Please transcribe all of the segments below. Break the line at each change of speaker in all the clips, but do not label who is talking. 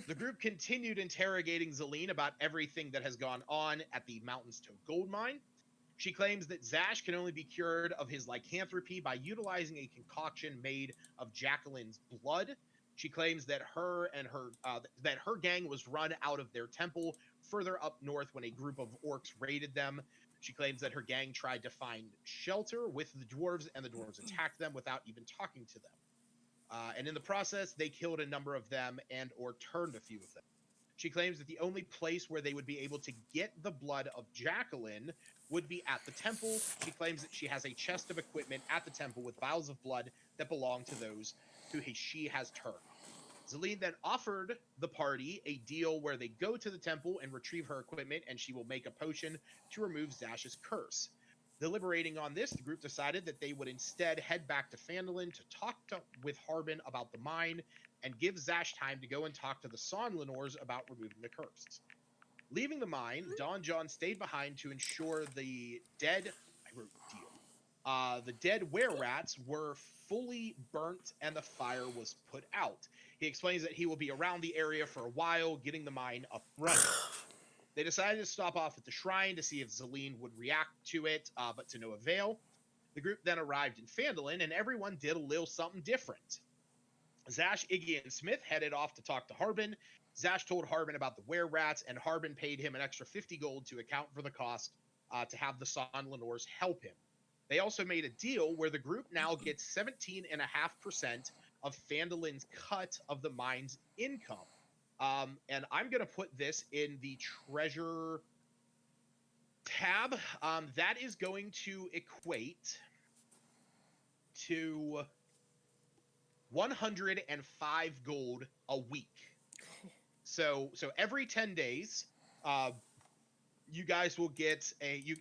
The group continued interrogating Zelene about everything that has gone on at the Mountains Toe gold mine. She claims that Zash can only be cured of his lycanthropy by utilizing a concoction made of Jacqueline's blood. She claims that her gang was run out of their temple further up north when a group of orcs raided them. She claims that her gang tried to find shelter with the dwarves, and the dwarves attacked them without even talking to them. And in the process, they killed a number of them and or turned a few of them. She claims that the only place where they would be able to get the blood of Jacqueline would be at the temple. She claims that she has a chest of equipment at the temple with vials of blood that belong to those who she has turned. Zelene then offered the party a deal where they go to the temple and retrieve her equipment, and she will make a potion to remove Zash's curse. Deliberating on this, the group decided that they would instead head back to Phandalin to talk with Harbin about the mine and give Zash time to go and talk to the Sonlinors about removing the curse. Leaving the mine, Don John stayed behind to ensure the dead. I wrote deal. The dead were-rats were fully burnt and the fire was put out. He explains that he will be around the area for a while, getting the mine up running. They decided to stop off at the shrine to see if Zelene would react to it, but to no avail. The group then arrived in Phandalin, and everyone did a little something different. Zash, Iggy, and Smith headed off to talk to Harbin. Zash told Harbin about the were-rats, and Harbin paid him an extra 50 gold to account for the cost to have the Sonlinors help him. They also made a deal where the group now gets 17.5% of Phandalin's cut of the mine's income. And I'm going to put this in the treasure tab. That is going to equate to 105 gold a week. So every 10 days, you guys will get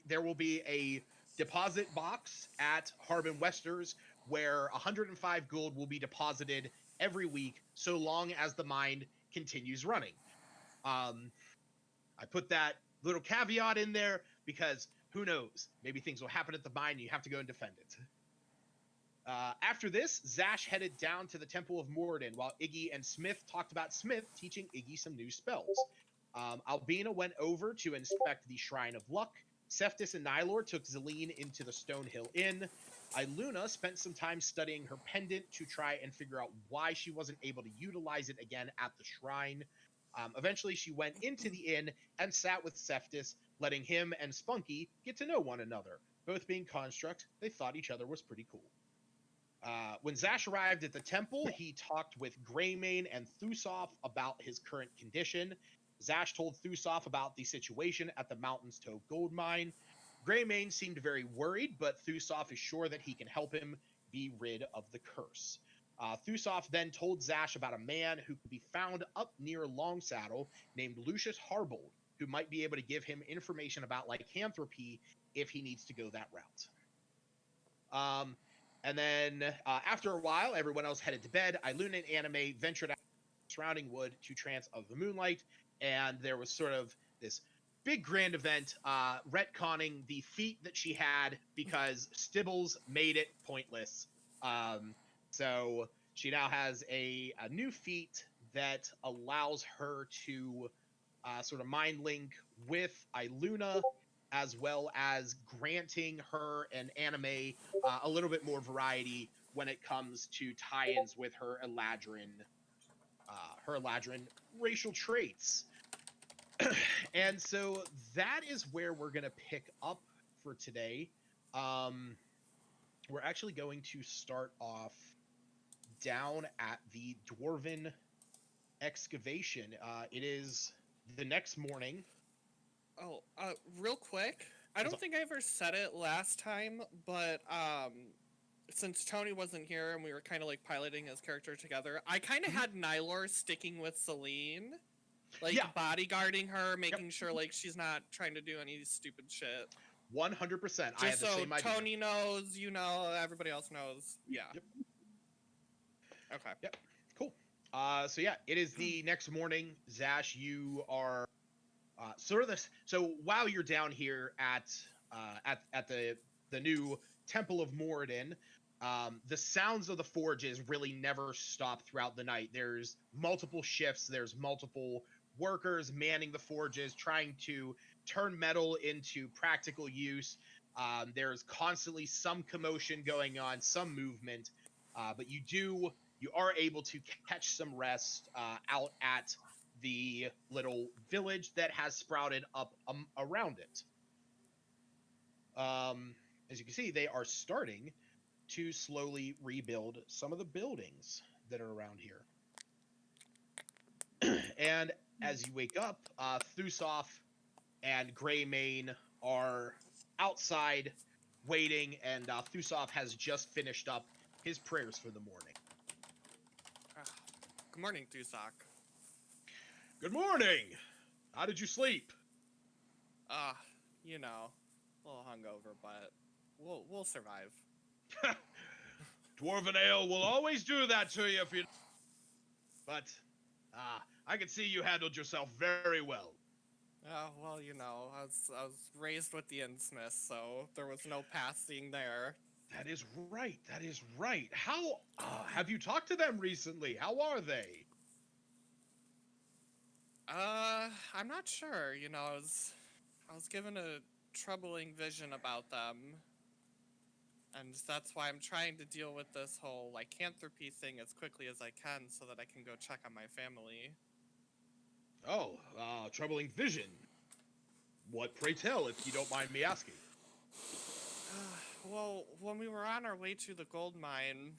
there will be a deposit box at Harbin Westers where 105 gold will be deposited every week so long as the mine continues running. I put that little caveat in there because who knows? Maybe things will happen at the mine and you have to go and defend it. After this, Zash headed down to the Temple of Moradin while Iggy and Smith talked about Smith teaching Iggy some new spells. Albina went over to inspect the Shrine of Luck. Cephas and Nylor took Zelene into the Stonehill Inn. Iluna spent some time studying her pendant to try and figure out why she wasn't able to utilize it again at the shrine. Eventually, she went into the inn and sat with Cephas, letting him and Spunky get to know one another. Both being construct, they thought each other was pretty cool. When Zash arrived at the temple, he talked with Greymane and Thusov about his current condition. Zash told Thusov about the situation at the Mountains Toe gold mine. Greymane seemed very worried, but Thusov is sure that he can help him be rid of the curse. Thusov then told Zash about a man who could be found up near Longsaddle named Lucius Harbold, who might be able to give him information about lycanthropy if he needs to go that route. And then after a while, everyone else headed to bed. Iluna and Anime ventured out the surrounding wood to Trance of the Moonlight, and there was sort of this big grand event retconning the feat that she had because Stibbles made it pointless. So she now has a new feat that allows her to sort of mind link with Iluna, as well as granting her and Anime a little bit more variety when it comes to tie-ins with her Eladrin racial traits. And so that is where we're going to pick up for today. We're actually going to start off down at the Dwarven excavation. It is the next morning.
Oh, real quick, I don't think I ever said it last time, but since Tony wasn't here and we were kind of like piloting his character together, I kind of had Nylor sticking with Celine, like bodyguarding her, making sure like she's not trying to do any stupid shit.
100%. I have the same idea.
Tony knows, you know, everybody else knows. Yeah.
Yep.
Okay.
Yep. Cool. So yeah, it is the next morning. Zash, you are sort of this. So while you're down here at the new Temple of Moradin, the sounds of the forges really never stop throughout the night. There's multiple shifts, there's multiple workers manning the forges, trying to turn metal into practical use. There's constantly some commotion going on, some movement, but you are able to catch some rest out at the little village that has sprouted up around it. As you can see, they are starting to slowly rebuild some of the buildings that are around here. And as you wake up, Thusov and Greymane are outside waiting, and Thusov has just finished up his prayers for the morning.
Good morning, Dusak.
Good morning! How did you sleep?
You know, a little hungover, but we'll survive.
Dwarven ale will always do that to you if you... But, I can see you handled yourself very well.
Well, you know, I was raised with the Innsmith, so there was no passing there.
That is right. That is right. How have you talked to them recently? How are they?
I'm not sure. You know, I was given a troubling vision about them, and that's why I'm trying to deal with this whole lycanthropy thing as quickly as I can, so that I can go check on my family.
Oh, troubling vision. What, pray tell, if you don't mind me asking?
Well, when we were on our way to the gold mine,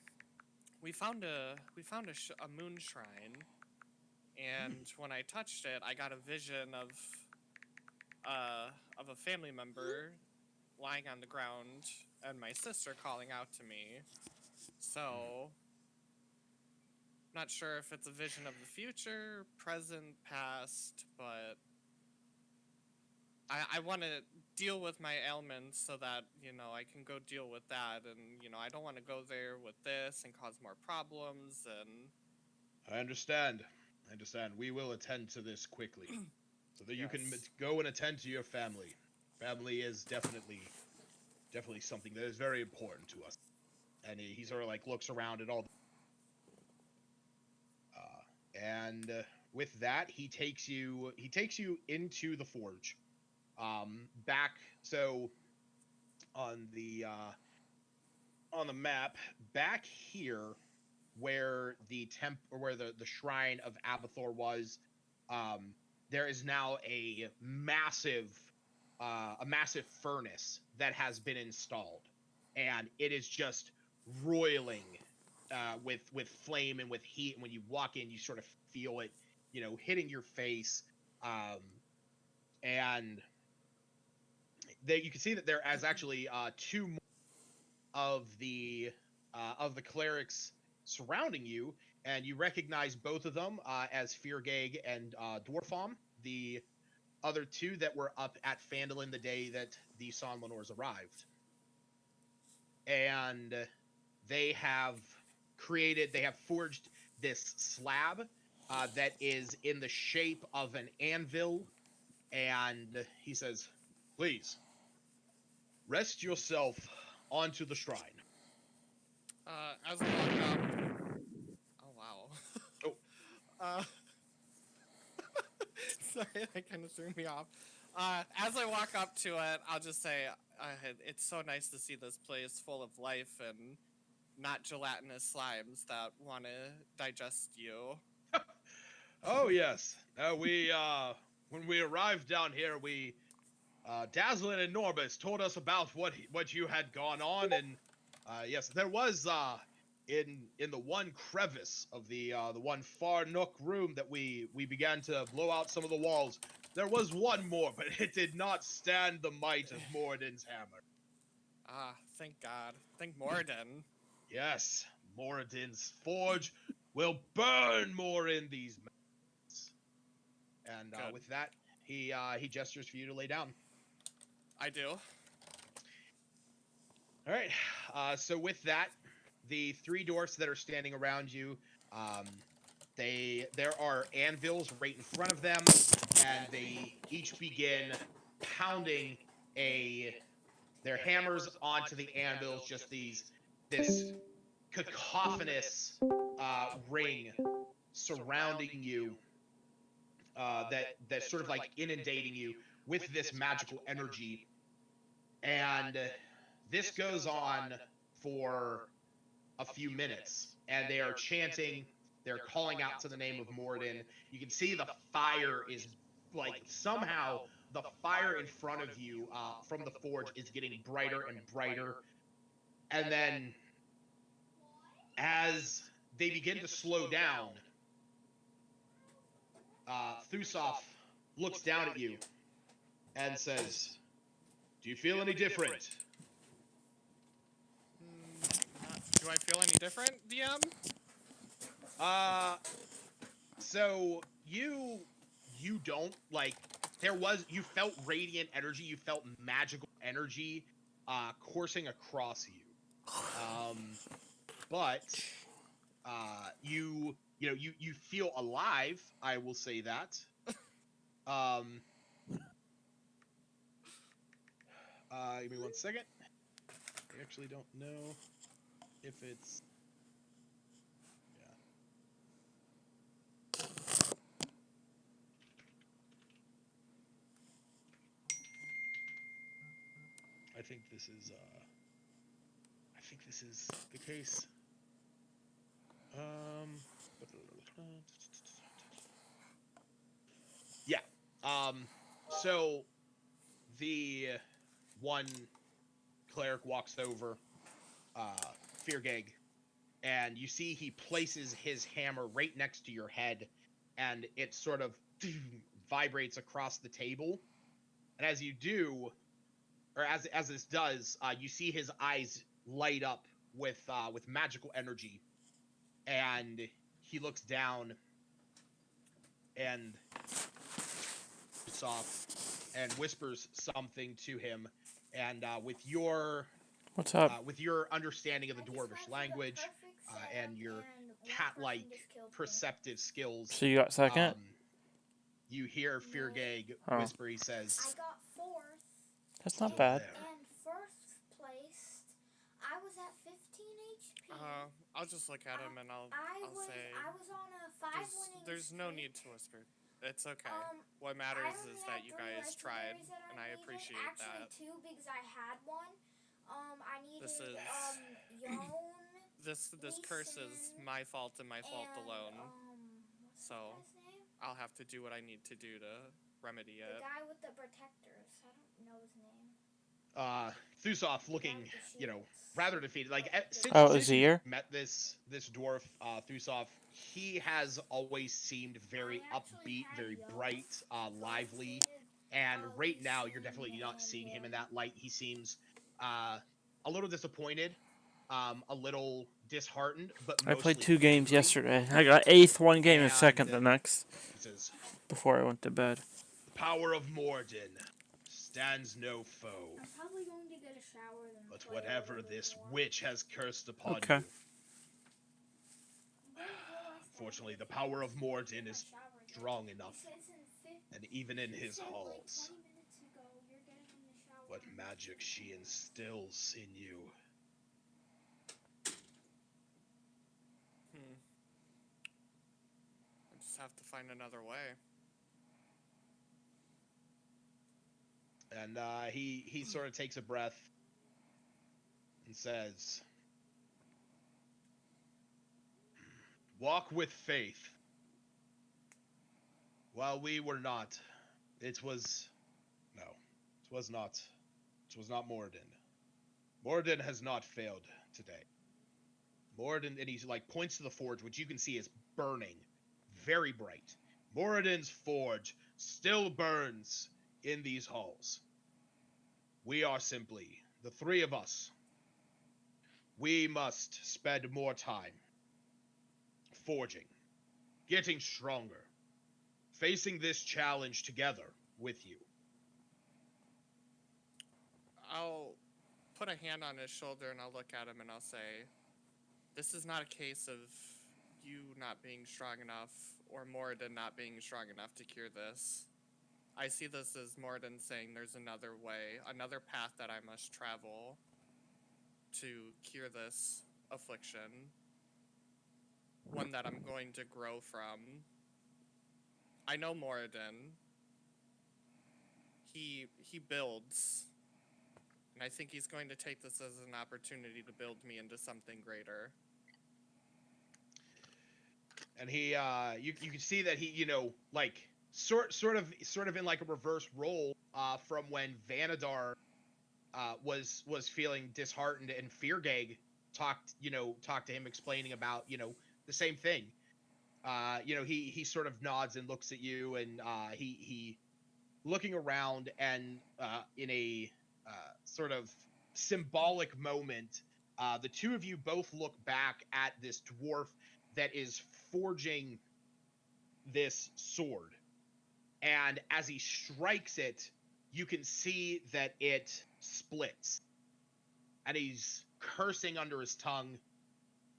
we found a moon shrine, and when I touched it, I got a vision of a family member lying on the ground and my sister calling out to me. So, not sure if it's a vision of the future, present, past, but I want to deal with my ailments so that, you know, I can go deal with that, and, you know, I don't want to go there with this and cause more problems, and...
I understand. I understand. We will attend to this quickly, so that you can
Yes.
go and attend to your family. Family is definitely something that is very important to us. And he sort of like looks around at all. And with that, he takes you into the forge. Back so on the map, back here where the shrine of Abathor was, there is now a massive furnace that has been installed, and it is just roiling with flame and with heat. And when you walk in, you sort of feel it, you know, hitting your face, and you can see that there is actually two more of the clerics surrounding you, and you recognize both of them as Feargag and Dwarfom, the other two that were up at Phandalin the day that the Sonlenors arrived. And they have forged this slab that is in the shape of an anvil, and he says, "Please, rest yourself onto the shrine."
As we walk up... Oh, wow.
Oh.
Sorry, that kind of threw me off. As I walk up to it, I'll just say, it's so nice to see this place full of life and not gelatinous slimes that want to digest you.
Oh yes. When we arrived down here, we Dazzlin and Norbus told us about what you had gone on, and yes, there was in the one crevice of the one far nook room that we began to blow out some of the walls. There was one more, but it did not stand the might of Moradin's hammer.
Thank God. Thank Moradin.
Yes, Moradin's forge will burn more in these mountains. And with that, he gestures for you to lay down.
I do.
All right. So with that, the three dwarfs that are standing around you, there are anvils right in front of them, and they each begin pounding their hammers onto the anvils. Just these this cacophonous ring surrounding you, that's sort of like inundating you with this magical energy. And this goes on for a few minutes, and they are chanting, they're calling out to the name of Morden. You can see the fire is like somehow the fire in front of you from the forge is getting brighter and brighter. And then as they begin to slow down, Thusov looks down at you and says, "Do you feel any different?"
Do I feel any different, DM?
So you don't like, you felt radiant energy, you felt magical energy coursing across you. But you feel alive, I will say that. Um Give me 1 second. I actually don't know if it's, yeah. I think this is the case. Yeah. So the one cleric walks over, Feargag, and you see he places his hammer right next to your head, and it sort of vibrates across the table. And as you do, or as this does, you see his eyes light up with magical energy, and he looks down and soft and whispers something to him. And with your understanding of the dwarvish language and your cat-like perceptive skills,
So you got second?
you hear Feargag whisper. He says,
I got fourth.
That's not bad.
And first place, I was at 15 HP.
I'll just look at him and I'll say.
I was on a 5 winning.
There's no need to whisper. It's okay. What matters is that you guys tried, and I appreciate that.
Actually, 2 because I had one. I needed Yon.
This curse is my fault and my fault alone. So I'll have to do what I need to do to remedy it.
The guy with the protectors. I don't know his name.
Thusov looking, rather defeated. Like since
Azir?
you met this dwarf, Thusov, he has always seemed very upbeat, very bright, lively. And right now, you're definitely not seeing him in that light. He seems a little disappointed, a little disheartened, but
I played
mostly
2 games
angry.
yesterday. I got 8th one game and
And,
2nd the next.
He says,
Before I went to bed.
"The power of Morden stands no foe.
I'm probably going to get a shower then.
But whatever this witch has cursed upon
Okay.
you, fortunately, the power of Morden is strong enough, and even in his halls, what magic she instills in you."
I just have to find another way.
And he sort of takes a breath and says, "Walk with faith. While we were not, it was not Morden. Morden has not failed today. Morden," and he like points to the forge, which you can see is burning, very bright. "Morden's forge still burns in these halls. We are simply the 3 of us. We must spend more time forging, getting stronger, facing this challenge together with you."
I'll put a hand on his shoulder and I'll look at him and I'll say, this is not a case of you not being strong enough or Moradin not being strong enough to cure this. I see this as Moradin saying there's another way, another path that I must travel. to cure this affliction. One that I'm going to grow from. I know Moradin. He builds. And I think he's going to take this as an opportunity to build me into something greater.
And he you can see that he, you know, like sort of in like a reverse role from when Vanadar was feeling disheartened, and Feargag talked to him, explaining about, you know, the same thing. You know, he sort of nods and looks at you, and he looking around, and in a sort of symbolic moment, the two of you both look back at this dwarf that is forging this sword. And as he strikes it, you can see that it splits. And he's cursing under his tongue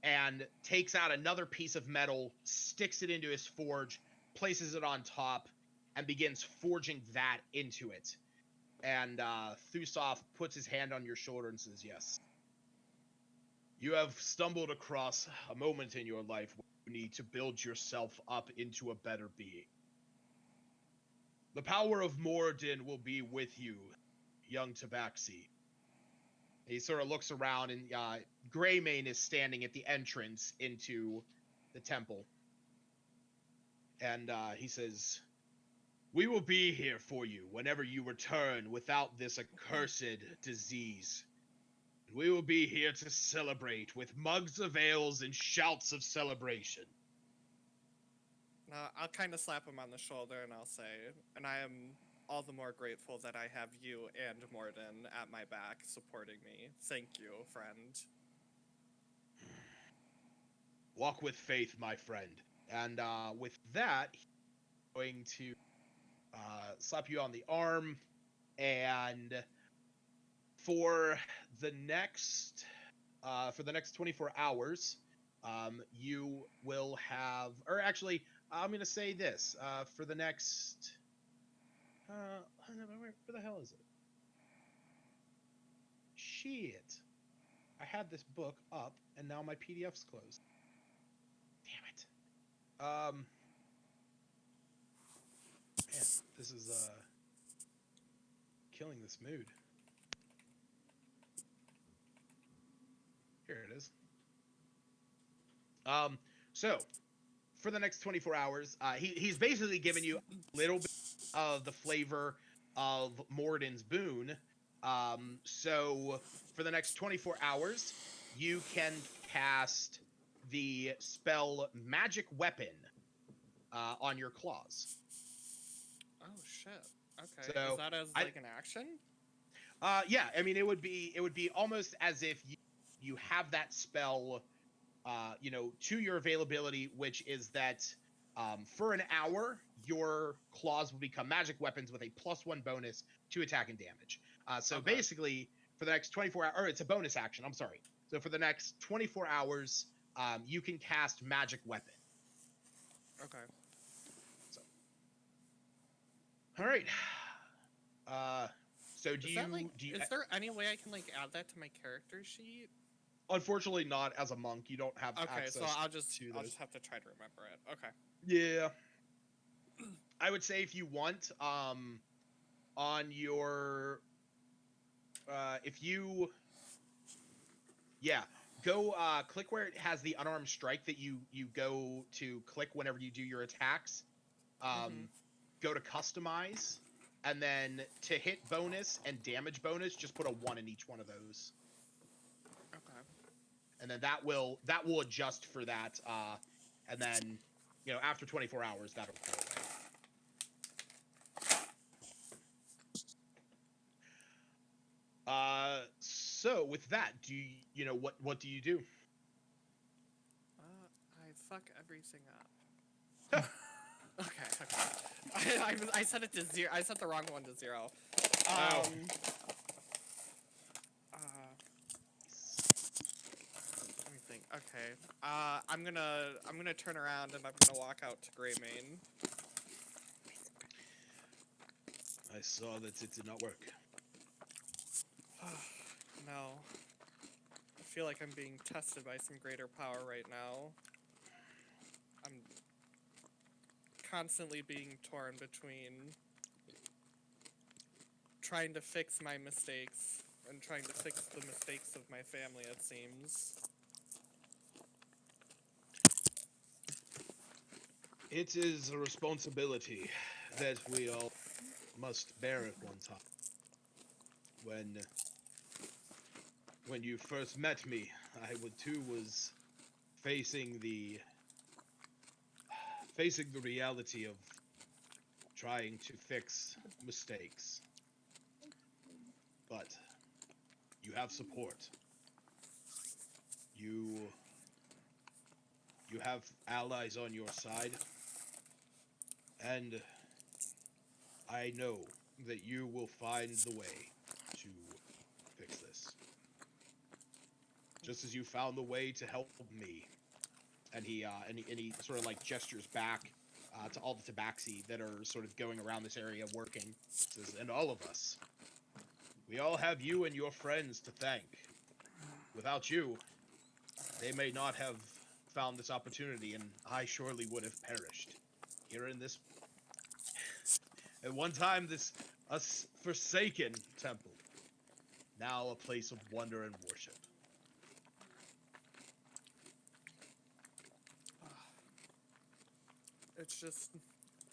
and takes out another piece of metal, sticks it into his forge, places it on top, and begins forging that into it. And Thusov puts his hand on your shoulder and says, "Yes. You have stumbled across a moment in your life where you need to build yourself up into a better being. The power of Moradin will be with you, young Tabaxi." He sort of looks around, and Greymane is standing at the entrance into the temple. And he says, "We will be here for you whenever you return without this accursed disease. We will be here to celebrate with mugs of ales and shouts of celebration."
I'll kind of slap him on the shoulder and I'll say, "And I am all the more grateful that I have you and Morden at my back supporting me. Thank you, friend."
Walk with faith, my friend. And with that, he's going to slap you on the arm, and for the next 24 hours, you will have, or actually, I'm going to say this, for the next, where the hell is it? Shit. I had this book up, and now my PDF's closed. Damn it. Man, this is, killing this mood. Here it is. So, for the next 24 hours, he's basically given you a little bit of the flavor of Moradin's boon. So, for the next 24 hours, you can cast the spell Magic Weapon on your claws.
Oh shit. Okay.
So,
is that as like an action?
Yeah, I mean, it would be almost as if you have that spell, you know, to your availability, which is that for an hour, your claws will become magic weapons with a +1 bonus to attack and damage. So
Okay.
basically, for the next 24 hours, or it's a bonus action, I'm sorry. So for the next 24 hours, you can cast Magic Weapon.
Okay.
So, all right. So do
Is
you,
that like?
do you?
Is there any way I can like add that to my character sheet?
Unfortunately, not as a monk. You don't have
Okay,
access
so I'll just have to try to remember it. Okay.
Yeah. I would say if you want, on your, go, click where it has the unarmed strike that you go to click whenever you do your attacks. Go to customize, and then to hit bonus and damage bonus, just put a 1 in each one of those.
Okay.
And then that will adjust for that, and then, you know, after 24 hours, that'll go away. So with that, do you know what do you do?
I fuck everything up. Okay. I set it to 0. I set the wrong one to 0. Let me think. Okay. I'm gonna turn around and I'm gonna walk out to Greymane.
I saw that it did not work.
No. feel like I'm being tested by some greater power right now. I'm constantly being torn between trying to fix my mistakes and trying to fix the mistakes of my family, it seems.
It is a responsibility that we all must bear at one time. When you first met me, I would too was facing the reality of trying to fix mistakes. But you have support. You have allies on your side, and I know that you will find the way to fix this. Just as you found the way to help me. And he sort of like gestures back to all the tabaxi that are sort of going around this area working. Says, and all of us. We all have you and your friends to thank. Without you, they may not have found this opportunity, and I surely would have perished. Here in this, at one time, this forsaken temple, now a place of wonder and worship.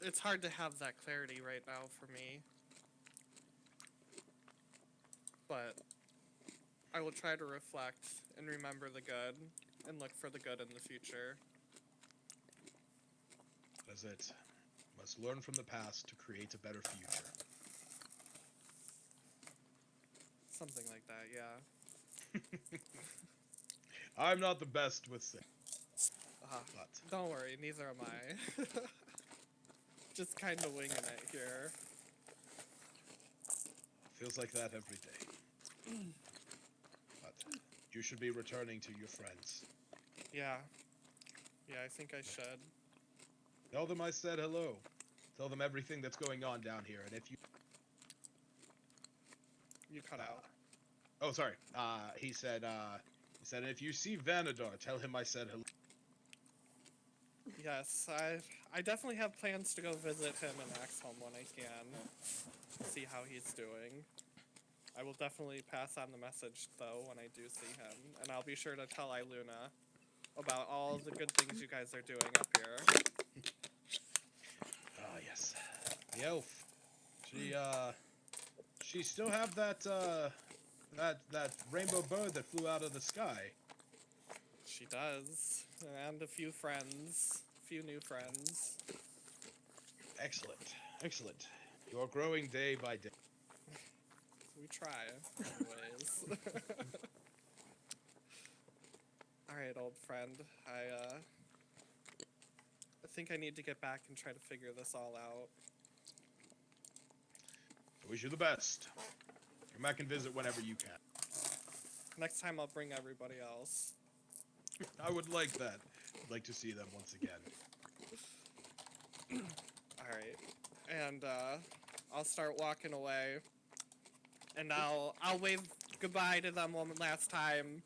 It's hard to have that clarity right now for me. But I will try to reflect and remember the good and look for the good in the future.
That's it. Must learn from the past to create a better future.
Something like that, yeah.
I'm not the best with things, but
Don't worry, neither am I. Just kind of winging it here.
feels like that every day. But you should be returning to your friends.
Yeah. Yeah, I think I should.
Tell them I said hello. Tell them everything that's going on down here, and if you...
You cut out.
Oh, sorry. He said, if you see Vanadar, tell him I said hello.
Yes, I definitely have plans to go visit him in Axholm when I can. See how he's doing. I will definitely pass on the message, though, when I do see him. And I'll be sure to tell Iluna about all the good things you guys are doing up here.
Ah, yes. The elf. She still have that rainbow bird that flew out of the sky.
She does. And a few friends. A few new friends.
Excellent. Excellent. You are growing day by day.
We try, anyways. Alright, old friend. I think I need to get back and try to figure this all out.
I wish you the best. Come back and visit whenever you can.
Next time I'll bring everybody else.
I would like that. I'd like to see them once again.
Alright. And I'll start walking away. And I'll wave goodbye to them one last time.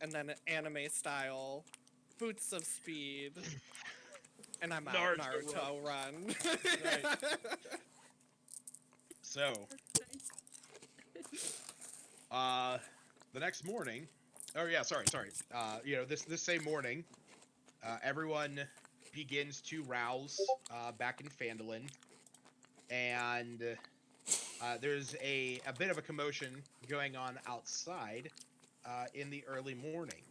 And then anime style. Boots of speed. And I'm out. Naruto run.
Right. So, the next morning, sorry. This same morning, everyone begins to rouse back in Phandalin, and there's a bit of a commotion going on outside in the early morning.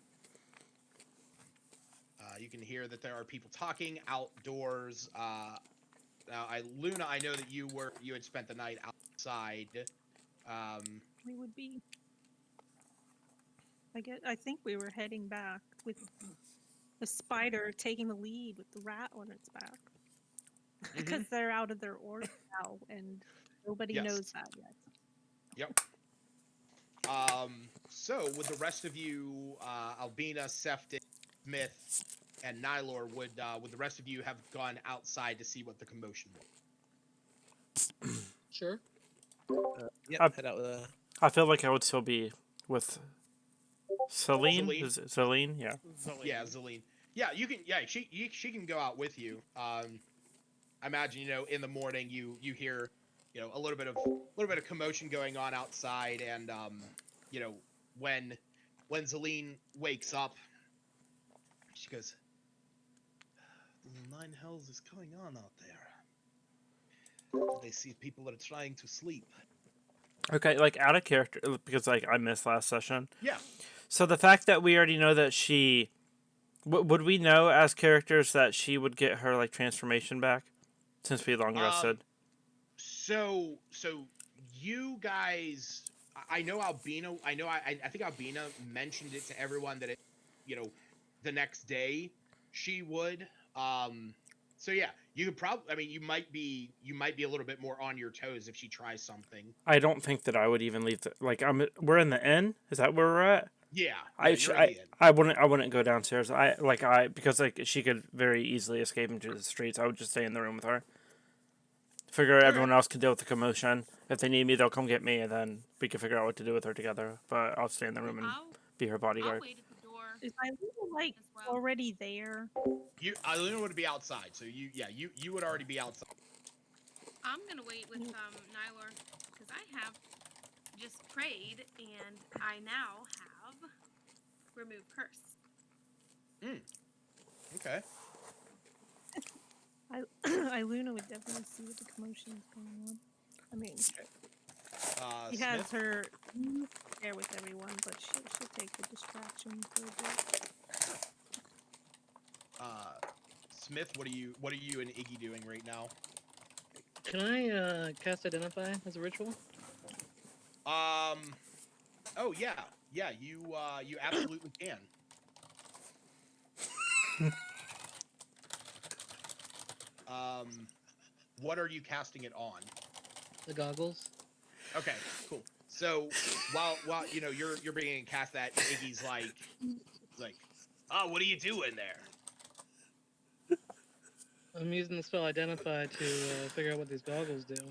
You can hear that there are people talking outdoors. Now, Luna, I know that you had spent the night outside.
We would be. I think we were heading back with the spider taking the lead with the rat on its back. Because they're out of their order now, and nobody knows that yet.
Yep. So, would the rest of you, Albina, Sefton, Smith, and Nylor, would the rest of you have gone outside to see what the commotion was?
Sure. Yeah,
I-
head out with
I feel like I would still be with Celine?
Celine?
Is it Celine? Yeah.
Yeah, Zeline. Yeah, you can. Yeah, she can go out with you. I imagine in the morning you hear a little bit of commotion going on outside, and you know when Zeline wakes up, she goes, "The nine hells is going on out there. They see people that are trying to sleep."
Okay, like out of character because like I missed last session.
Yeah.
So the fact that we already know that she, would we know as characters that she would get her like transformation back, since we long rested?
So you guys, I know Albina. I think Albina mentioned it to everyone that the next day she would. So yeah, you could probably. I mean, you might be a little bit more on your toes if she tries something.
I don't think that I would even leave. We're in the inn. Is that where we're at?
Yeah.
I
You're in the inn.
I wouldn't go downstairs. Because like she could very easily escape into the streets. I would just stay in the room with her. Figure everyone else could deal with the commotion. If they need me, they'll come get me, and then we can figure out what to do with her together. But I'll stay in the room and be her
I'll
bodyguard.
wait at the door
Is Eileen like
as well.
already there?
Alina would be outside, so you would already be outside.
I'm gonna wait with Nylor because I have just prayed and I now have remove curse.
Okay.
Iluna would definitely see what the commotion is going on. I mean, she has
Smith?
her there with everyone, but she'll take the distraction for a bit.
Smith, what are you and Iggy doing right now?
Can I cast Identify as a ritual?
Oh yeah, you absolutely can. What are you casting it on?
The goggles.
Okay, cool. So while you're being cast that, Iggy's like, oh, what are you doing there?
I'm using the spell Identify to figure out what these goggles do.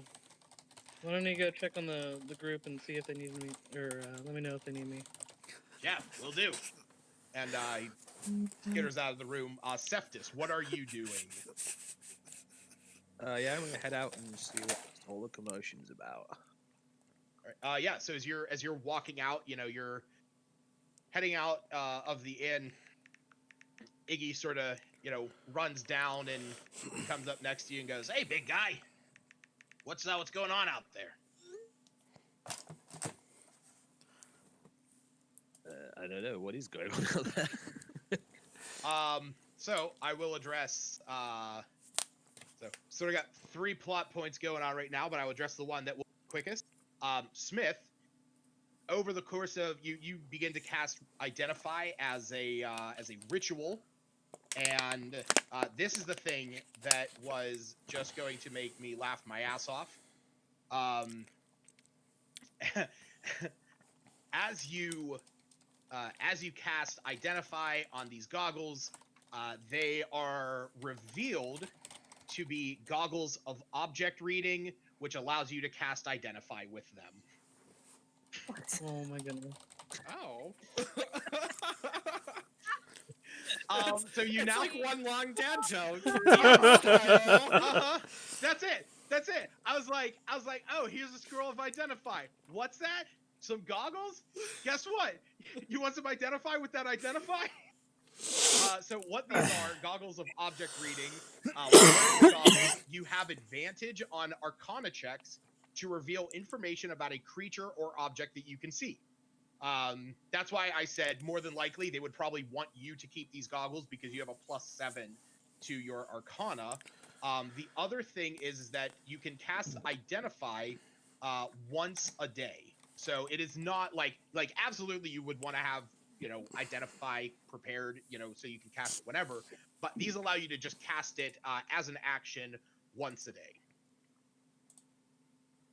Why don't you go check on the group and see if they need me, or let me know if they need me.
Yeah, will do. And he skitters out of the room. Seftis, what are you doing?
Yeah, I'm gonna head out and see what all the commotion's about.
All right. Yeah. So as you're walking out, you're heading out of the inn. Iggy sort of runs down and comes up next to you and goes, "Hey, big guy, what's going on out there?"
I don't know what is going on out there.
So I will address. So sort of got 3 plot points going on right now, but I will address the one that will be quickest. Smith, over the course of you begin to cast Identify as a ritual, and this is the thing that was just going to make me laugh my ass off. As you cast Identify on these goggles, they are revealed to be goggles of object reading, which allows you to cast Identify with them.
Oh my goodness.
Oh.
So you
It's
now
like one long dad joke.
That's it. I was like, oh, here's a scroll of Identify. What's that? Some goggles? Guess what? You want some Identify with that Identify? So what these are, goggles of object reading. With goggles, you have advantage on Arcana checks to reveal information about a creature or object that you can see. That's why I said more than likely they would probably want you to keep these goggles because you have a +7 to your Arcana. The other thing is that you can cast Identify once a day. So it is not like absolutely you would want to have Identify prepared, so you can cast it whenever. But these allow you to just cast it as an action once a day.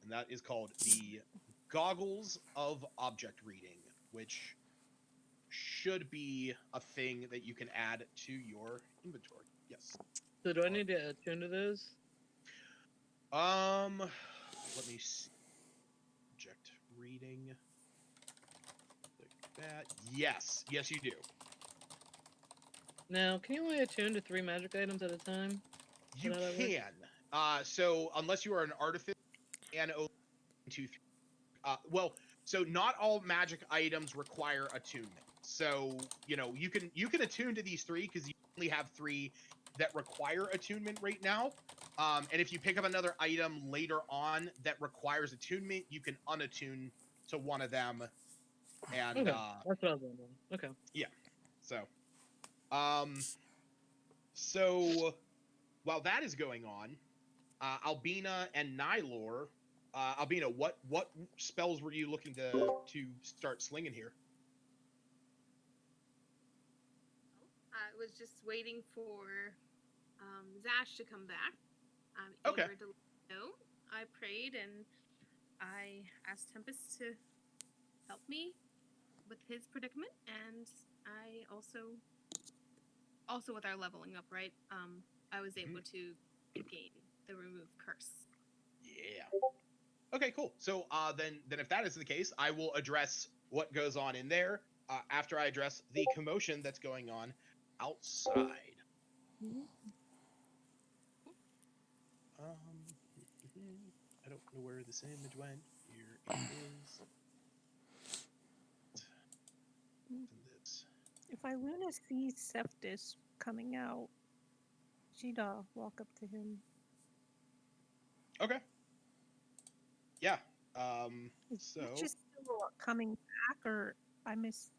And that is called the Goggles of Object Reading, which should be a thing that you can add to your inventory. Yes.
So do I need to attune to those?
Let me see. Object reading. that. Yes, yes, you do.
Now, can you only attune to 3 magic items at a time?
You
how that works?
can. So unless you are an artificer, and only 2, 3. Well, so not all magic items require attunement. So you can attune to these 3 because you only have 3 that require attunement right now. And if you pick up another item later on that requires attunement, you can unattune to one of them. And
Okay, that's what I was wondering. Okay.
yeah, so while that is going on, Albina and Nylor. Albina, what spells were you looking to start slinging here?
I was just waiting for Zash to come back. I'm
Okay.
eager to let him know. I prayed and I asked Tempest to help me with his predicament, and I also with our leveling up, right? I was able to gain the remove curse.
Yeah. Okay, cool. So then if that is the case, I will address what goes on in there after I address the commotion that's going on outside. I don't know where this image went. Here it is. This.
If Iluna sees Septis coming out, she'd walk up to him.
Okay. Yeah.
Is
So
he just still coming back, or I missed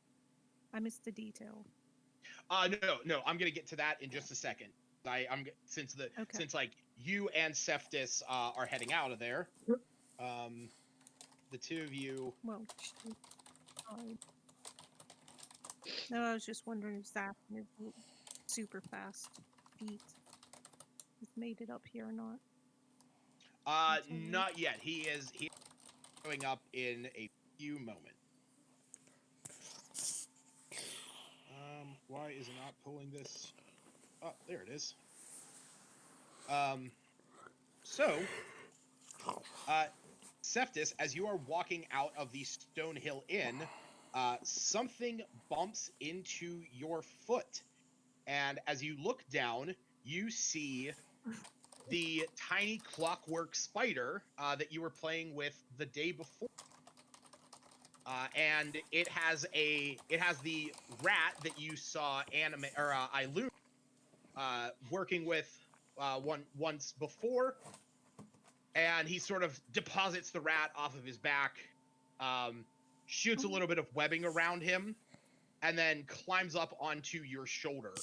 the detail.
No. I'm gonna get to that in just a second. Since like you and Septis are heading out of there. The 2 of you.
Well, no, I was just wondering if Zach and his super fast feet has made it up here or not.
Not yet. He is going up in a few moments. Why is it not pulling this? Oh, there it is. So, Septis, as you are walking out of the Stonehill Inn, something bumps into your foot. And as you look down, you see the tiny clockwork spider that you were playing with the day before. And it has the rat that you saw Iluna working with once before, and he sort of deposits the rat off of his back, shoots a little bit of webbing around him, and then climbs up onto your shoulder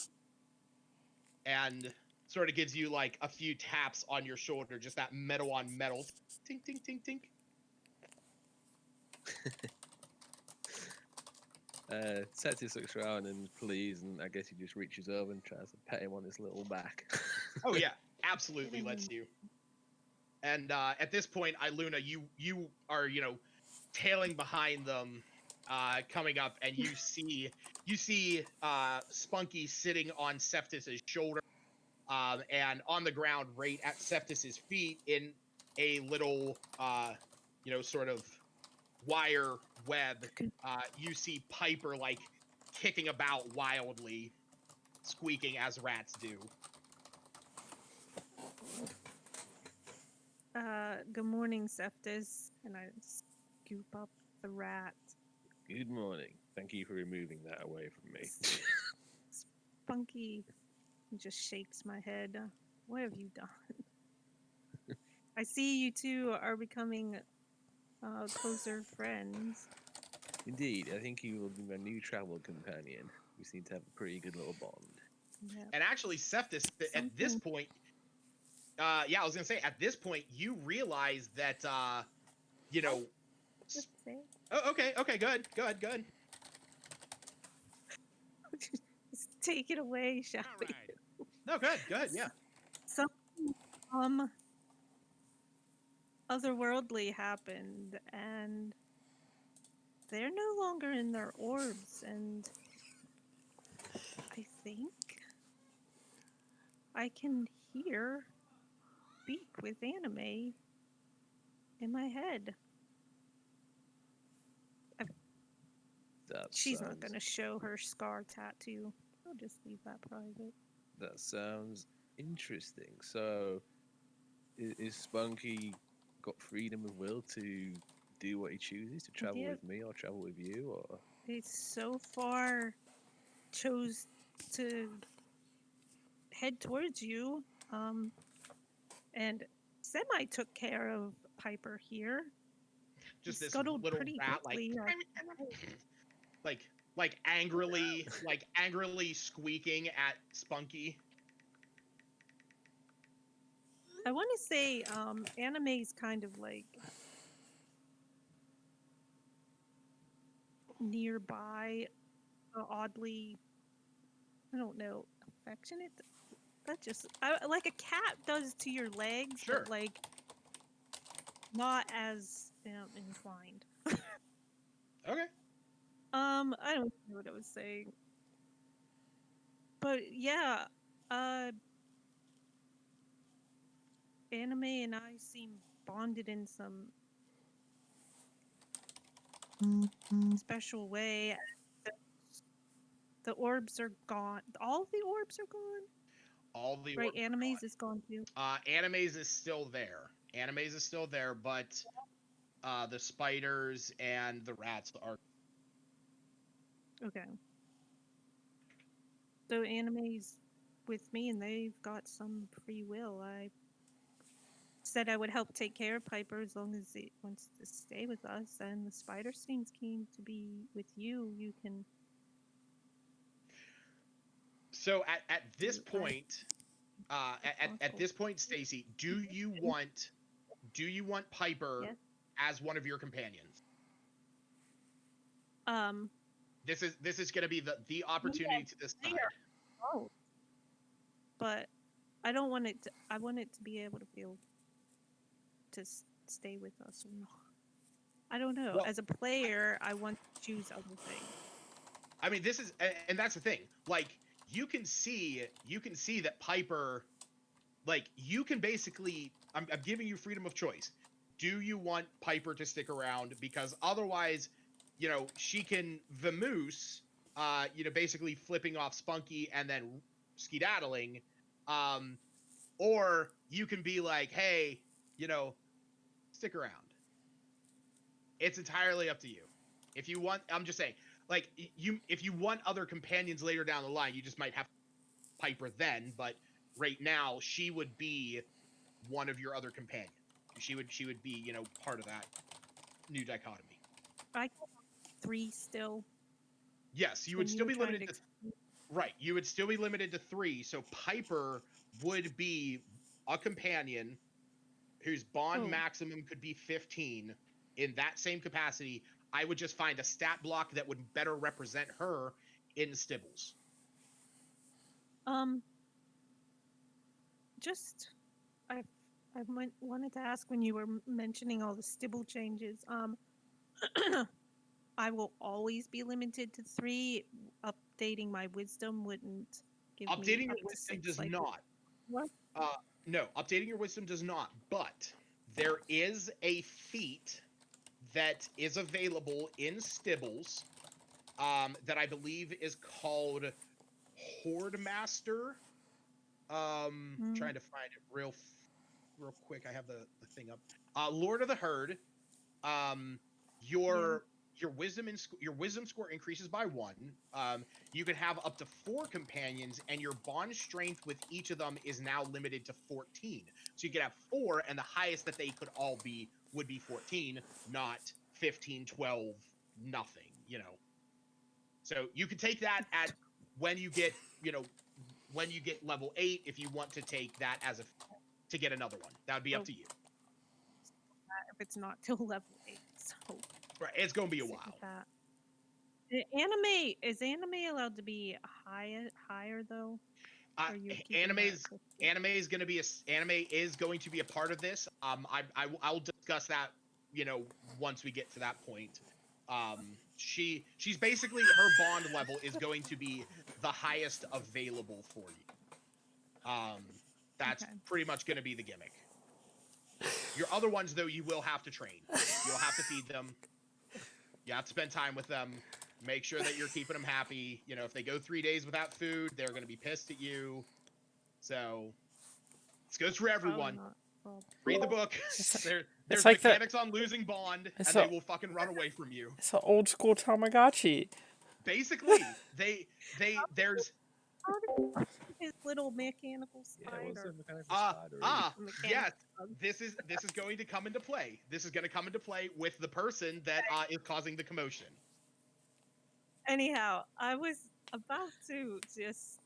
and sort of gives you like a few taps on your shoulder, just that metal on metal, tink tink tink tink.
Septis looks around and pleased, and I guess he just reaches over and tries to pet him on his little back.
Oh yeah, absolutely lets you. And at this point, Iluna, you are tailing behind them, coming up, and you see Spunky sitting on Septis's shoulder, and on the ground right at Septis's feet in a little sort of wire web. You see Piper like kicking about wildly, squeaking as rats do.
Good morning, Septis. And I scoop up the rat.
Good morning. Thank you for removing that away from me.
Spunky just shakes my head. What have you done? I see you two are becoming closer friends.
Indeed, I think you will be my new travel companion. We seem to have a pretty good little bond.
Yep.
And actually, Septis, at this point, I was gonna say, at this point, you realize that, Oh, okay, good.
Let's take it away, shall we?
No, good, yeah.
Something otherworldly happened, and they're no longer in their orbs, and I think I can speak with anime in my head.
That
She's not
sounds
going to show her scar tattoo. I'll just leave that private.
that sounds interesting. So, is Spunky got freedom of will to do what he chooses, to travel
Yeah,
with me or travel with you, or
they so far chose to head towards you. And Semi took care of Piper here. He
Just this
scuttled
little
pretty
rat, like,
quickly.
like, like angrily squeaking at Spunky.
I want to say Anime's kind of like nearby, oddly, I don't know, affectionate. That just like a cat does to your legs,
Sure.
but like not as inclined.
Okay.
I don't know what I was saying, but yeah, uh, Anime and I seem bonded in some special way. The, the orbs are gone. All of the orbs are gone.
All the
Right,
orbs are
Anime's is gone too.
gone. Animes is still there. Animes is still there, but the spiders and the rats are.
Okay. So Anime's with me and they've got some free will. I said I would help take care of Piper as long as it wants to stay with us, and the spider seems keen to be with you. You can
So at this
do as
point, at
possible.
this point, Stacy, do you want Piper
Yes.
as one of your companions?
Um.
This is going to be the opportunity to decide.
Oh. But I don't want it to. I want it to be able to feel to stay with us or not. I don't know.
Well,
As a player, I want to choose other things.
I mean, this is, and that's the thing. Like, you can see that Piper, like, you can basically, I'm giving you freedom of choice. Do you want Piper to stick around? Because otherwise, she can vamoose, basically flipping off Spunky and then skedaddling. Um, or you can be like, hey, stick around. It's entirely up to you. If you want, I'm just saying, like, if you want other companions later down the line, you just might have Piper then. But right now, she would be one of your other companions. She would be part of that new dichotomy.
I got 3 still.
Yes, you would
When you
still
were
be
trying
limited
to
to right. You would still be limited to 3. So Piper would be a companion whose bond
Oh.
maximum could be 15. In that same capacity, I would just find a stat block that would better represent her in Stibbles.
Just I wanted to ask when you were mentioning all the stibble changes. I will always be limited to 3. Updating my wisdom wouldn't give me
Updating your
up to
wisdom
6
does
like
not.
what?
No, updating your wisdom does not. But there is a feat that is available in Stibbles that I believe is called Horde Master. Trying to find it real quick. I have the thing up. Lord of the Herd. Um, your your wisdom score increases by 1. You can have up to 4 companions, and your bond strength with each of them is now limited to 14. So you could have 4, and the highest that they could all be would be 14, not 15, 12, nothing. So you could take that at when you get level 8. If you want to take that as to get another one, that would be up
Oh,
to you.
if it's not till level 8. So
Right, it's gonna be a
stick
while.
with that. Is anime allowed to be higher though? Or you keeping that at 50?
Anime is going to be a part of this. I'll discuss that once we get to that point. She's basically, her bond level is going to be the highest available for you. That's
Okay.
pretty much going to be the gimmick. Your other ones, though, you will have to train. You'll have to feed them. You have to spend time with them. Make sure that you're keeping them happy. You know, if they go 3 days without food, they're going to be pissed at you. So this goes for
Probably
everyone.
not. Well,
Read the book.
It's-
There's
like the-
mechanics on losing bond,
It's
and they
a-
will fucking run away from you.
It's an old school Tamagotchi.
Basically, there's
his little mechanical
Yeah, what's
spider.
a mechanical spider?
A mechanical
yes.
bug.
This is going to come into play. This is going to come into play with the person that is causing the commotion.
Anyhow, I was about to just.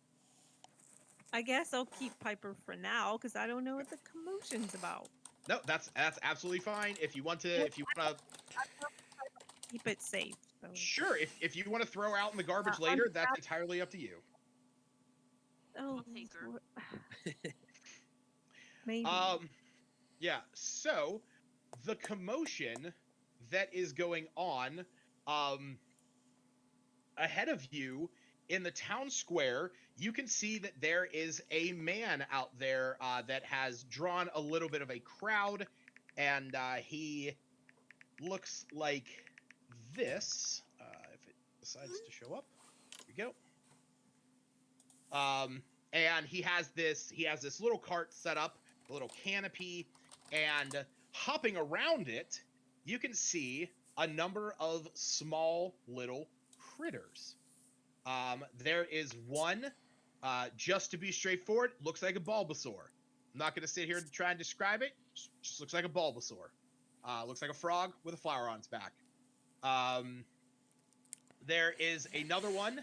I guess I'll keep Piper for now because I don't know what the commotion's about.
No, that's absolutely fine. If you want to
Keep it safe. So.
sure, if you want to throw her out in the garbage later, that's entirely up to you.
Oh,
I'll take her.
Maybe.
Yeah. So the commotion that is going on ahead of you in the town square, you can see that there is a man out there that has drawn a little bit of a crowd, and he looks like this. If it decides to show up, here we go. And he has this little cart set up, a little canopy, and hopping around it, you can see a number of small little critters. There is one, just to be straightforward, looks like a Bulbasaur. I'm not going to sit here and try and describe it. Just looks like a Bulbasaur. Looks like a frog with a flower on its back. There is another one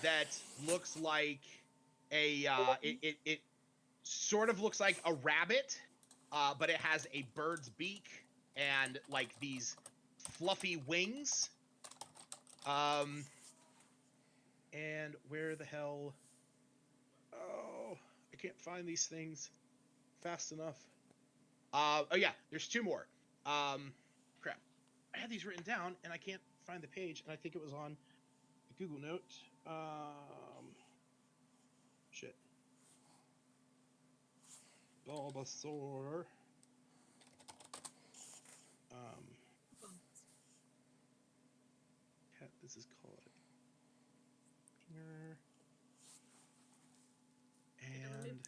that looks like a it sort of looks like a rabbit, but it has a bird's beak and like these fluffy wings. And where the hell? Oh, I can't find these things fast enough. Oh yeah, there's two more. Crap. I had these written down and I can't find the page, and I think it was on a Google Note. Shit. Bulbasaur. This is called here. And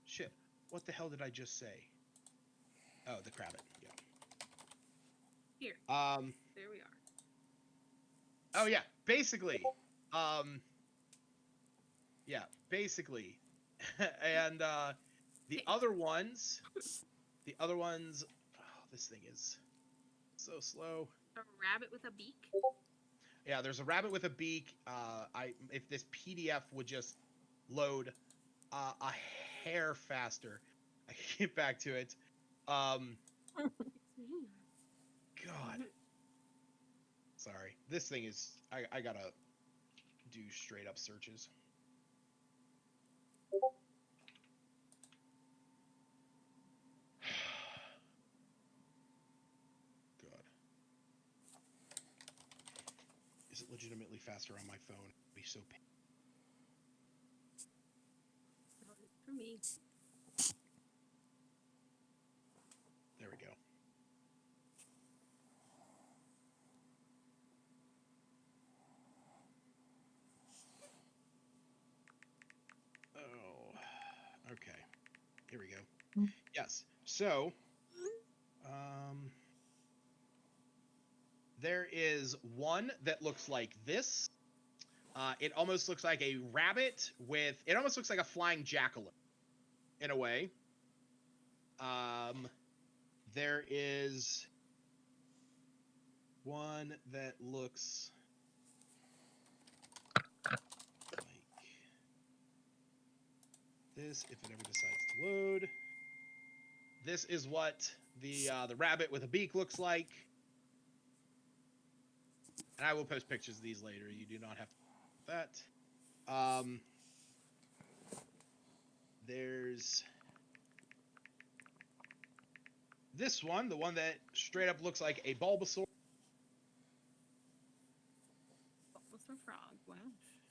shit, what the hell did I just say? Oh, the Krabbit. Yeah.
Here. There we are.
Oh yeah, basically. Yeah, basically. And the other ones, oh, this thing is so slow.
A rabbit with a beak.
Yeah, there's a rabbit with a beak. If this PDF would just load a hair faster, I can get back to it. God. Sorry. This thing is I gotta do straight up searches. God. Is it legitimately faster on my phone? It'd be so painful.
For me.
There we go. Oh, okay. Here we go. Yes. So, there is one that looks like this. It almost looks like a rabbit with. It almost looks like a flying jackalope, in a way. There is one that looks like this, if it ever decides to load. This is what the rabbit with a beak looks like. And I will post pictures of these later. You do not have to do that. There's this one, the one that straight up looks like a Bulbasaur.
Bulbasaur frog. Wow.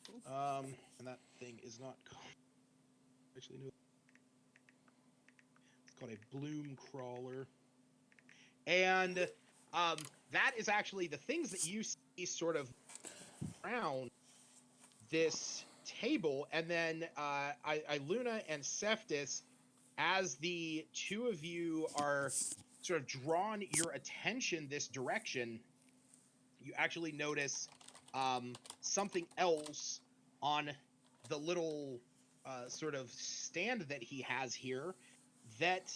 Cool.
And that thing is not called. Actually, no. It's called a bloom crawler. And That is actually the things that you see sort of around this table, and then Luna and Cephas, as the two of you are sort of drawn your attention this direction, you actually notice something else on the little sort of stand that he has here that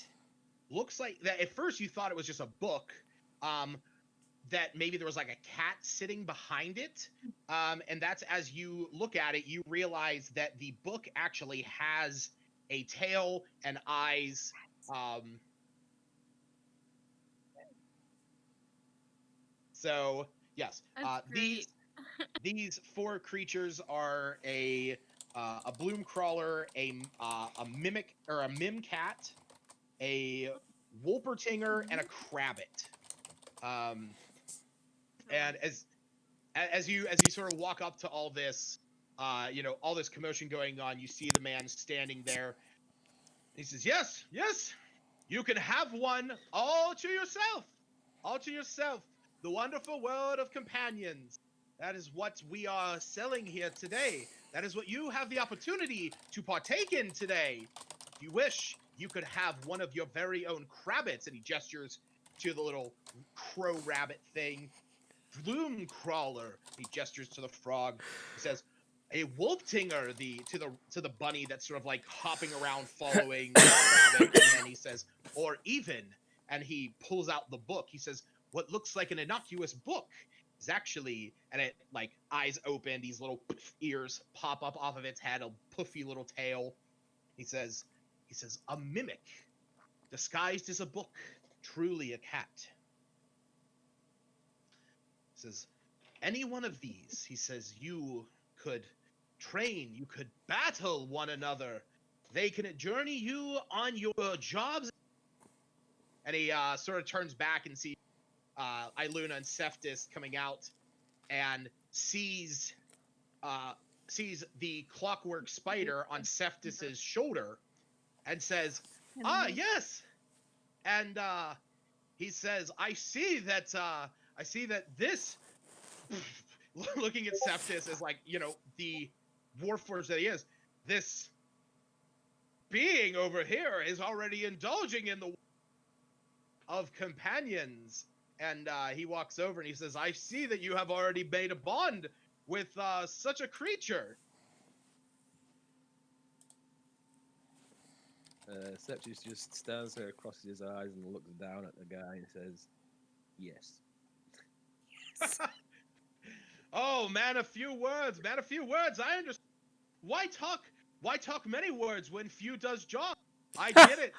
looks like that. At first you thought it was just a book, that maybe there was like a cat sitting behind it, and that's, as you look at it, you realize that the book actually has a tail and eyes. So yes,
That's great.
these four creatures are a bloom crawler, a mimic or a mim cat, a wolpertinger, and a crabbit. And as you sort of walk up to all this, all this commotion going on, you see the man standing there. He says, "Yes, yes, you can have one all to yourself, all to yourself. The wonderful world of companions. That is what we are selling here today. That is what you have the opportunity to partake in today. If you wish, you could have one of your very own crabbits." And he gestures to the little crow rabbit thing. "Bloom crawler." He gestures to the frog. He says, "A wolftinger," to the bunny that's sort of like hopping around following the rabbit. And then he says, "Or even," and he pulls out the book. He says, "What looks like an innocuous book is actually," and it, like, eyes open, these little ears pop up off of its head, a puffy little tail. He says, "A mimic disguised as a book, truly a cat." He says, "Any one of these," he says, "you could train, you could battle one another. They can journey you on your jobs." And he sort of turns back and sees Iluna and Cephas coming out, and sees the clockwork spider on Cephas's shoulder, and says, "Ah, yes." And he says, I see that this," looking at Cephas as, like, the warforged that he is, "this being over here is already indulging in the of companions." And he walks over and he says, "I see that you have already made a bond with such a creature."
Septus just stands there, crosses his eyes, and looks down at the guy and says, "Yes."
"Oh, man, a few words, man, a few words. I understand. Why talk many words when few does job? I get it."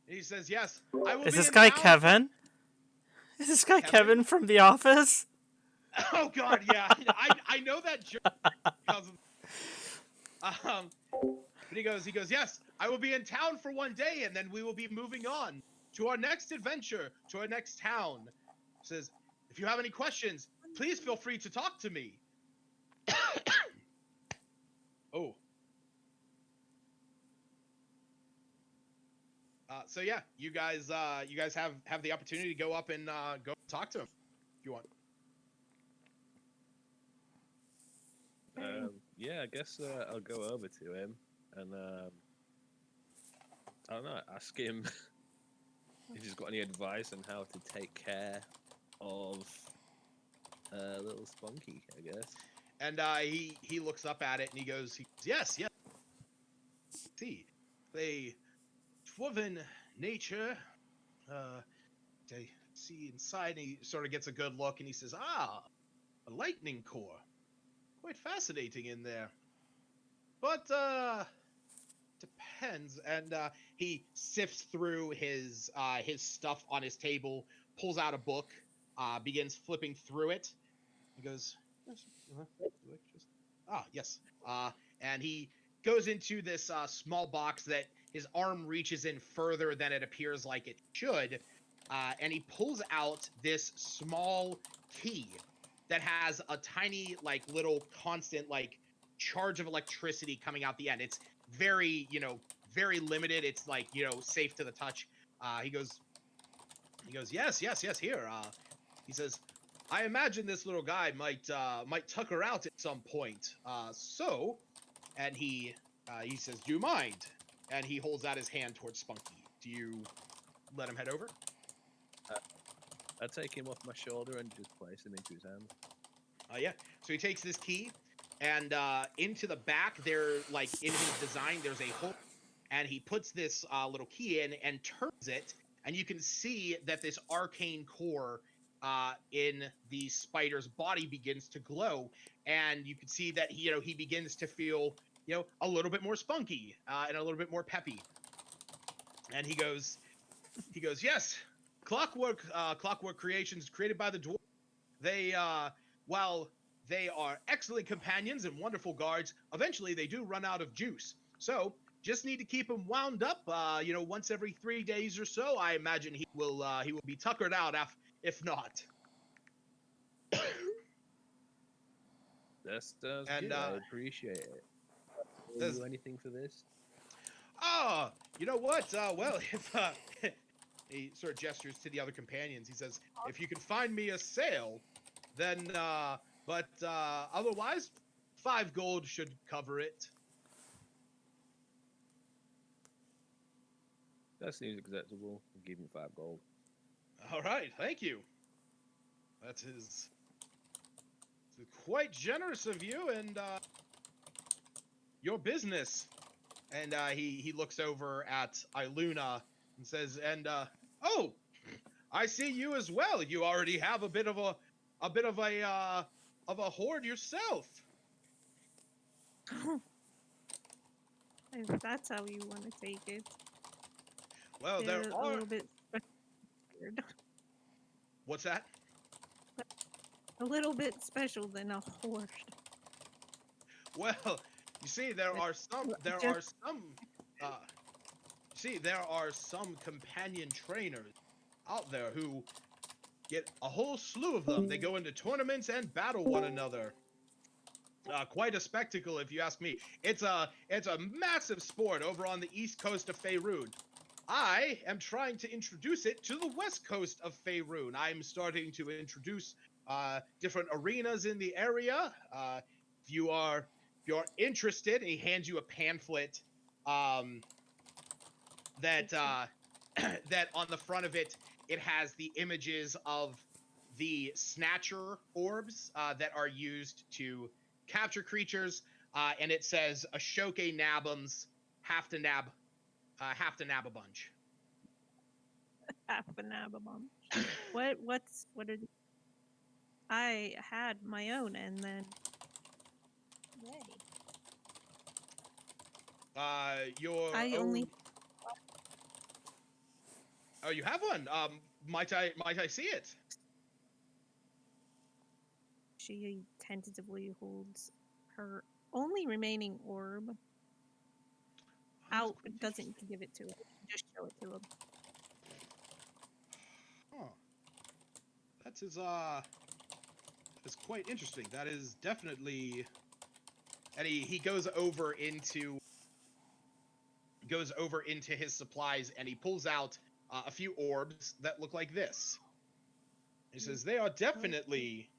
He says, "Yes, I will
Is
be
this
in
guy
town."
Kevin? Is this guy
Kevin?
Kevin from The Office?
Oh God, yeah, I know that joke because of, but he goes, "Yes, I will be in town for one day, and then we will be moving on to our next adventure, to our next town." He says, "If you have any questions, please feel free to talk to me." Oh. So yeah, you guys have the opportunity to go up and go talk to him if you want.
Yeah, I guess I'll go over to him and I don't know, ask him if he's got any advice on how to take care of little Spunky, I guess.
And he looks up at it and he goes, "Yes, yes. See, a dwarven nature. They see inside." And he sort of gets a good look and he says, "Ah, a lightning core. Quite fascinating in there. But depends." And he sifts through his stuff on his table, pulls out a book, begins flipping through it. He goes, "Ah, yes." And he goes into this small box that his arm reaches in further than it appears like it should, and he pulls out this small key that has a tiny, like, little constant, like, charge of electricity coming out the end. It's very, very limited. It's, like, safe to the touch. He goes, He goes, yes, yes, yes. Here. He says, I imagine this little guy might tucker out at some point. And he says, do you mind? And he holds out his hand towards Spunky. Do you let him head over?
I take him off my shoulder and just place him into his hand.
Yeah. So he takes this key, and into the back there, like in his design, there's a hole, and he puts this little key in and turns it, and you can see that this arcane core in the spider's body begins to glow, and you can see that he begins to feel a little bit more spunky and a little bit more peppy. And he goes, yes, clockwork creations created by the dwarf. They while they are excellent companions and wonderful guards, eventually they do run out of juice. So just need to keep him wound up. Once every 3 days or so. I imagine he will be tuckered out if not.
That sounds
And
good. I appreciate it. Will you do anything for this?
You know what? Well, if he sort of gestures to the other companions, he says, "If you can find me a sail, then but otherwise, 5 gold should cover it."
That seems acceptable. I'll give him 5 gold.
All right, thank you. That is quite generous of you, and your business. And he looks over at Iluna and says, "And oh, I see you as well. You already have a bit of a hoard yourself."
If that's how you want to take it.
Well,
They're
there
a
are.
little bit weird.
What's that?
A little bit special than a horse.
Well, you see, there are some. There are some companion trainers out there who get a whole slew of them. They go into tournaments and battle one another. Quite a spectacle, if you ask me. It's a massive sport over on the east coast of Faerun. I am trying to introduce it to the west coast of Faerun. I'm starting to introduce different arenas in the area. If you're interested, and he hands you a pamphlet that that on the front of it has the images of the snatcher orbs that are used to capture creatures, and it says Ashoke Nabums have to nab a bunch.
Half an ababum. What are the... I had my own and then yay. I only...
Oh, you have one. Might I see it?
She tentatively holds her only remaining orb out, but doesn't give it to him. Just show it to him.
Huh. That is quite interesting. That is definitely. And he goes over into his supplies, and he pulls out a few orbs that look like this. He says they are definitely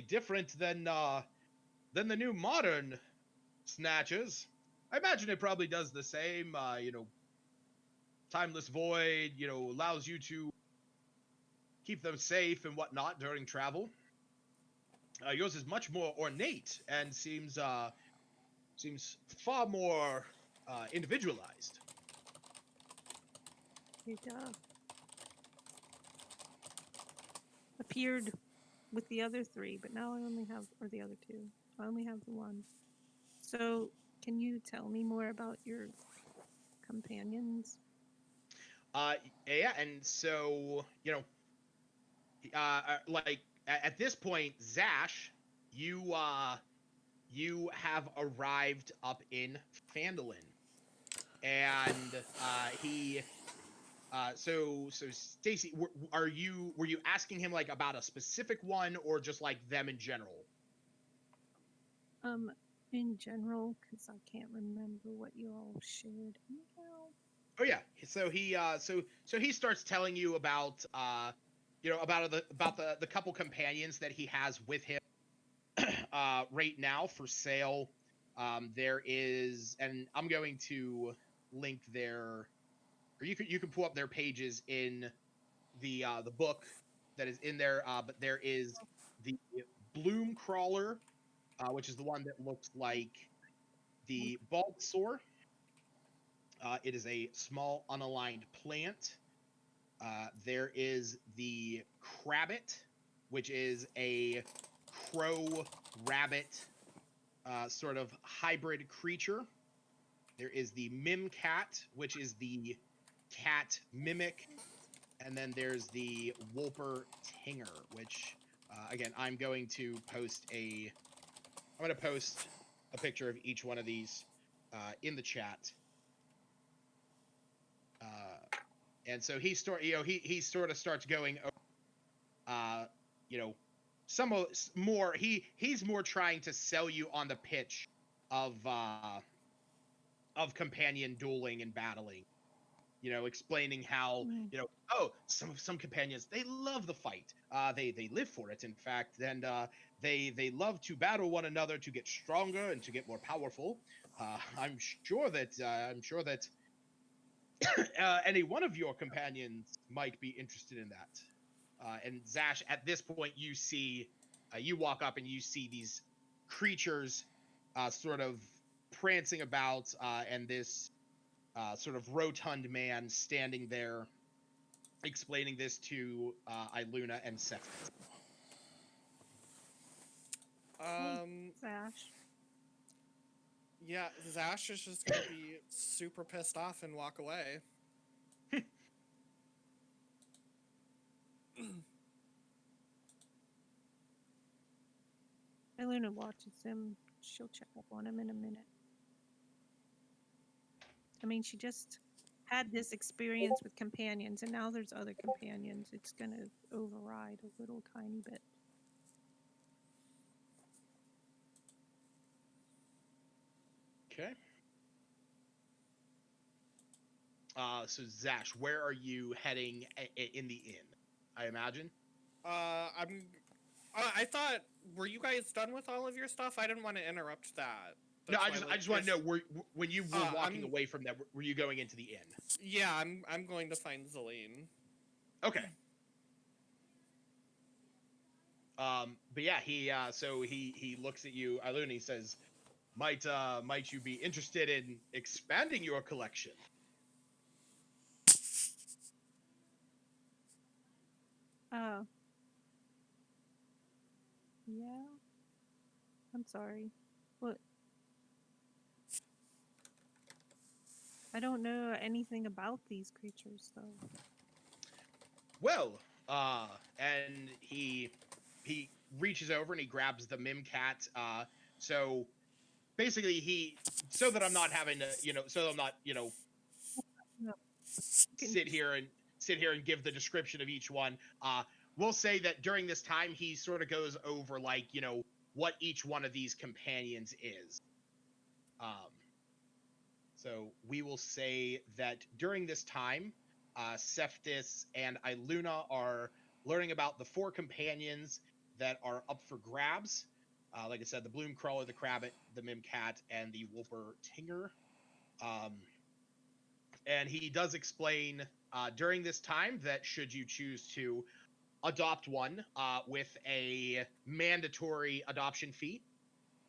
different than the new modern snatchers. I imagine it probably does the same. Timeless void. Allows you to keep them safe and whatnot during travel. Yours is much more ornate and seems far more individualized.
It appeared with the other 3, but now I only have, or the other 2. I only have the 1. So, can you tell me more about your companions?
Yeah, and so like at this point, Zash, you have arrived up in Phandalin, and he. So Stacy, were you asking him like about a specific one or just like them in general?
In general, because I can't remember what you all shared.
Oh yeah. So he starts telling you about about the couple companions that he has with him right now for sale. There is, and I'm going to link their, or you can pull up their pages in the book that is in there. But there is the bloom crawler, which is the one that looks like the Bulbasaur. It is a small unaligned plant. There is the Crabbit, which is a crow rabbit sort of hybrid creature. There is the Mimcat, which is the cat mimic. And then there's the Wolper Tinger, which, again, I'm going to post a picture of each one of these in the chat. And so he sort of starts going over, you know, more. He's more trying to sell you on the pitch of companion dueling and battling. Explaining how some companions, they love the fight. They live for it, in fact, and they love to battle one another to get stronger and to get more powerful. I'm sure that any one of your companions might be interested in that. And Zash, at this point, you walk up and you see these creatures sort of prancing about, and this sort of rotund man standing there explaining this to Iluna and Seth.
Sash.
Yeah, Zash is just gonna be super pissed off and walk away.
Luna watches him. She'll check up on him in a minute. I mean, she just had this experience with companions, and now there's other companions. It's gonna override a little tiny bit.
Okay. So Zash, where are you heading in the inn? I imagine.
I thought, were you guys done with all of your stuff? I didn't want to interrupt that.
No, I just want to know, when you were walking away from that, were you going into the inn?
Yeah, I'm going to find Zelene.
Okay. But yeah, he looks at you, Iluna. He says, might you be interested in expanding your collection?
Yeah. I'm sorry. What? I don't know anything about these creatures, though.
Well, and he reaches over and he grabs the Mimcat. So basically, so that I'm not having to, so that I'm not,
No.
sit here and give the description of each one. We'll say that during this time, he sort of goes over, like, what each one of these companions is. So we will say that during this time, Cephas and Iluna are learning about the 4 companions that are up for grabs. Like I said, the Bloom Crawler, the Crabbit, the Mimcat, and the Wolper Tinger. And he does explain during this time that should you choose to adopt one with a mandatory adoption fee,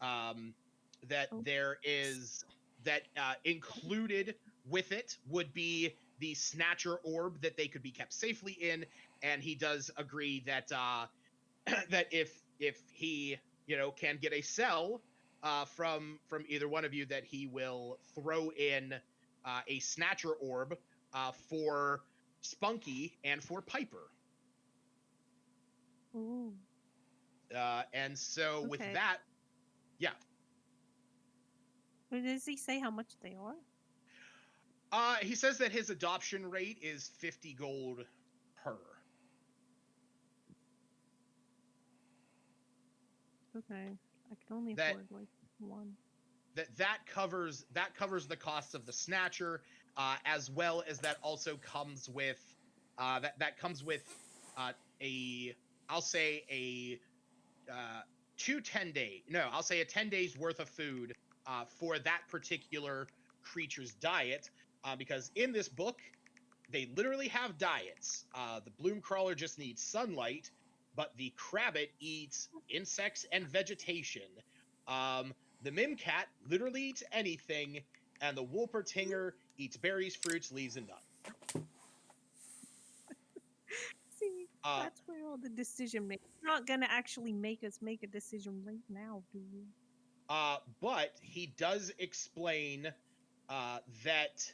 that there is that included with it would be the Snatcher Orb that they could be kept safely in, and he does agree that that if he can get a sell from either one of you, that he will throw in a Snatcher Orb for Spunky and for Piper.
Ooh.
And so with
Okay.
that, yeah.
Does he say how much they are?
He says that his adoption rate is 50 gold per.
Okay. I can only afford like one.
That covers the costs of the Snatcher, as well as that also comes with that comes with a I'll say a two 10-day no I'll say a 10 days worth of food for that particular creature's diet, because in this book they literally have diets. The bloom crawler just needs sunlight, but the crabbit eats insects and vegetation. The mimcat literally eats anything, and the wolpertinger eats berries, fruits, leaves, and nuts.
See,
Uh,
that's where all the decision making. You're not gonna actually make us make a decision right now, do you?
but he does explain that.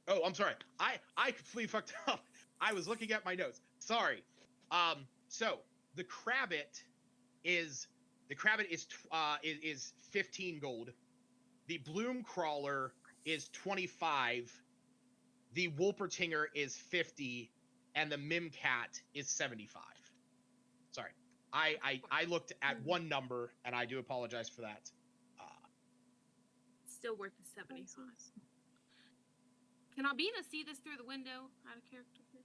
Oh, I'm sorry. I completely fucked up. I was looking at my notes. Sorry. So the crabbit is is 15 gold. The bloom crawler is 25. The wolpertinger is 50, and the mimcat is 75. Sorry. I looked at one number, and I do apologize for that.
Still worth the 75.
Prices.
Can Albina see this through the window? Out of character here.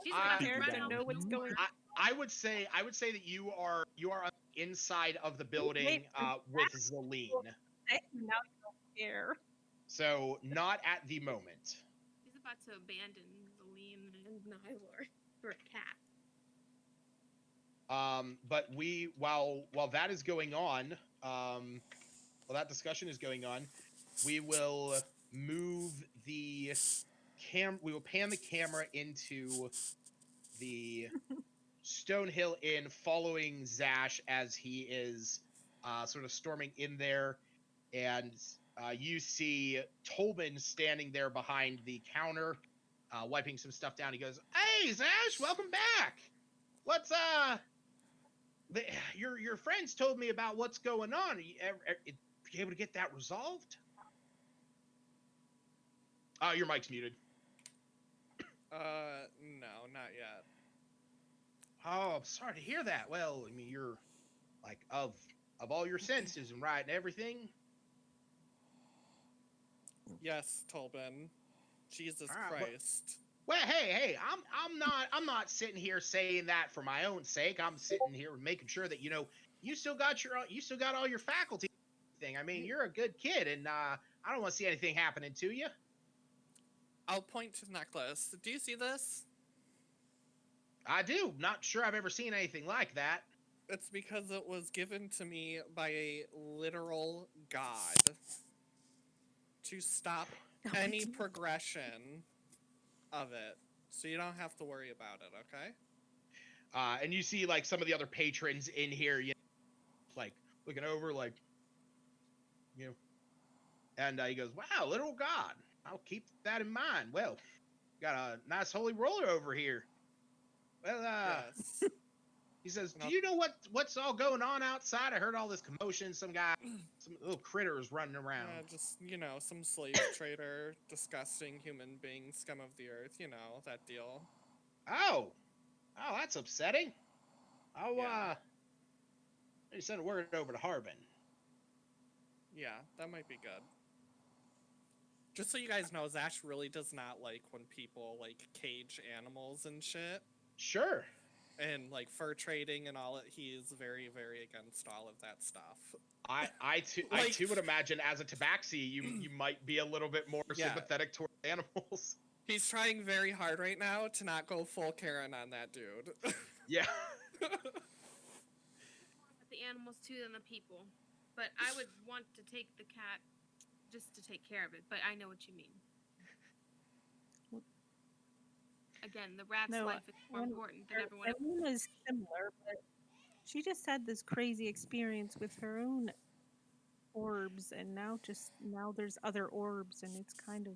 She's
I-
about to
Character
run out
know
the
what's
door.
going
I would say that you are on the inside of the building with Zelene.
Now you don't care.
So not at the moment.
She's about to abandon Zelene and Nylor for a cat.
But while that is going on, while that discussion is going on, we will move the we will pan the camera into the Stonehill Inn, following Zash as he is sort of storming in there, and you see Tolman standing there behind the counter, wiping some stuff down. He goes, "Hey, Zash, welcome back. What's your friends told me about what's going on. Are you able to get that resolved?" Your mic's muted.
No, not yet.
Oh, I'm sorry to hear that. Well, I mean, you're like of all your senses and right and everything.
Yes, Tolbin. Jesus
All right,
Christ.
Well, hey, I'm not sitting here saying that for my own sake. I'm sitting here making sure that you still got all your faculty thing. I mean, you're a good kid, and I don't want to see anything happening to you.
I'll point to the necklace. Do you see this?
I do. Not sure I've ever seen anything like that.
It's because it was given to me by a literal god to stop
No
any
idea.
progression of it. So you don't have to worry about it, okay?
And you see like some of the other patrons in here, like looking over, like, and he goes, "Wow, literal god. I'll keep that in mind. Well, got a nice holy roller over here. Well,
Yes.
he says,
And
"Do
I'll-
you know what's all going on outside? I heard all this commotion. Some little critters running around."
just, some slave trader, disgusting human being, scum of the earth, that deal.
Oh, that's upsetting. I'll
Yeah.
maybe send a word over to Harbin.
Yeah, that might be good. Just so you guys know, Zash really does not like when people, cage animals and shit.
Sure.
And, fur trading and all it. He is very, very against all of that stuff.
I too would imagine as a tabaxi, you might be a little bit more sympathetic towards animals.
He's trying very hard right now to not go full Karen on that dude.
Yeah.
The animals too than the people. But I would want to take the cat just to take care of it, but I know what you mean. Again, the rat's life is more important than everyone else.
Everyone is similar, but she just had this crazy experience with her own orbs, and now there's other orbs, and it's kind of.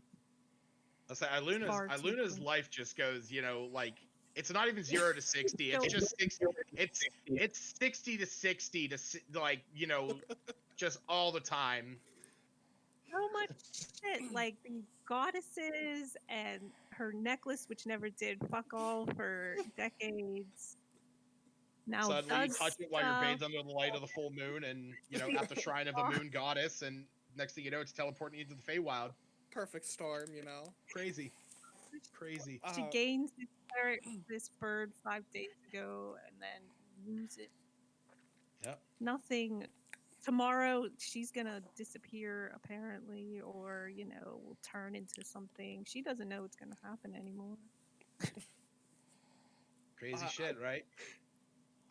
I'll say Iluna's life just goes, it's not even 0 to 60. It's just 60. It's 60 to 60 to just all the time.
So much shit, like the goddesses and her necklace, which never did fuck all for decades. Now
Suddenly you
does
touch it while you're
stuff.
bathed under the light of the full moon, and at the shrine of the moon goddess, and next thing you know, it's teleporting you to the Feywild.
Perfect storm, you know.
Crazy, crazy.
She
Uh,
gains this bird 5 days ago and then lose it.
Yep.
Nothing. Tomorrow she's gonna disappear apparently, or will turn into something. She doesn't know what's gonna happen anymore.
Crazy
Uh,
shit, right?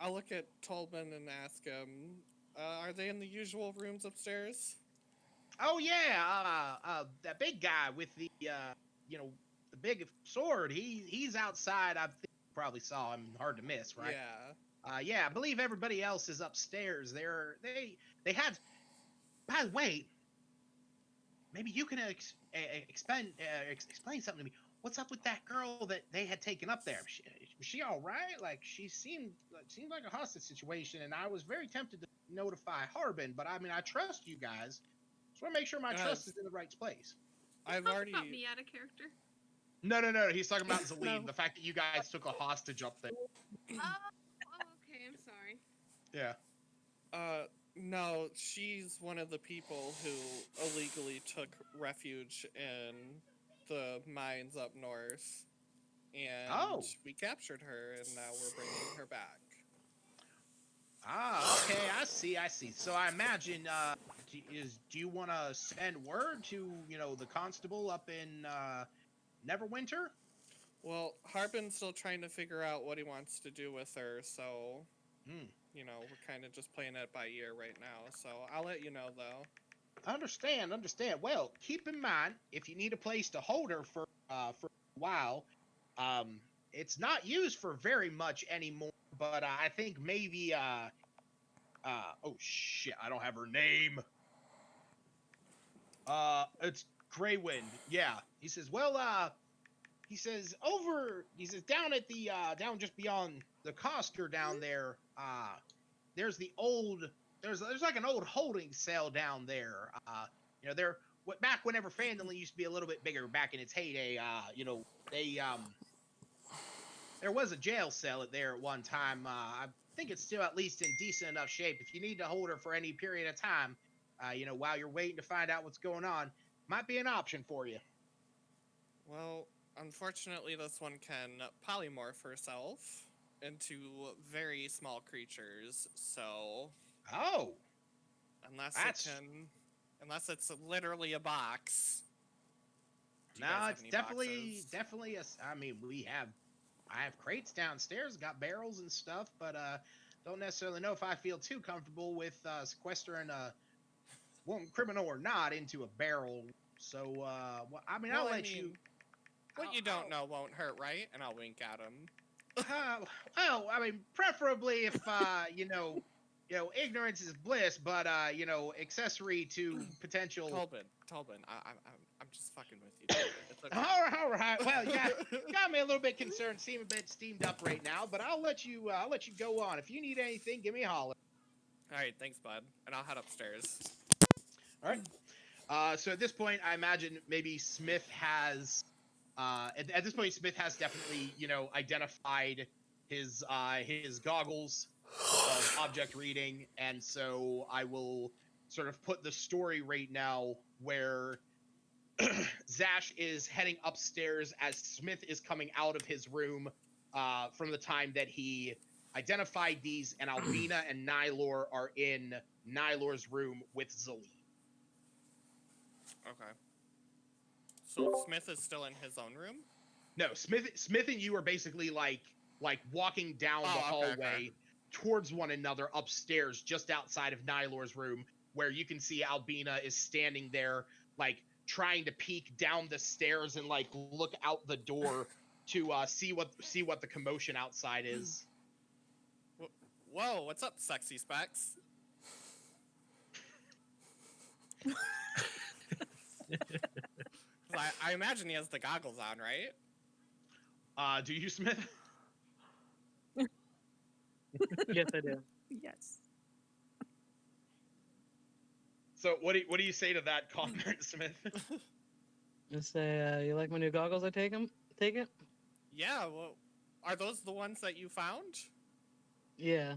I'll look at Tolman and ask him, are they in the usual rooms upstairs?
Oh yeah, that big guy with the the big sword. He's outside. I think you probably saw him. Hard to miss, right?
Yeah.
Yeah, I believe everybody else is upstairs. They had. By the way, maybe you can explain something to me. What's up with that girl that they had taken up there? Was she all right? Like she seemed like a hostage situation, and I was very tempted to notify Harbin, but I mean I trust you guys. Just want to make sure my trust is in the right place.
I've
Talk
already.
about me out of character.
No. He's talking about Zaleen.
No.
The fact that you guys took a hostage up there.
Oh, okay. I'm sorry.
Yeah.
No, she's one of the people who illegally took refuge in the mines up north. And
Oh.
we captured her, and now we're bringing her back.
Okay. I see. So I imagine, do you want to send word to, the constable up in Neverwinter?
Well, Harbin's still trying to figure out what he wants to do with her, so,
Hmm.
We're kind of just playing it by ear right now. So I'll let you know, though.
Understand. Well, keep in mind if you need a place to hold her for a while, it's not used for very much anymore. But I think maybe oh shit, I don't have her name. It's Greywind. Yeah. He says, well, he says down at the down just beyond the Coster down there, there's the old there's like an old holding cell down there. There back whenever Phandalin used to be a little bit bigger back in its heyday, they there was a jail cell there at one time. I think it's still at least in decent enough shape. If you need to hold her for any period of time, while you're waiting to find out what's going on, might be an option for you.
Well, unfortunately, this one can polymorph herself into very small creatures, so
Oh,
unless it's literally a box. Do you guys
no,
have
it's
any
definitely I mean, I have crates downstairs, got barrels and stuff, but don't necessarily know if I feel too comfortable with sequestering a criminal or not into a barrel. So, I mean, I'll let you.
What you don't know won't hurt, right? And I'll wink at him.
Well, I mean, preferably if ignorance is bliss, but accessory to potential.
Tolbin, I'm just fucking with you. Dude. It's okay.
All right. Well, yeah, got me a little bit concerned. Seem a bit steamed up right now, but I'll let you go on. If you need anything, give me a holler.
All right, thanks, bud. And I'll head upstairs.
All right. So at this point, I imagine maybe Smith has. At this point, Smith has definitely, identified his goggles of object reading, and so I will sort of put the story right now where Zash is heading upstairs as Smith is coming out of his room from the time that he identified these, and Albina and Nylor are in Nylor's room with Zaleen.
Okay. So Smith is still in his own room?
No, Smith and you are basically like walking down the hallway towards one another upstairs, just outside of Nylor's room, where you can see Albina is standing there, like trying to peek down the stairs and like look out the door to see what the commotion outside is.
Whoa, what's up, sexy Specs? I imagine he has the goggles on, right?
Do you, Smith?
Yes, I do.
Yes.
So what do you say to that comment, Smith?
Just say, you like my new goggles? Take it?
Yeah, well, are those the ones that you found?
Yeah.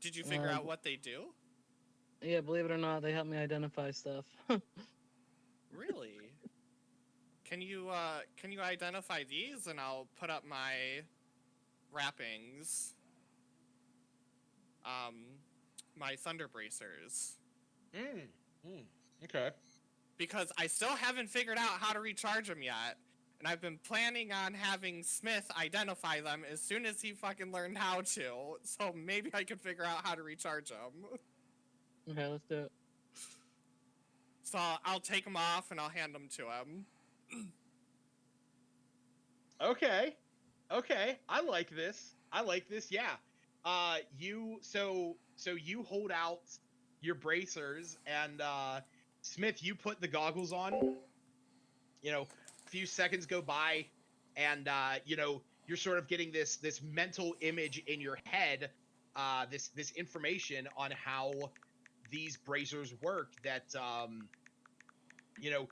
Did you figure out what they do?
Yeah, believe it or not, they help me identify stuff.
Really? Can you identify these, and I'll put up my wrappings. My thunder bracers.
Okay.
Because I still haven't figured out how to recharge them yet. And I've been planning on having Smith identify them as soon as he fucking learned how to. So maybe I can figure out how to recharge them.
Okay, let's do it.
So I'll take them off and I'll hand them to him.
Okay. Okay. I like this. Yeah. You hold out your bracers, and Smith, you put the goggles on. You know, a few seconds go by, and you're sort of getting this mental image in your head, this information on how these bracers work. That you know,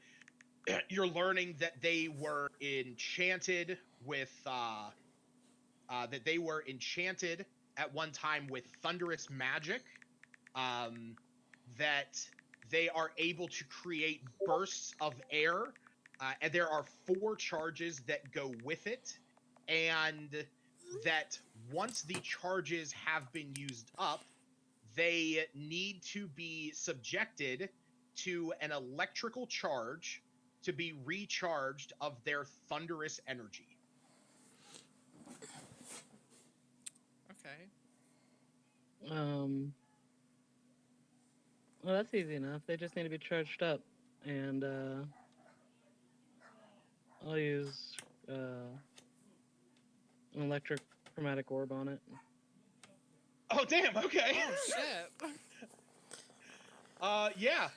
you're learning that they were enchanted with at one time with thunderous magic, that they are able to create bursts of air, and there are 4 charges that go with it, and that once the charges have been used up, they need to be subjected to an electrical charge to be recharged of their thunderous energy.
Okay.
Well, that's easy enough. They just need to be charged up, and I'll use an electric chromatic orb on it.
Oh damn! Okay.
Oh shit.
Yeah.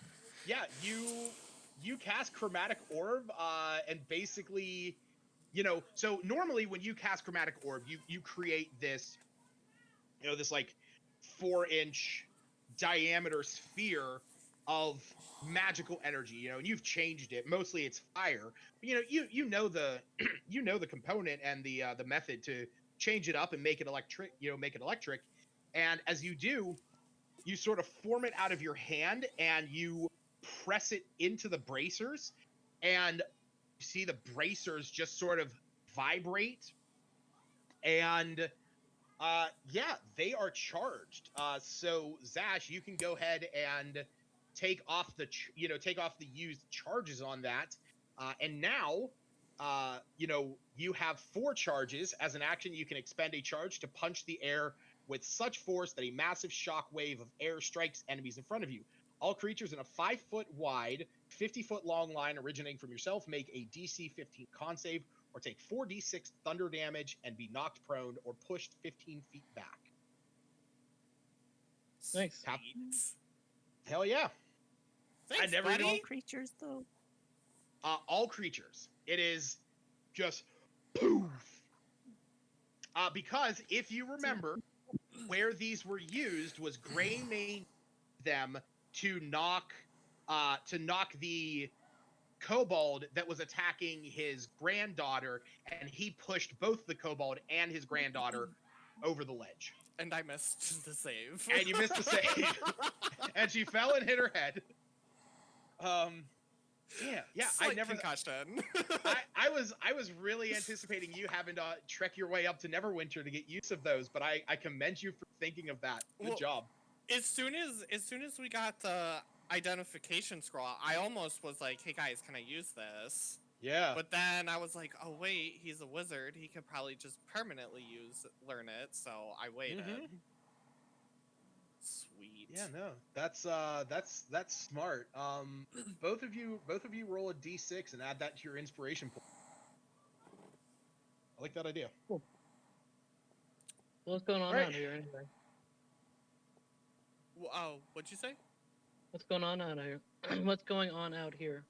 You cast chromatic orb, and basically, so normally when you cast chromatic orb, you create this, this like 4-inch diameter sphere of magical energy, and you've changed it. Mostly it's fire. But, you know the you know the component and the method to change it up and make it electric. And as you do, you sort of form it out of your hand and you press it into the bracers, and you see the bracers just sort of vibrate, and yeah, they are charged. So Zash, you can go ahead and take off the used charges on that, and now you have 4 charges. As an action, you can expend a charge to punch the air with such force that a massive shock wave of air strikes enemies in front of you. All creatures in a 5-foot wide, 50-foot long line originating from yourself make a DC 15 con save, or take 4d6 thunder damage and be knocked prone or pushed 15 feet back.
Nice.
Sweet.
Hell yeah.
Thanks,
I never
buddy.
All creatures, though.
All creatures. It is just poof. Because if you remember, where these were used was Gray made them to knock the kobold that was attacking his granddaughter, and he pushed both the kobold and his granddaughter over the ledge.
And I missed the save.
And you missed the save. And she fell and hit her head. Yeah.
Slight
I never.
concussion.
I was really anticipating you having to trek your way up to Neverwinter to get use of those, but I commend you for thinking of that. Good job.
As soon as we got the identification scroll, I almost was like, "Hey guys, can I use this?"
Yeah.
But then I was like, "Oh wait, he's a wizard. He could probably just permanently learn it." So I waited.
Mm-hmm.
Sweet.
Yeah, no, that's smart. Both of you roll a d6 and add that to your inspiration point. I like that idea.
Cool. What's going on
Right.
out here anyway?
Oh, what'd you say?
What's going on out here? What's going on out here?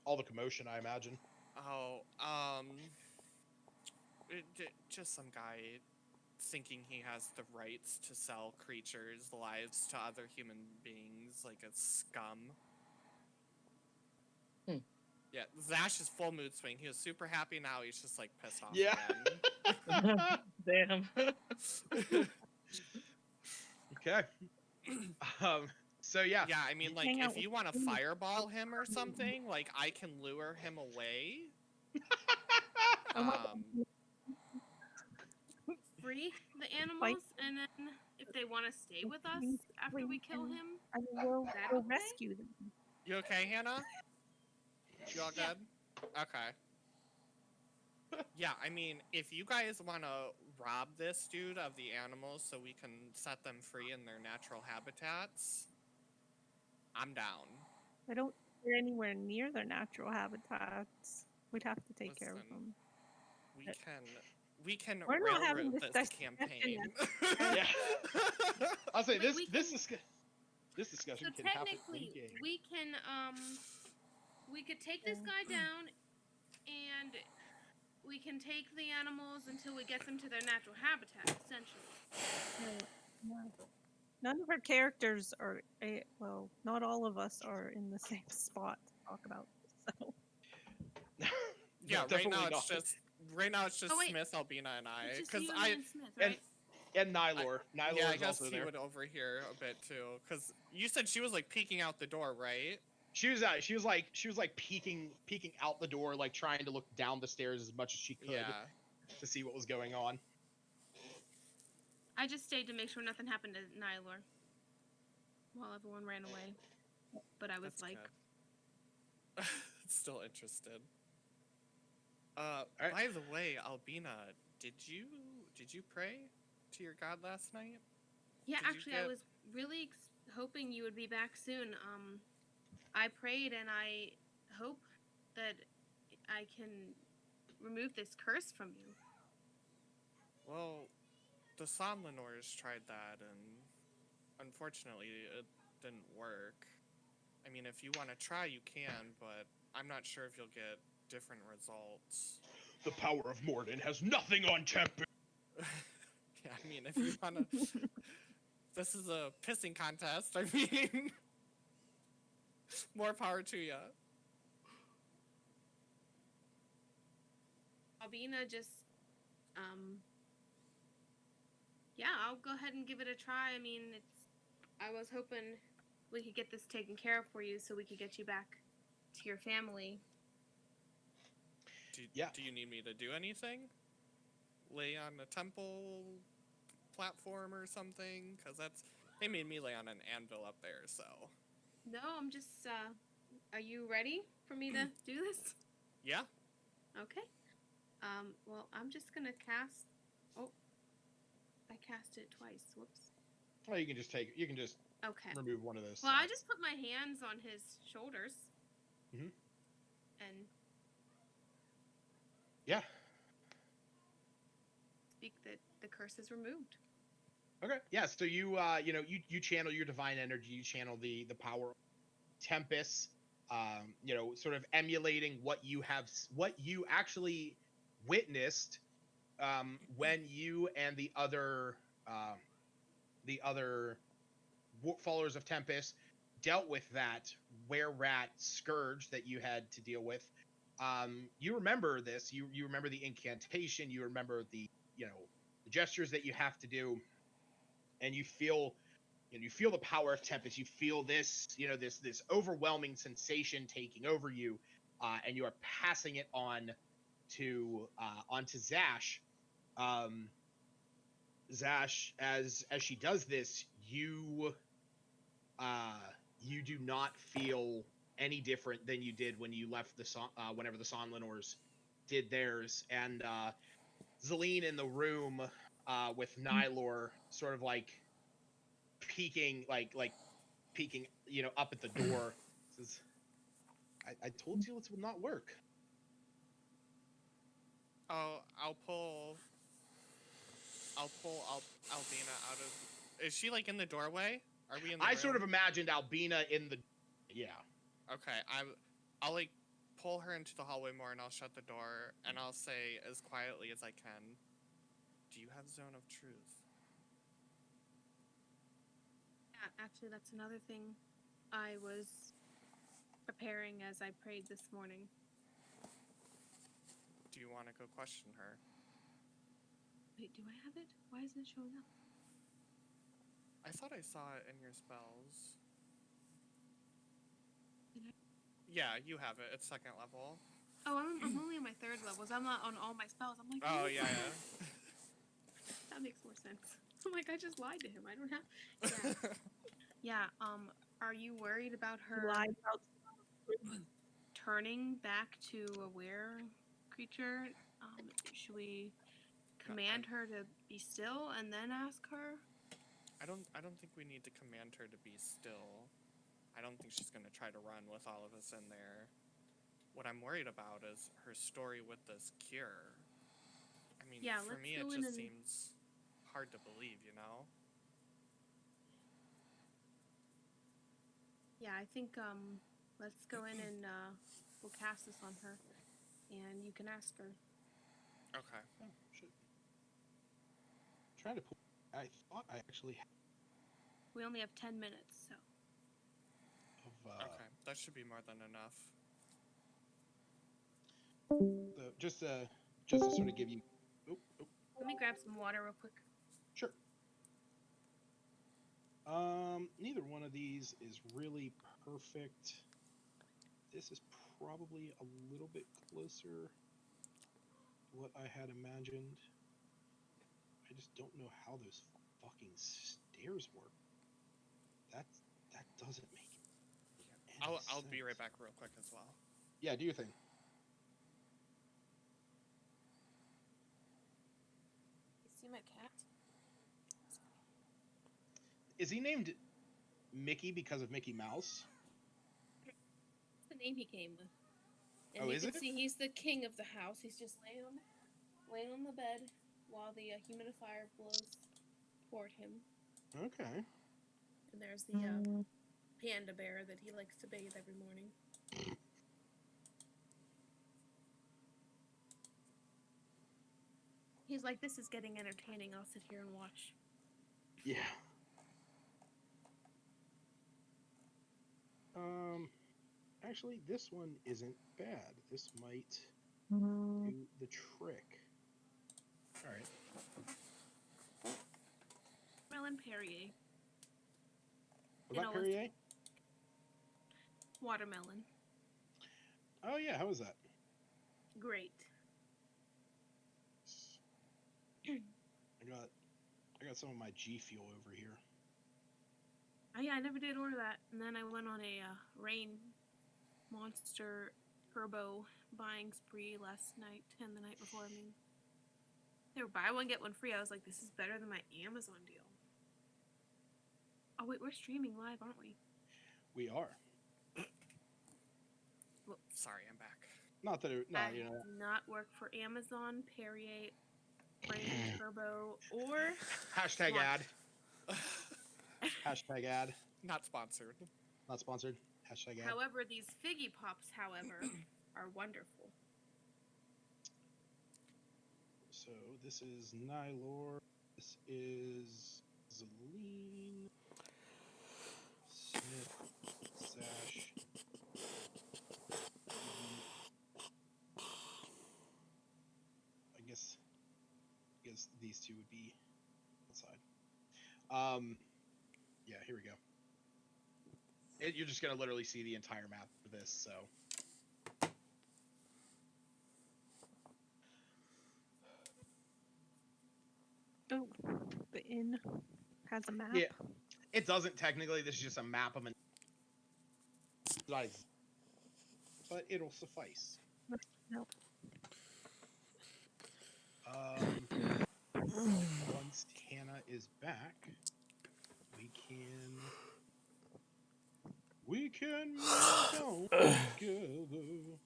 All the commotion, I imagine.
Oh, just some guy thinking he has the rights to sell creatures' lives to other human beings like a scum. Yeah, Zash is full mood swing. He was super happy, now he's just like pissed off
Yeah.
again.
Damn.
Okay. So yeah,
Yeah, I mean, like,
Hang out
if you
with
want to
him.
fireball him or something, like, I can lure him away.
Oh my
Um,
Free the animals, and then if they want to stay with us after we kill him,
I mean, we'll
that
go
okay?
rescue them.
you okay, Hannah? You all
Yeah.
good? Okay. Yeah, I mean, if you guys want to rob this dude of the animals so we can set them free in their natural habitats, I'm down.
I don't think they're anywhere near their natural habitats. We'd have to take care of
Listen,
them.
We can
We're not having
railroad
this
this
discussion
campaign.
yeah. I'll say
Wait, we
this
can-
discussion
So
can happen
technically,
in game.
we can we could take this guy down, and we can take the animals until we get them to their natural habitat. Essentially,
None of our characters are, well, not all of us are in the same spot to talk about this. So
Yeah,
No,
right now
definitely
it's
not.
just
Oh, wait.
Smith, Albina, and I.
it's just
Because
you
I
and Smith, right?
And Nylor. Nylor
yeah, I
is
guess
also
he
there.
would overhear a bit too. Because you said she was like peeking out the door, right?
She was like peeking out the door, like trying to look down the stairs as much as she could
Yeah.
to see what was going on.
I just stayed to make sure nothing happened to Nylor while everyone ran away. But I was
That's
like,
good. Still interested.
Alright.
By the way, Albina, did you pray to your god last night?
yeah,
Did you
actually, I
get-
was really hoping you would be back soon. I prayed, and I hope that I can remove this curse from you.
Well, the Somlinors tried that, and unfortunately, it didn't work. I mean, if you want to try, you can, but I'm not sure if you'll get different results.
The power of Morden has nothing on Tempest.
Yeah, I mean, if you want to... This is a pissing contest, I mean... More power to ya.
Albina just, yeah, I'll go ahead and give it a try. I mean, I was hoping we could get this taken care of for you so we could get you back to your family.
Do you need me to do anything? Lay on a temple platform or something? Because they made me lay on an anvil up there, so...
No, I'm just, are you ready for me to do this?
Yeah?
Okay. Well, I'm just gonna cast, oh, I cast it twice, whoops.
Well, you can just
Okay.
remove one of those.
Well, I
slots.
just put my hands on his shoulders.
Mhm.
And
Yeah.
speak that the curse is removed.
Okay. Yeah. So you you channel your divine energy. You channel the power of Tempest. Sort of emulating what you actually witnessed when you and the other followers of Tempest dealt with that were-rat scourge that you had to deal with. You remember this. You remember the incantation. You remember the the gestures that you have to do, and you feel the power of Tempest. You feel this this overwhelming sensation taking over you, and you are passing it on to onto Zash. Zash, as she does this, you do not feel any different than you did when you left whenever the Sonlinors did theirs, and Zelene in the room with Nylor, sort of like peeking, peeking, up at the door. Says, I told you this would not work.
Oh, I'll pull Albina out of... Is she, like, in the doorway? Are we in the
I
room?
sort of imagined Albina in the... Yeah.
Okay, I'll, like, pull her into the hallway more, and I'll shut the door, and I'll say as quietly as I can, do you have Zone of Truth?
Yeah, actually, that's another thing I was preparing as I prayed this morning.
Do you want to go question her?
Wait, do I have it? Why isn't it showing up?
I thought I saw it in your spells. Yeah, you have it. It's second level.
Oh, I'm only on my third level. So I'm not on all my spells. I'm like,
Oh,
"Oh,
yeah, yeah.
that makes more sense. I'm like, I just lied to him. I don't have. Yeah. Yeah. Are you worried about her
Lied about
turning back to a were creature? Should we command her to be still and then ask her?
I don't think we need to command her to be still. I don't think she's gonna try to run with all of us in there. What I'm worried about is her story with this cure. I mean,
Yeah,
for
let's
me, it
go in
just
and
seems hard to believe, you know?
yeah, I think let's go in and we'll cast this on her, and you can ask her.
Okay.
Oh, shit. Trying to pull. I thought I actually had
We only have 10 minutes, so.
Okay, that should be more than enough.
just to sort of give you. Oh,
Let me grab some water real quick.
sure. Neither one of these is really perfect. This is probably a little bit closer to what I had imagined. I just don't know how those fucking stairs work. That doesn't make any
I'll be
sense.
right back real quick as well.
Yeah, do your thing.
You see my cat?
Is he named Mickey because of Mickey Mouse?
That's the name he came with. And
Oh,
you
is
can
it?
see he's the king of the house. He's just laying on the bed while the humidifier blows toward him.
Okay.
And there's the panda bear that he likes to bathe every morning. He's like, this is getting entertaining. I'll sit here and watch.
Yeah. Actually, this one isn't bad. This might do the trick. All right.
Melon Perrier.
Was that Perrier?
Watermelon.
Oh yeah, how was that?
Great.
I got some of my G Fuel over here.
Oh yeah, I never did order that. And then I went on a Rain Monster Turbo buying spree last night and the night before. I mean, they were buy one get one free. I was like, this is better than my Amazon deal. Oh wait, we're streaming live, aren't we?
We are.
Sorry, I'm back.
Not that it, no,
I
you know.
do not work for Amazon, Perrier, Rain Turbo, or
Hashtag ad. Hashtag ad.
Not sponsored.
Not sponsored. Hashtag ad.
However, these Figgy Pops, however, are wonderful.
So this is Nylor. This is Zeline. Smith. Sash. I guess these two would be outside. Yeah, here we go. You're just gonna literally see the entire map for this, so.
Oh, the inn has a map.
Yeah, it doesn't technically. This is just a map of an. But it'll suffice.
No.
Once Hannah is back, we can move on together.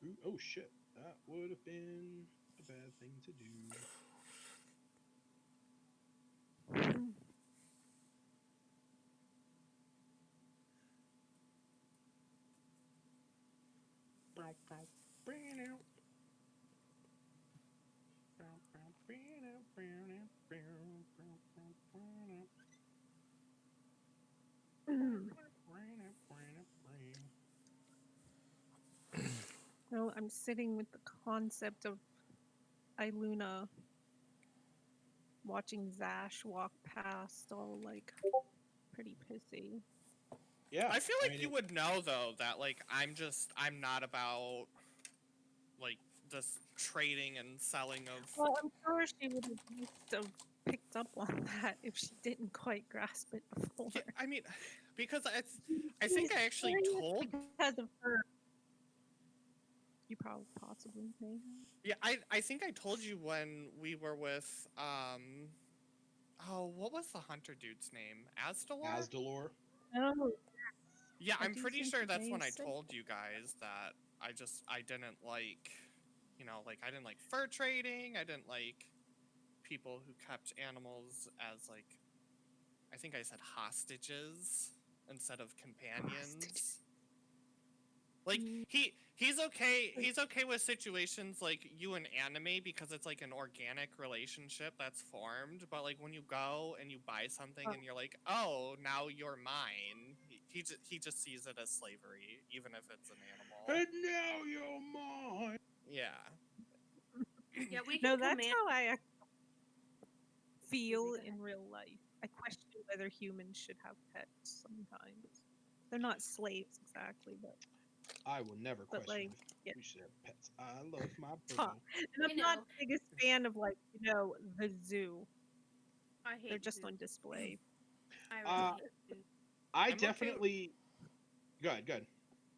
Ooh, oh shit, that would have been a bad thing to do.
Well, I'm sitting with the concept of Iluna watching Zash walk past, all like pretty pissy.
Yeah.
I feel like
mean,
you would know though that like I'm not about like this trading and selling of.
Well, I'm sure she would at least have picked up on that if she didn't quite grasp it before.
Yeah, I mean, because I think I actually
Curious
told.
because of her. You probably possibly may have.
Yeah, I think I told you when we were with oh, what was the hunter dude's name? Asdalor?
Asdalor.
Oh,
Yeah,
I
I'm
do
pretty
think
sure
you
that's
may
when
have
I
said
told you guys that I didn't like, like I didn't like fur trading. I didn't like people who kept animals as like, I think I said hostages instead of companions. Like
Mm.
he's okay with situations like you and anime because it's like an organic relationship that's formed, but like when you go and you buy something and you're like, oh, now you're mine, he just sees it as slavery even if it's an animal.
And now you're mine.
Yeah.
Yeah, we
No,
can
that's
command.
how I feel
Go ahead.
in real life. I question whether humans should have pets sometimes. They're not slaves exactly, but
I will never
But,
question
like,
if
yeah.
we should have pets. I love my
Huh.
boo.
And I'm
You
not
know.
the biggest fan of like, the zoo.
I hate
They're just
zoos.
on display.
I
Uh,
really hate zoos.
I
I'm okay.
definitely. Good.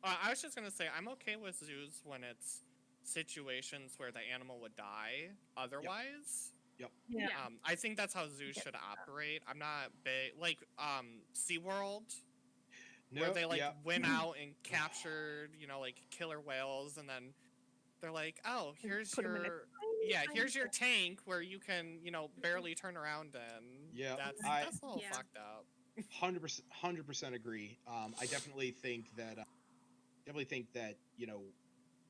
I was just gonna say I'm okay with zoos when it's situations where the animal would die otherwise.
Yep.
Yeah.
I think that's how zoos
get
should operate. I'm not big like SeaWorld
No.
where they like
Yeah.
went out and captured, like killer whales and then they're like, "Oh,
And
here's
put 'em in a
your
tiny,
here's
tiny
your tank where you can, barely turn around in."
Yeah.
That's a little
Yeah.
fucked up.
100% agree. I definitely think that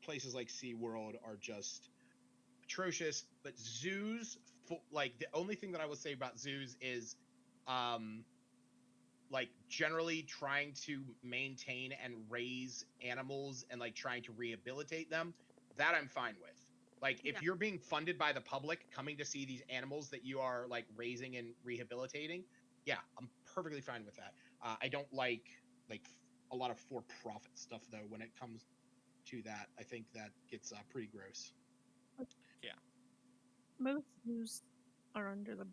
places like SeaWorld are just atrocious. But zoos, like the only thing that I will say about zoos is, like generally trying to maintain and raise animals and like trying to rehabilitate them. That I'm fine with. Like if
Yeah.
you're being funded by the public coming to see these animals that you are like raising and rehabilitating, yeah, I'm perfectly fine with that. I don't like a lot of for-profit stuff though. When it comes to that, I think that gets pretty gross.
Most zoos are under the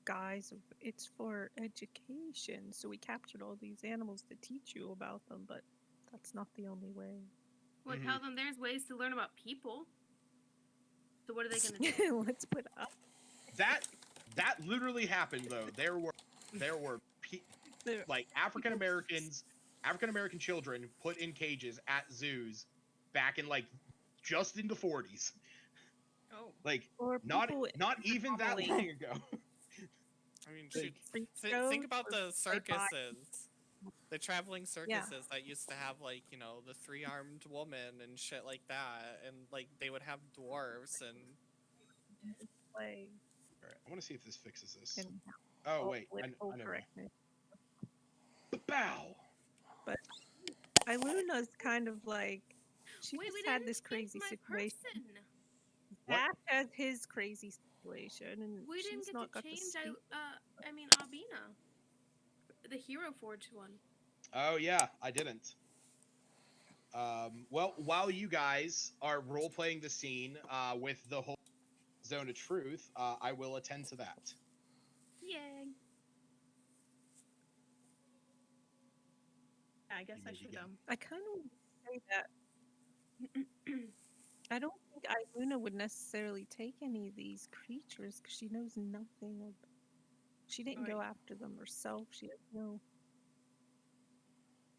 guise of it's for education. So we captured all these animals to teach you about them, but that's not the only way.
Well,
Mhm.
tell them there's ways to learn about people. So what are they gonna do?
Let's put up
That literally happened though. There were
there.
like African American children put in cages at zoos back in like just in the 40s.
Oh.
Like
Or
not
people
even that
normally
long ago.
I mean,
Like,
shoot,
freak
think
shows
about
or
the
like buy-
circuses. The traveling circuses that used to have like, the three-armed woman and shit like that and like they would have dwarves and
play
all right, I want to see if this fixes this.
and
Oh
all
wait,
political
I know.
correctness.
Bow.
But Iluna's kind of like she
Wait, we
just had
didn't
this
pick
crazy
my
situation.
person.
What?
Zach has his crazy situation, and
We didn't
she's
get
not
to
got to
change.
speak.
I mean, Abina, the Hero Forge one.
Oh yeah, I didn't. Well, while you guys are role playing the scene with the whole zone of truth, I will attend to that.
Yay! I guess
You
I
may
should
begin.
go.
I kind of want to say that I don't think Iluna would necessarily take any of these creatures because she knows nothing of. She didn't go
Right.
after them herself. She doesn't know.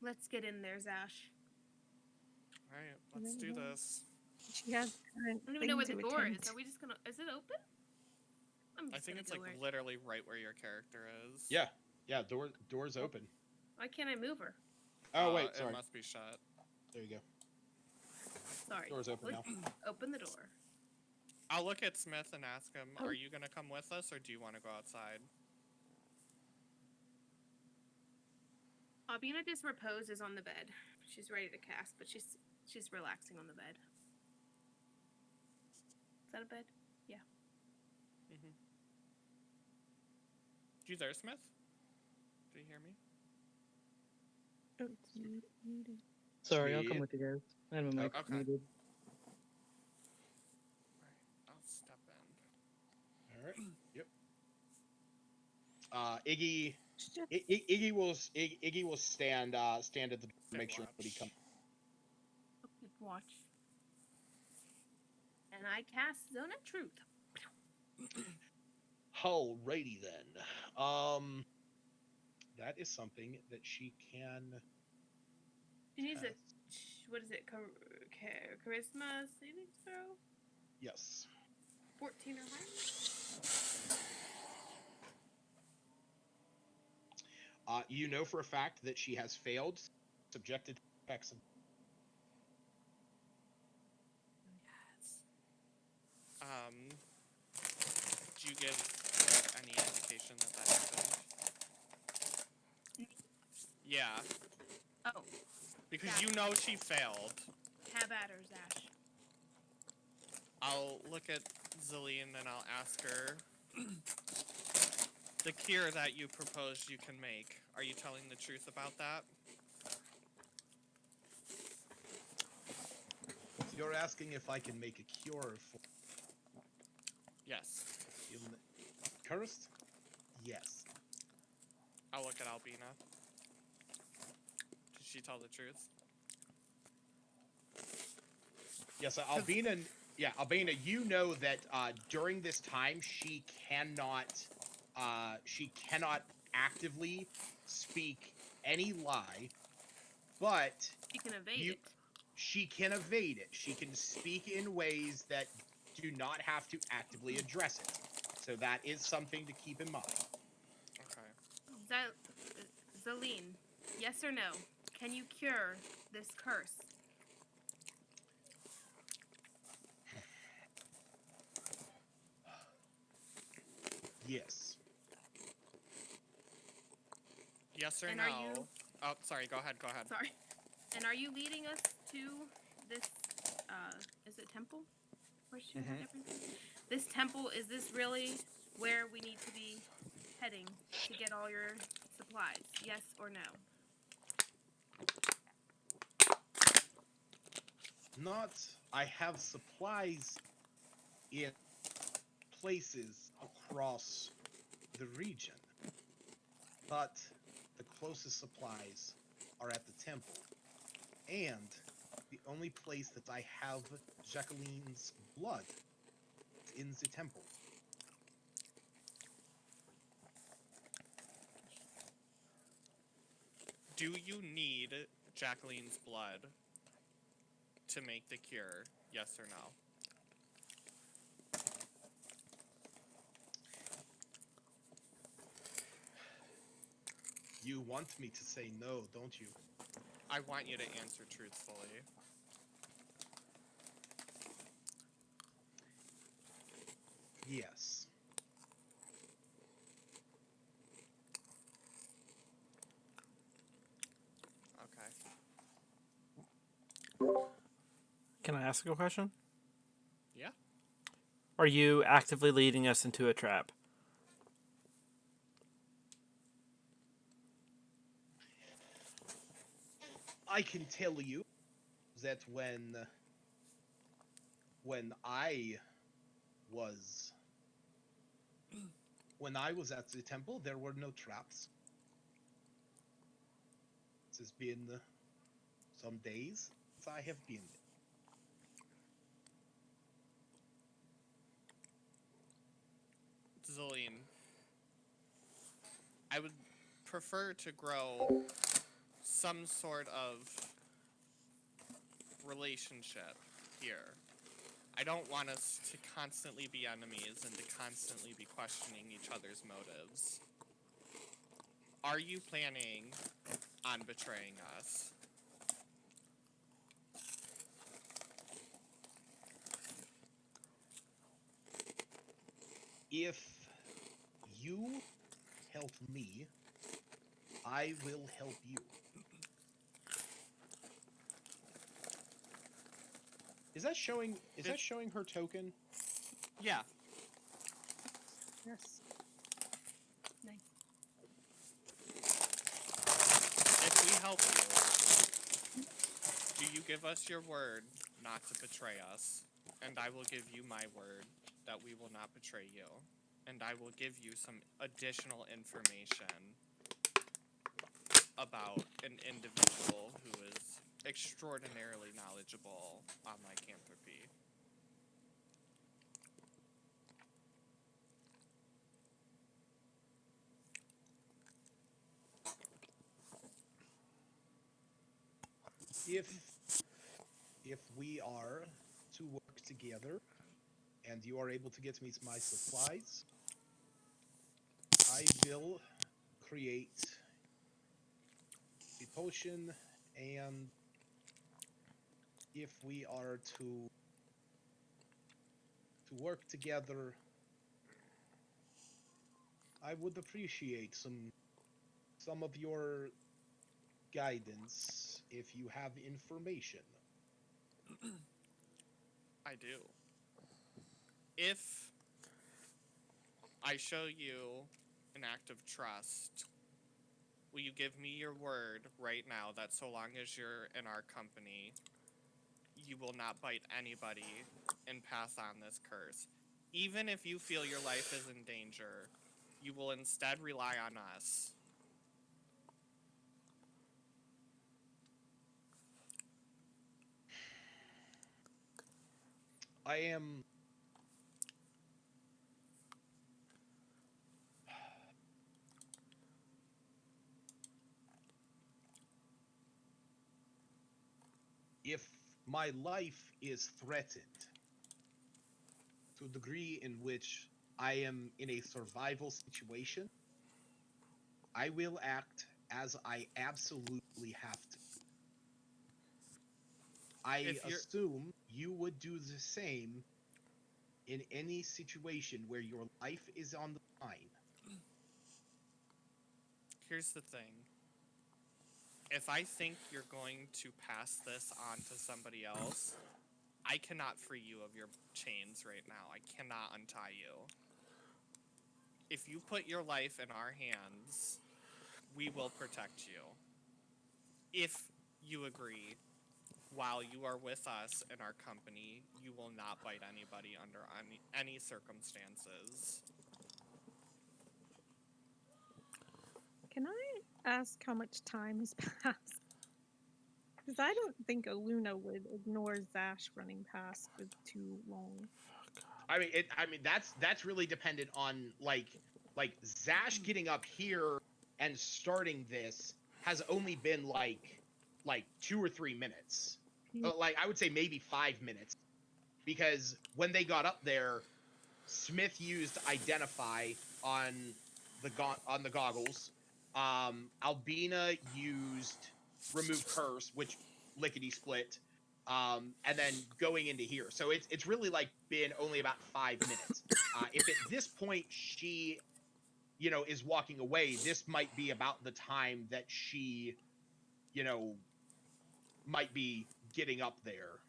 Let's get in there, Zash.
Alright, let's do this.
She has current
I don't even
thing
know where
to
the door
attend
is. Are we just gonna? Is it open? I'm
I
just
think
gonna
it's
go
like
where it-
literally right where your character is.
Yeah, door's open.
Why can't I move her?
Oh wait,
It
sorry.
must be shut.
There you go.
Sorry.
Door's open now.
Open the door.
I'll look at Smith and ask him,
Oh.
are you gonna come with us or do you want to go outside?
Abina just reposes on the bed. She's ready to cast, but she's relaxing on the bed. Is that a bed?
Mm-hmm. You there, Smith? Do you hear me?
Oh, it's muted.
Sorry, I'll come
Sweet.
with you guys. I have my mic
Okay.
muted.
I'll step in.
All right. Yep. Iggy.
Shit.
Iggy will stand stand at the door and make sure nobody comes.
Okay, watch. And I cast Zone of Truth.
Alrighty then. That is something that she can.
She needs a
cast.
what is it? Charisma saving throw?
Yes.
14 or higher.
You know for a fact that she has failed, subjected to effects of.
Yes.
Do you give any indication that happened? Yeah,
Oh,
because
Yeah.
you know she failed.
have at her, Zash.
I'll look at Zillian and I'll ask her. The cure that you proposed you can make. Are you telling the truth about that?
You're asking if I can make a cure for
Yes.
cursed? Yes.
I'll look at Albina. Did she tell the truth?
Yes, Albina. Yeah, Albina. You know that during this time she cannot actively speak any lie, but
She can evade it.
she can evade it. She can speak in ways that do not have to actively address it. So that is something to keep in mind.
Okay.
Zaline, yes or no? Can you cure this curse?
Yes.
Yes or
And
no?
are you-
Oh, sorry. Go ahead. Go ahead.
Sorry. And are you leading us to this, is it temple? Question mark, everything? This temple, is this really where we need to be heading to get all your supplies? Yes or no?
Not. I have supplies in places across the region, but the closest supplies are at the temple. And the only place that I have Jacqueline's blood is in the temple.
Do you need Jacqueline's blood to make the cure? Yes or no?
You want me to say no, don't you?
I want you to answer truthfully.
Yes.
Okay.
Can I ask a question?
Yeah.
Are you actively leading us into a trap?
I can tell you that when I was at the temple, there were no traps. It has been some days since I have been there.
Zillian, I would prefer to grow some sort of relationship here. I don't want us to constantly be enemies and to constantly be questioning each other's motives. Are you planning on betraying us?
If you help me, I will help you. Is that showing her token?
Yeah.
Yes.
Nice.
If we help you, Do you give us your word not to betray us? And I will give you my word that we will not betray you. And I will give you some additional information about an individual who is extraordinarily knowledgeable on lycanthropy.
If we are to work together and you are able to get me my supplies, I will create a potion, and if we are to work together, I would appreciate some of your guidance if you have information.
I do. If I show you an act of trust, will you give me your word right now that so long as you're in our company, you will not bite anybody and pass on this curse? Even if you feel your life is in danger, you will instead rely on us.
I am if my life is threatened to a degree in which I am in a survival situation, I will act as I absolutely have to. I
If you're
assume you would do the same in any situation where your life is on the line.
Here's the thing. If I think you're going to pass this on to somebody else, I cannot free you of your chains right now. I cannot untie you. If you put your life in our hands, we will protect you. If you agree, while you are with us in our company, you will not bite anybody under any circumstances.
Can I ask how much time has passed? Because I don't think Aluna would ignore Zash running past for too long.
I mean that's really dependent on like Zash getting up here and starting this has only been like 2 or 3 minutes. Like I would say maybe 5 minutes, because when they got up there, Smith used identify on on the goggles. Albina used remove curse, which lickety split. And then going into here, so it's really like been only about 5 minutes. If at this point she, is walking away, this might be about the time that she, you know, might be getting up there.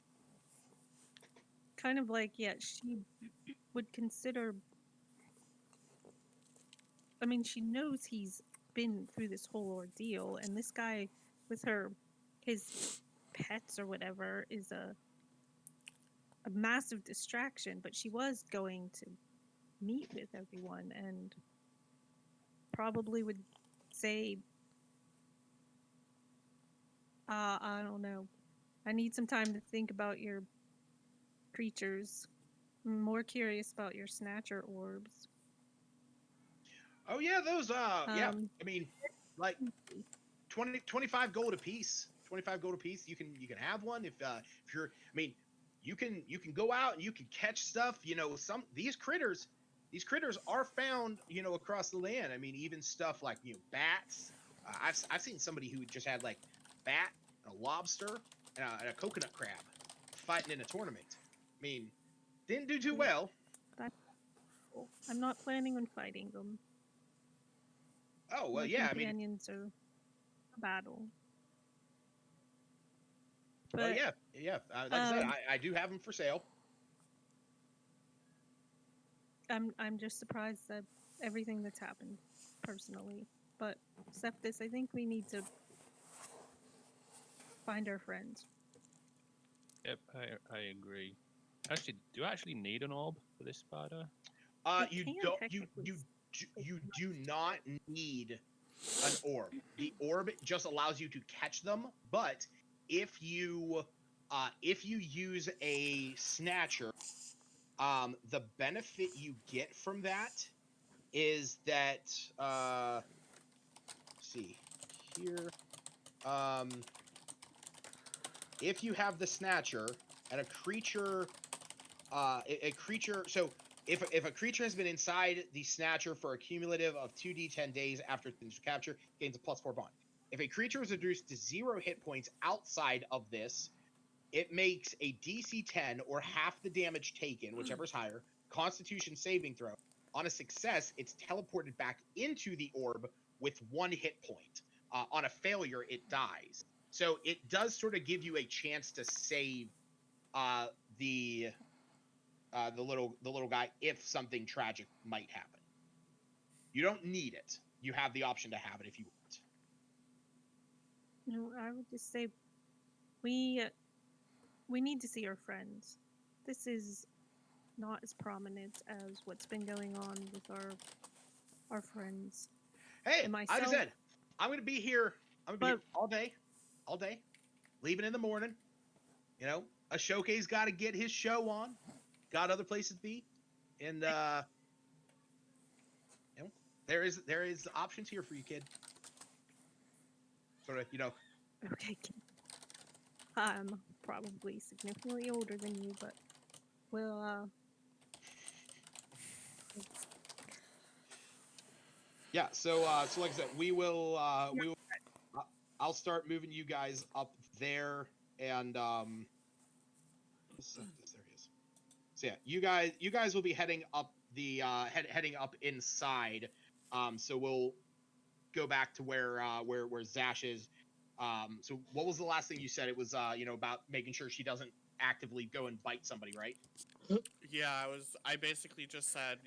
Kind of like, yeah, she would consider. I mean, she knows he's been through this whole ordeal, and this guy with his pets or whatever is a massive distraction, but she was going to meet with everyone and probably would say, I don't know, I need some time to think about your creatures. I'm more curious about your snatcher orbs.
Oh yeah, those yeah.
Um,
I mean, like 25 gold a piece. 25 gold a piece. You can have one if you're. I mean, you can go out and you can catch stuff. Some these critters are found across the land. I mean, even stuff like bats. I've seen somebody who just had like bat, a lobster, and a coconut crab fighting in a tournament. I mean, didn't do too well.
that's cool. I'm not planning on fighting them.
Oh well,
My
yeah. I mean,
companions are a battle.
well,
But
yeah, yeah. Like I said,
um,
I do have them for sale.
I'm just surprised at everything that's happened personally. But Septis, I think we need to find our friends.
Yep, I agree. Actually, do I actually need an orb for this spider?
It
You
can
don't.
technically
You do not need an orb. The orb just allows you to catch them, but if you use a snatcher, the benefit you get from that is that see here, if you have the snatcher and a creature, a creature, so if a creature has been inside the snatcher for a cumulative of 2d10 days after its capture, gains a +4 bond. If a creature is reduced to 0 hit points outside of this, it makes a DC 10 or half the damage taken, whichever's higher, Constitution saving throw. On a success, it's teleported back into the orb with 1 hit point. On a failure, it dies. So it does sort of give you a chance to save the little guy if something tragic might happen. You don't need it. You have the option to have it if you want.
No, I would just say we need to see our friends. This is not as prominent as what's been going on with our friends
Hey,
and
like I
myself.
said, I'm gonna be here. I'm gonna be
But
here all day, leaving in the morning. You know, a showcase got to get his show on. Got other places to be, and you know, there is options here for you, kid. Sort of,
okay, I'm probably significantly older than you, but we'll
yeah. So like I said, we will. I'll start moving you guys up there, and there he is. So yeah, you guys will be heading up the heading up inside. So we'll go back to where Zash is. So what was the last thing you said? It was about making sure she doesn't actively go and bite somebody, right?
Yeah, I basically just said,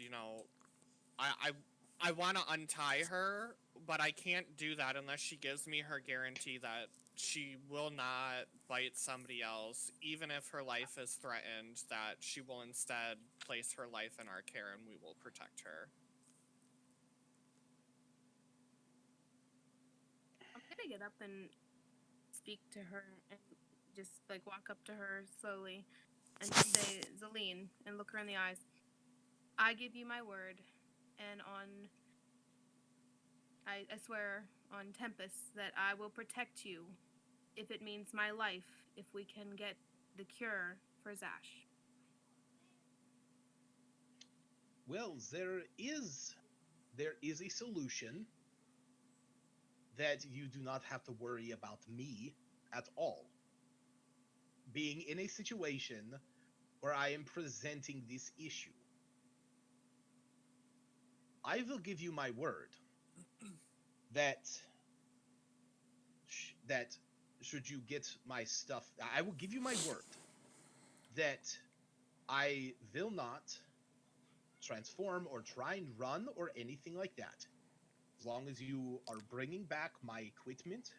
I want to untie her, but I can't do that unless she gives me her guarantee that she will not bite somebody else, even if her life is threatened, that she will instead place her life in our care and we will protect her.
I'm gonna get up and speak to her and just like walk up to her slowly and just say, Zaline, and look her in the eyes. I give you my word, and I swear on Tempest that I will protect you if it means my life, if we can get the cure for Zash.
Well, there is a solution that you do not have to worry about me at all. Being in a situation where I am presenting this issue, I will give you my word that that should you get my stuff, I will give you my word that I will not transform or try and run or anything like that. As long as you are bringing back my equipment,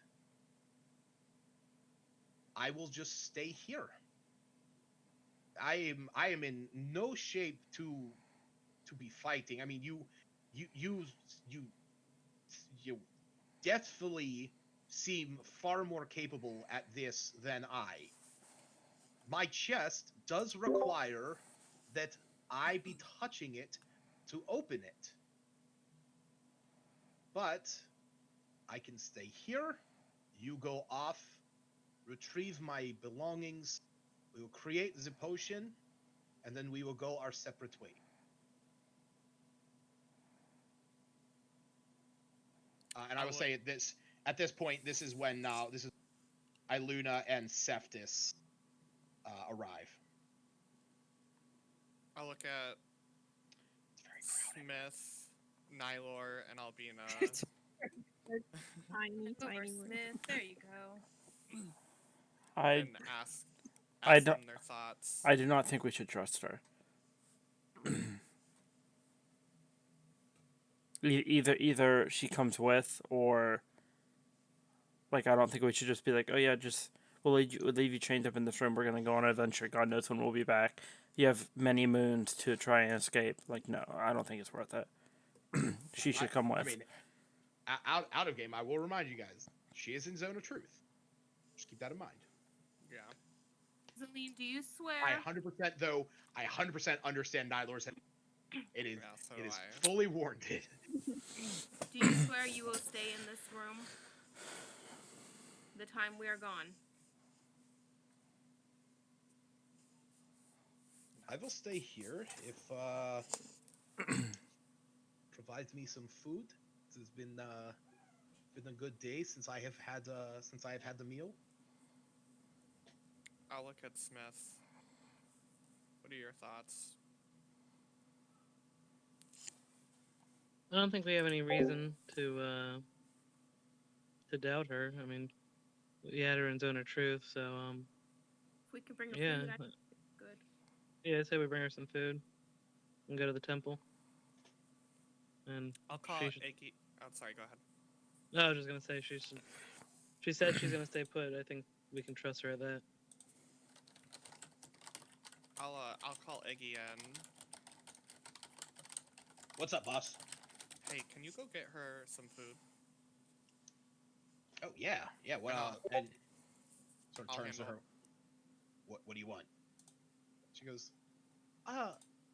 I will just stay here. I am in no shape to be fighting. I mean, you you definitely seem far more capable at this than I. My chest does require that I be touching it to open it. But I can stay here. You go off, retrieve my belongings. We will create the potion, and then we will go our separate way. And I will say at this point, this is when this is Iluna and Seftis arrive.
I'll look at
It's very crowded.
Smith, Nylor, and Albina.
it's tiny,
Over
tiny room.
Smith. There you go.
I
And ask
I
them
don't
their thoughts.
I do not think we should trust her. Either she comes with, or like I don't think we should just be like, oh yeah, just we'll leave you chained up in this room. We're gonna go on an adventure. God knows when we'll be back. You have many moons to try and escape. Like, no, I don't think it's worth it. She should come with.
I mean, out of game, I will remind you guys, she is in Zone of Truth. Just keep that in mind.
Yeah.
Celine, do you swear?
I 100% understand Nylor's. It is,
Yeah, so
it
do
is
I.
fully warranted.
Do you swear you will stay in this room the time we are gone?
I will stay here if provides me some food. It's been a good day since I have had the meal.
I'll look at Smith. What are your thoughts?
I don't think we have any reason to doubt her. I mean, we had her in Zone of Truth, so
If we could bring her
yeah,
food, I think good.
yeah. I say we bring her some food and go to the temple. And
I'll call
she
it
should-
Iggy. Oh, sorry, go ahead.
no, I was just gonna say she should. She said she's gonna stay put. I think we can trust her at that.
I'll call Iggy in.
What's up, boss?
Hey, can you go get her some food?
Oh yeah. Well, and sort of
I'll
turns to
handle
her. What do you want? She goes,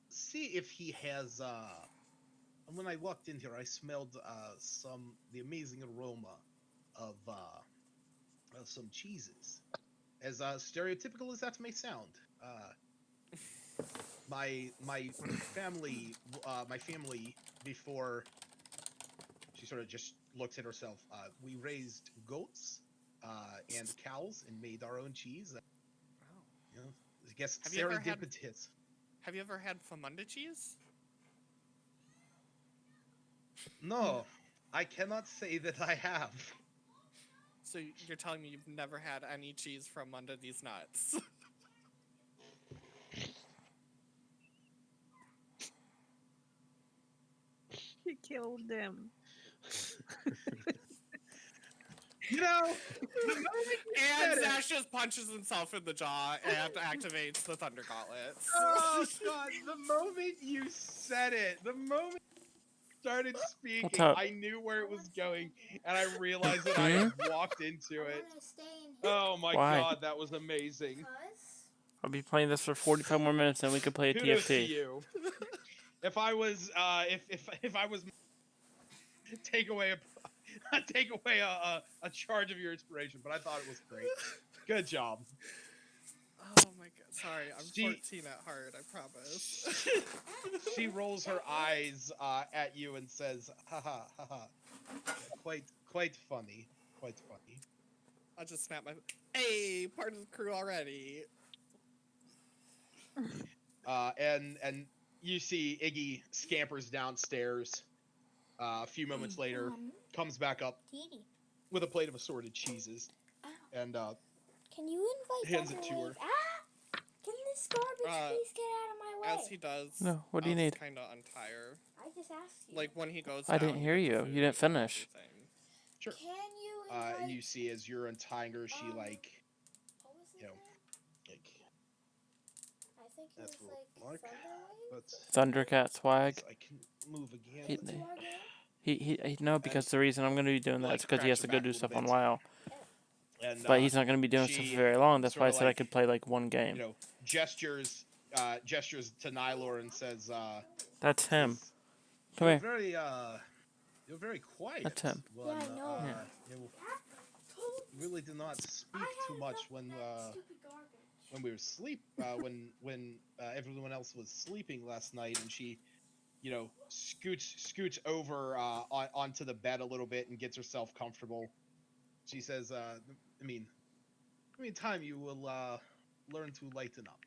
see if he has. When I walked in here, I smelled the amazing aroma of some cheeses. As stereotypical as that may sound, my family before she sort of just looks at herself. We raised goats and cows and made our own cheese.
Oh.
You know, I guess
Have you ever had-
serendipitous.
Have you ever had Famunda cheese?
No, I cannot say that I have.
So you're telling me you've never had any cheese from under these nuts?
He killed them.
You know, the moment you
And
said it-
Zash just punches himself in the jaw and activates the Thunder Gauntlets.
Oh god, the moment you said it, the moment you started speaking,
up?
I knew where it was going, and I realized that I had walked into
I
it.
want to stay in
Oh my
Why?
god, that was amazing.
because
I'll be playing this for 45 more minutes, and we could play a
Kudos to
TFT.
you. If I was, if I was, take away a charge of your inspiration, but I thought it was great. Good job.
Oh my god, sorry, I'm
She-
14 at heart, I promise.
She rolls her eyes at you and says, "Ha ha ha ha." Quite funny. Quite funny.
I'll just snap my. Hey, part of the crew already.
And you see Iggy scampers downstairs. A few moments later, comes back up
Didi,
with a plate of assorted cheeses, and
can you invite
Hands
them
it
to
to
leave?
her.
Can this garbage please get out of my way?
As he does.
No, what do you
I'll
need?
Kind of untire.
I just asked you.
Like when he goes.
I
down,
didn't
he
hear
gets the
you.
food
You didn't
and
finish.
everything.
sure.
Can you invite?
And you see as you're untying her, she
what was
you know,
it?
like
I think it
that's
was
what
like
but
Thundercat swag.
I can move again.
He-
Thunderwave.
He no, because the reason I'm going to be doing that
like,
is because he has
cracks
to
her
go
back a
do
little
stuff on
bit.
WoW.
And
But he's not going to be doing stuff
she
for very long. That's why I
sorta
said I
like,
could play like one game.
you know, gestures to Nylor and says,
That's him.
says,
Come
"You're
here.
very you're very quiet.
That's him.
When,
Yeah, I know.
Yeah.
You really did not speak too much when we were asleep. When everyone else was sleeping last night, and she, you know, scoots over onto the bed a little bit and gets herself comfortable. She says, I mean, in time you will learn to lighten up.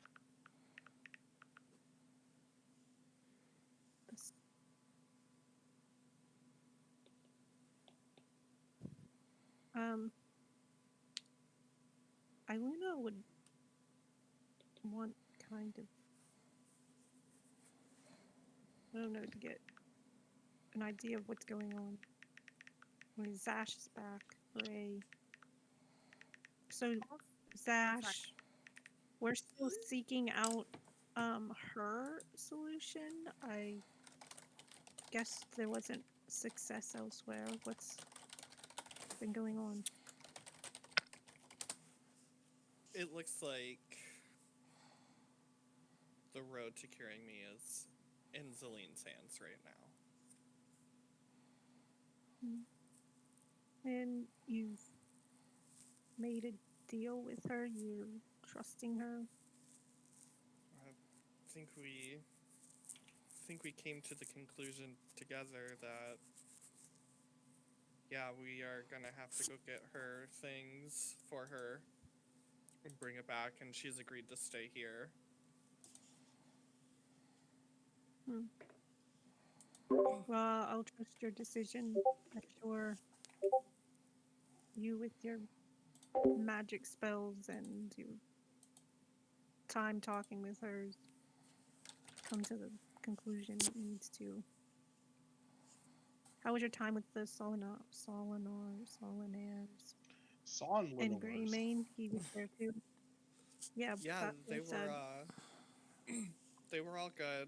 Iluna would want kind of, I don't know, to get an idea of what's going on. When Zash is back, Ray. So Zash, we're still seeking out her solution. I guess there wasn't success elsewhere. What's been going on?
It looks like the road to curing me is in Zelene's hands right now.
And you've made a deal with her. You're trusting her.
I think we came to the conclusion together that yeah, we are gonna have to go get her things for her and bring it back, and she's agreed to stay here.
Well, I'll trust your decision. I'm sure you, with your magic spells and your time talking with her, come to the conclusion it needs to. How was your time with the Solinaires? And Greymane, he was there too. Yeah,
Yeah,
that
they
was
were they were all good.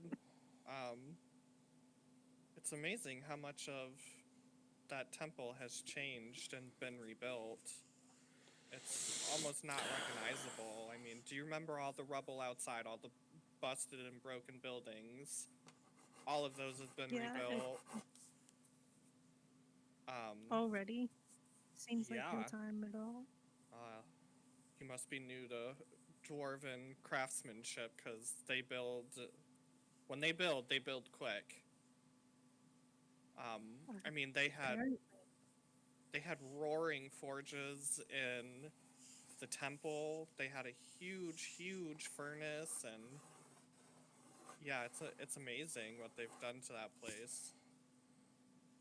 It's amazing how much of that temple has changed and been rebuilt. It's almost not recognizable. I mean, do you remember all the rubble outside, all the busted and broken buildings? All of those have been rebuilt.
Already? Seems like no
Yeah.
time at all.
You must be new to dwarven craftsmanship, because they build. When they build quick. I mean, they had roaring forges in the temple. They had a huge furnace, and yeah, it's amazing what they've done to that place.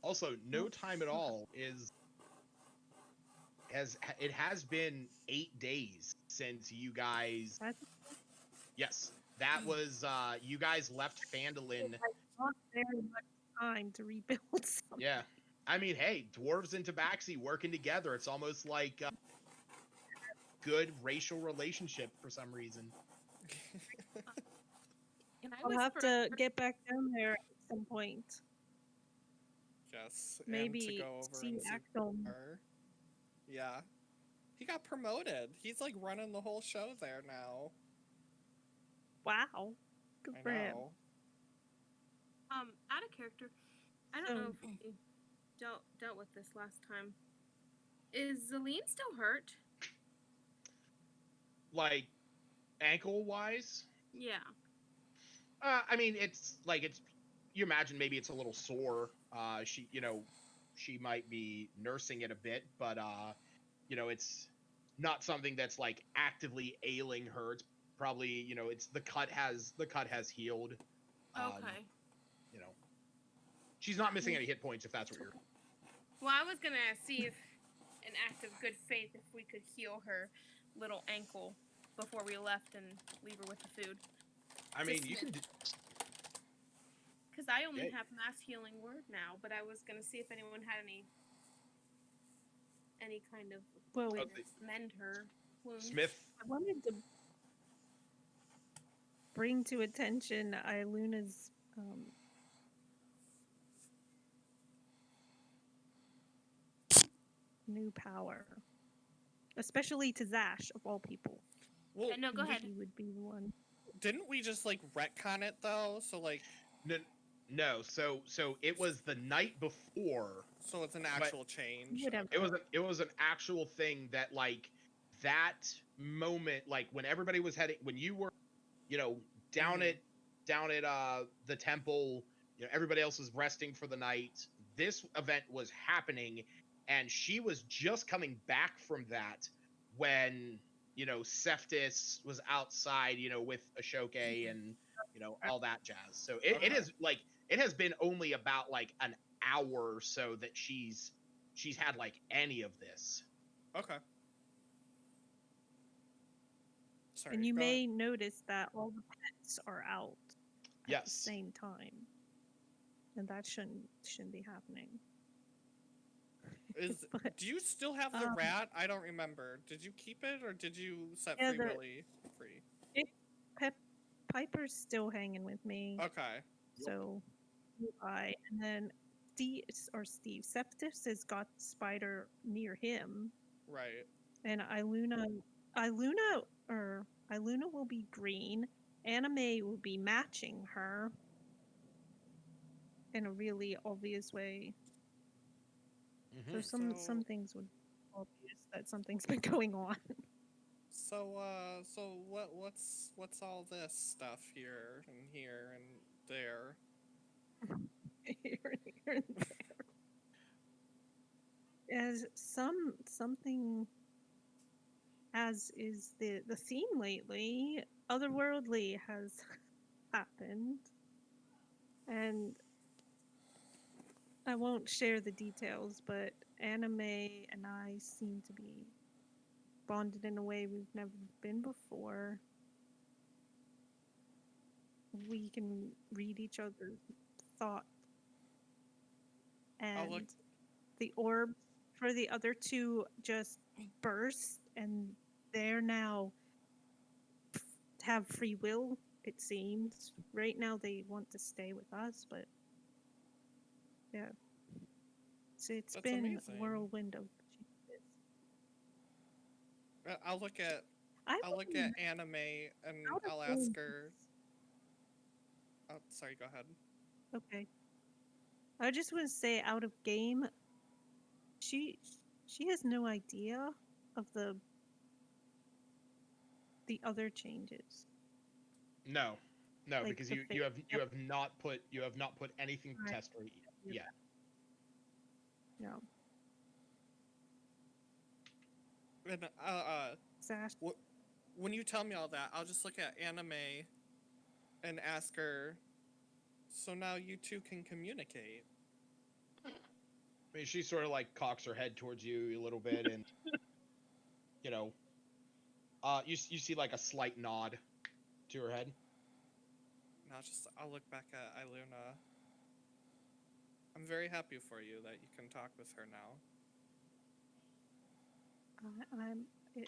Also, no time at all it has been 8 days since you guys. Yes, that was you guys left Phandalin.
Not very much time to rebuild something.
Yeah, I mean, hey, dwarves and Tabaxi working together. It's almost like good racial relationship for some reason.
I'll have to get back down there at some point.
Yes,
Maybe
and to go over
see
and see
Axel.
her. Yeah, he got promoted. He's like running the whole show there now.
Wow, good for him.
Out of character, I don't know if we dealt with this last time. Is Zelene still hurt?
Like ankle wise?
Yeah.
I mean, it's you imagine maybe it's a little sore. She might be nursing it a bit, but it's not something that's like actively ailing her. It's probably, it's the cut has healed.
Okay.
She's not missing any hit points, if that's what you're.
Well, I was gonna see if, an act of good faith, if we could heal her little ankle before we left and leave her with the food.
I mean, you can.
Because I only have mass healing word now, but I was gonna see if anyone had any kind of mend her wounds.
Smith.
I wanted to bring to attention Iluna's new power, especially to Zash of all people.
Well,
no, go ahead.
He would be the one.
Didn't we just like retcon it though? So like.
No. So it was the night before.
So it's an actual change.
Whatever.
It was an actual thing that like that moment, like when everybody was heading, when you were, down at the temple, everybody else was resting for the night. This event was happening, and she was just coming back from that when Seftis was outside, with Ashoke and all that jazz. So it is like it has been only about like an hour or so that she's had like any of this.
Okay. Sorry,
and you may notice that all the pets are out at the same time, and that shouldn't be happening. But,
Do you still have the
um,
rat? I don't remember. Did you keep it or did you set
Yeah,
Free Willy free?
it, Pep, Piper's still hanging with me,
Okay.
so and then Steve Septus has got Spider near him,
Right.
and Iluna will be green. Anime will be matching her in a really obvious way. So
Mhm.
some things would be obvious that something's been going on.
So what's all this stuff here and here and there?
Here and there. As something as is the theme lately, otherworldly has happened, and I won't share the details, but Anime and I seem to be bonded in a way we've never been before. We can read each other's thoughts,
I'll look.
and the orbs for the other two just burst, and they're now have free will, it seems. Right now they want to stay with us, but yeah. So it's
That's
been
amazing.
a whirlwind of changes.
I'll look at
I
I'll look
would
at Anime and
out of
I'll
game.
ask her. Oh, sorry. Go ahead.
Okay. I just want to say out of game, she has no idea of the other changes.
No, no,
Like
because
the
you have
Yep.
you have not put anything to
Right.
test her yet.
No.
And
Sash.
when you tell me all that, I'll just look at Anime and ask her. So now you two can communicate.
I mean, she sort of like cocks her head towards you a little bit, and you know, you see like a slight nod to her head.
Now I'll look back at Iluna. I'm very happy for you that you can talk with her now.
I'm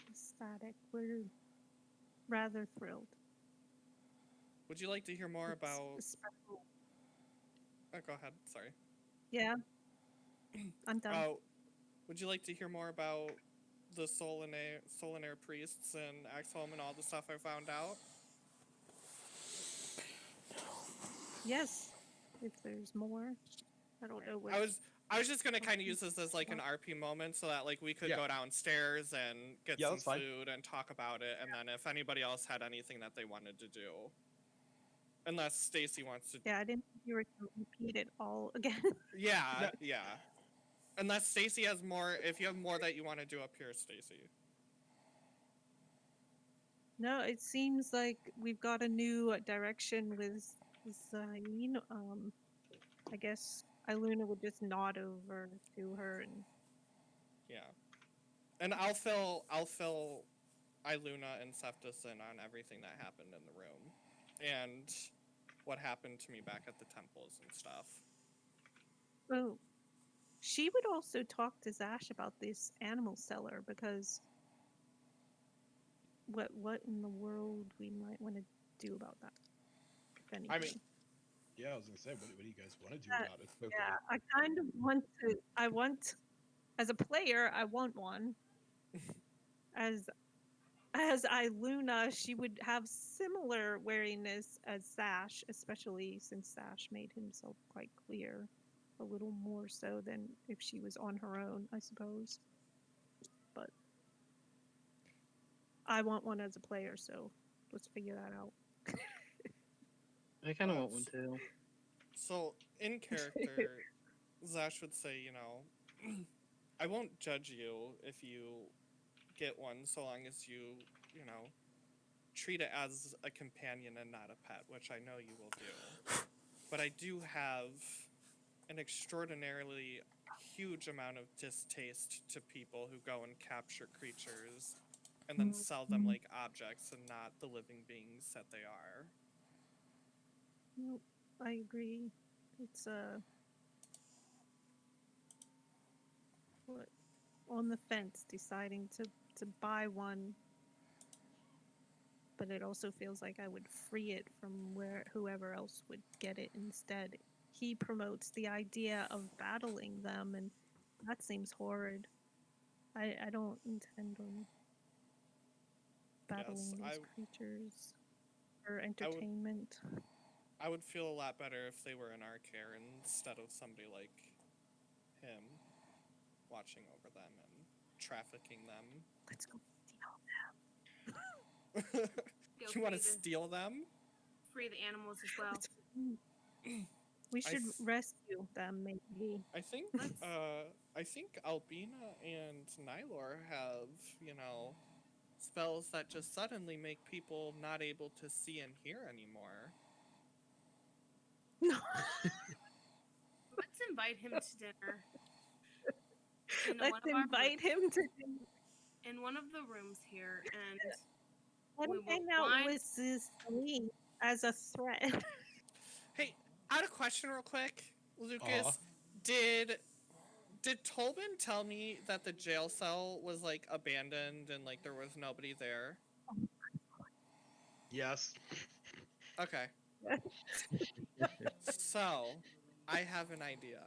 ecstatic. We're rather thrilled.
Would you like to hear more
It's
about?
a special.
Oh, go ahead. Sorry.
Yeah. I'm done.
Oh, would you like to hear more about the Solinaire priests and Axholm and all the stuff I found out?
Yes. If there's more. I don't know what
I was just gonna kind of use this as like an RP moment, so that like we could go downstairs and get some food and talk about it, and then if anybody else had anything that they wanted to do, unless Stacy wants to.
Yeah, I didn't think you were going to repeat it all again.
Yeah, yeah. Unless Stacy has more, if you have more that you want to do up here, Stacy.
No, it seems like we've got a new direction with Zayn. I guess Iluna would just nod over to her and
Yeah, and I'll fill Iluna and Septus in on everything that happened in the room, and what happened to me back at the temples and stuff.
oh, she would also talk to Zash about this animal seller because what in the world we might want to do about that, if anything.
I mean, yeah, I was gonna say, what do you guys want to do about it? Okay.
Yeah, I kind of want to. I want, as a player, I want one. as Iluna, she would have similar wariness as Sash, especially since Sash made himself quite clear, a little more so than if she was on her own, I suppose. But I want one as a player, so let's figure that out.
I kind of want one too.
So, in character, Zash would say, I won't judge you if you get one, so long as you treat it as a companion and not a pet, which I know you will do. But I do have an extraordinarily huge amount of distaste to people who go and capture creatures and then sell them like objects and not the living beings that they are.
Nope, I agree. It's on the fence, deciding to buy one, but it also feels like I would free it from where whoever else would get it instead. He promotes the idea of battling them, and that seems horrid. I don't intend on battling
Yes,
these creatures for
I would
entertainment.
I would feel a lot better if they were in our care instead of somebody like him watching over them and trafficking them.
Let's go steal.
Go
You want to
free the
steal them?
free the animals as well.
We
I
should
th-
rescue them, maybe.
I think
Let's-
I think Albina and Nylor have, you know, spells that just suddenly make people not able to see and hear anymore.
No.
Let's invite him to dinner. In
Let's
one of our
invite him to
in one of the rooms here, and
let
we
him
will
hang out
blind.
with Celine as a threat.
Hey, I had a question real quick, Lucas.
Uh-huh.
Did Tolbin tell me that the jail cell was like abandoned and like there was nobody there?
Yes.
Okay. So, I have an idea.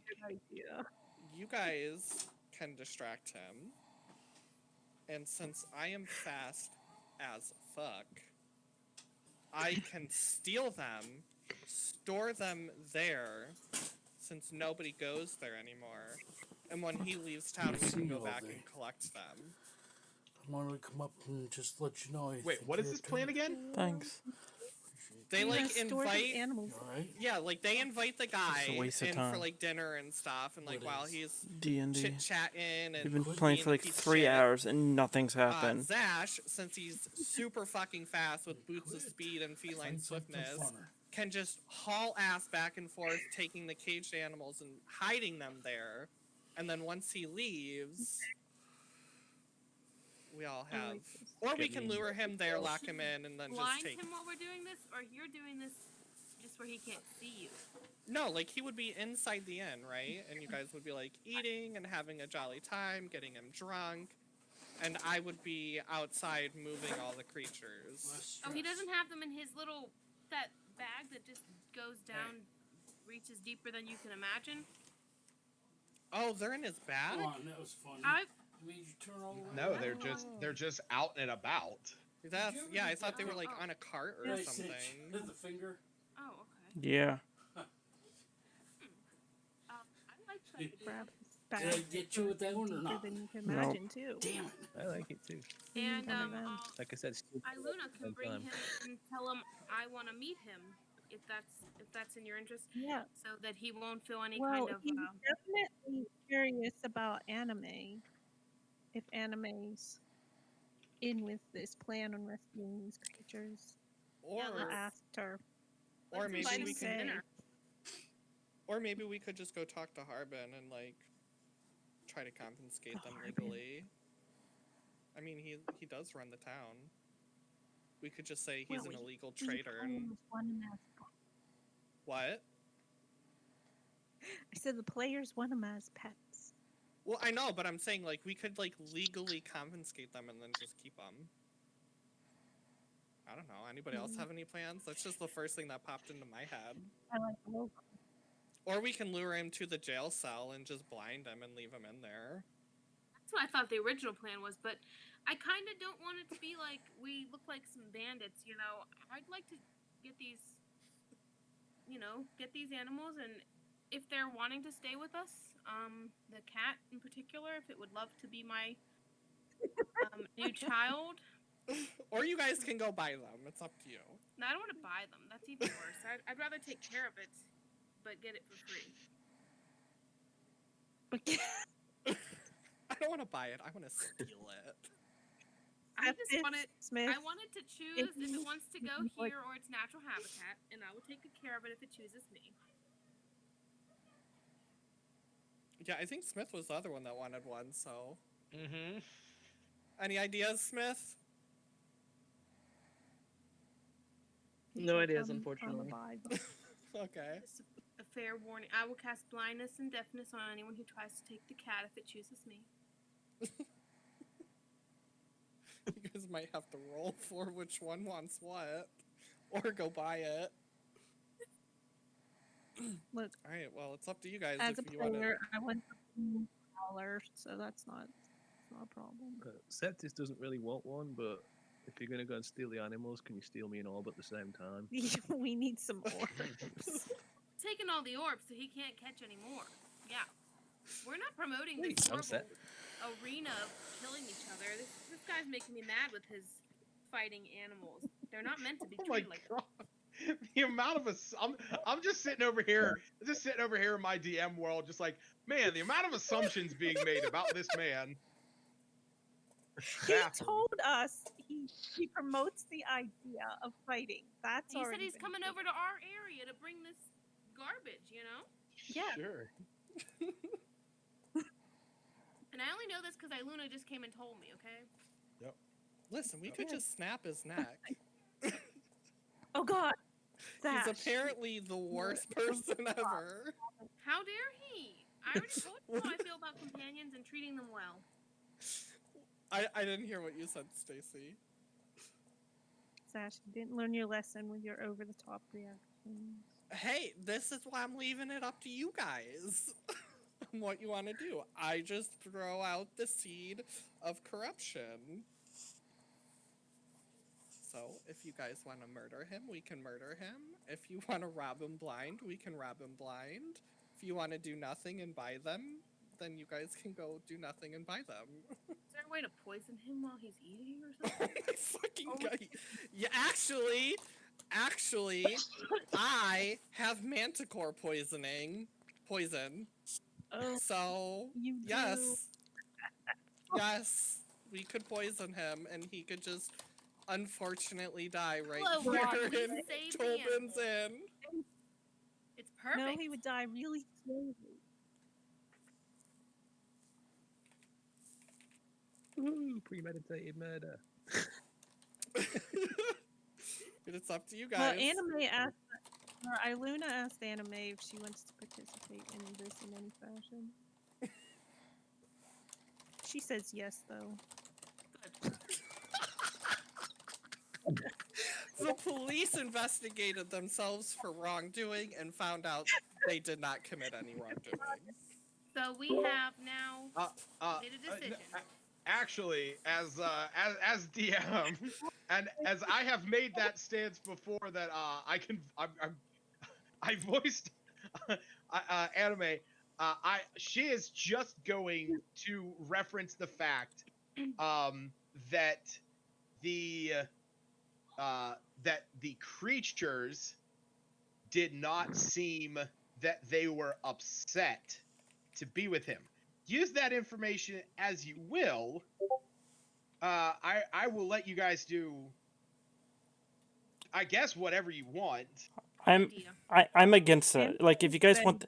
Good idea.
You guys can distract him. And since I am fast as fuck, I can steal them, store them there, since nobody goes there anymore. And when he leaves town, we can go back and collect them.
I wanted to come up and just let you know. I
Wait,
think
what is
you're
this plan again?
Thanks.
They
You
like
must store the
invite,
animals.
All right.
yeah, like they invite the guy
a waste of
in for
time.
like dinner and stuff, and like
What
while
is?
he's
D&D.
chit chatting and
We've been
Quit
playing
being
for
a
like
piece of
3
shit,
hours and nothing's happened.
Zash, since he's super fucking fast with boots of
Quit.
speed and feline
Find something
swiftness,
funner.
can just haul ass back and forth, taking the caged animals and hiding them there. And then once he leaves, we all
I
have.
like this.
Or we
Get
can
me.
lure him there, lock him in, and then just
Blind
take.
him while we're doing this, or you're doing this just where he can't see you.
No, like he would be inside the inn, right? And you guys would be like eating and having a jolly time, getting him drunk. And I would be outside moving all the creatures.
Less
Oh, he
stress.
doesn't have them in his little that bag that just goes down, reaches deeper than you can imagine.
Oh, they're in his bag?
Come on, that was funny.
I
Made you turn all around.
No, they're just out and about.
That's,
Did you ever
yeah, I
get
thought they
that-
were like
Oh.
on a cart or
Did I
something.
cinch the finger?
oh okay.
Yeah.
I like that. idea.
Grab his
Did I
bag.
get you with that one or
Deeper
not?
than you can
No.
imagine, too.
Damn it.
I like it too.
You need
And
one of them.
Like I said, still
Iluna can
one
bring
time.
him and tell him I want to meet him if that's in your interest,
Yeah.
so that he won't feel any
Well,
kind of.
he's definitely curious about anime. If anime's in with this plan on rescuing these creatures,
Or,
Yeah,
I asked her.
or
let's
maybe
invite him
we
to
can,
dinner.
or maybe we could just go talk to Harbin and like try to compenscate them legally. I mean, he does run the town. We could just say he's
Well,
an illegal
He
traitor and
players want him as
what?
I said the players want him as pets.
Well, I know, but I'm saying like we could like legally confiscate them and then just keep them. I don't know. Anybody else have any plans? That's just the first thing that popped into my head.
I like the logo.
Or we can lure him to the jail cell and just blind him and leave him in there.
That's what I thought the original plan was, but I kind of don't want it to be like we look like some bandits, you know. I'd like to get these, get these animals, and if they're wanting to stay with us, the cat in particular, if it would love to be my new child.
Or you guys can go buy them. It's up to you.
No, I don't want to buy them. That's even worse. I'd rather take care of it, but get it for free.
I don't want to buy it. I want to steal it.
I just want it.
Smith.
I want it to choose if
you-
it wants to go
if you like-
here or its natural habitat, and I will take good care of it if it chooses me.
Yeah, I think Smith was the other one that wanted one, so.
Mm-hmm.
Any ideas, Smith?
No ideas,
on the
unfortunately.
vibe.
Okay.
Just a fair warning. I will cast blindness and deafness on anyone who tries to take the cat if it chooses me.
You guys might have to roll for which one wants what, or go buy it.
Look,
All right. Well, it's up to you guys
as a
if you want to.
player, I went $1, so that's not a problem.
Septis doesn't really want one, but if you're gonna go and steal the animals, can you steal me an orb at the same time?
We need some orbs.
Taking all the orbs so he can't catch any more. Yeah. We're not promoting
Please,
this
I'm
horrible
set.
arena of killing each other. This guy's making me mad with his fighting animals. They're not meant to be
Oh my
treated like
god. The amount of I'm just sitting over here, in my DM world, just like, man, the amount of assumptions being made about this man.
He
Baffling.
told us he promotes the idea of fighting. That's
He said
already
he's
been
coming
proven.
over to our area to bring this garbage, you know?
Yeah.
Sure.
And I only know this because Iluna just came and told me, okay?
Listen, we could just snap his neck.
Oh God.
He's
That.
apparently the worst person ever.
How dare he? I already told you how I feel about companions and treating them well.
I didn't hear what you said, Stacy.
Sash, you didn't learn your lesson with your over-the-top reactions.
Hey, this is why I'm leaving it up to you guys. What you want to do. I just throw out the seed of corruption. So, if you guys want to murder him, we can murder him. If you want to rob him blind, we can rob him blind. If you want to do nothing and buy them, then you guys can go do nothing and buy them.
Is there a way to poison him while he's eating or something?
Oh my fucking god. Yeah, actually, I have manticore poison.
Oh,
So,
you do.
yes. Yes, we could poison him and he could just unfortunately die right
Hello,
here
Rob,
in
please save the
Tobin's
animal.
Inn.
It's perfect.
No, he would die really slowly.
Ooh, premeditated murder.
But it's up to you
Well,
guys.
Anime asked, or Iluna asked Anime if she wants to participate in this in any fashion. She says yes, though.
The police investigated themselves for wrongdoing and found out they did not commit any wrongdoing.
So we have now made a decision.
Actually, as DM, and as I have made that stance before, that I voiced Anime. She is just going to reference the fact that the creatures did not seem that they were upset to be with him. Use that information as you will. I will let you guys do, I guess, whatever you want.
I'm against it. Like, if you guys want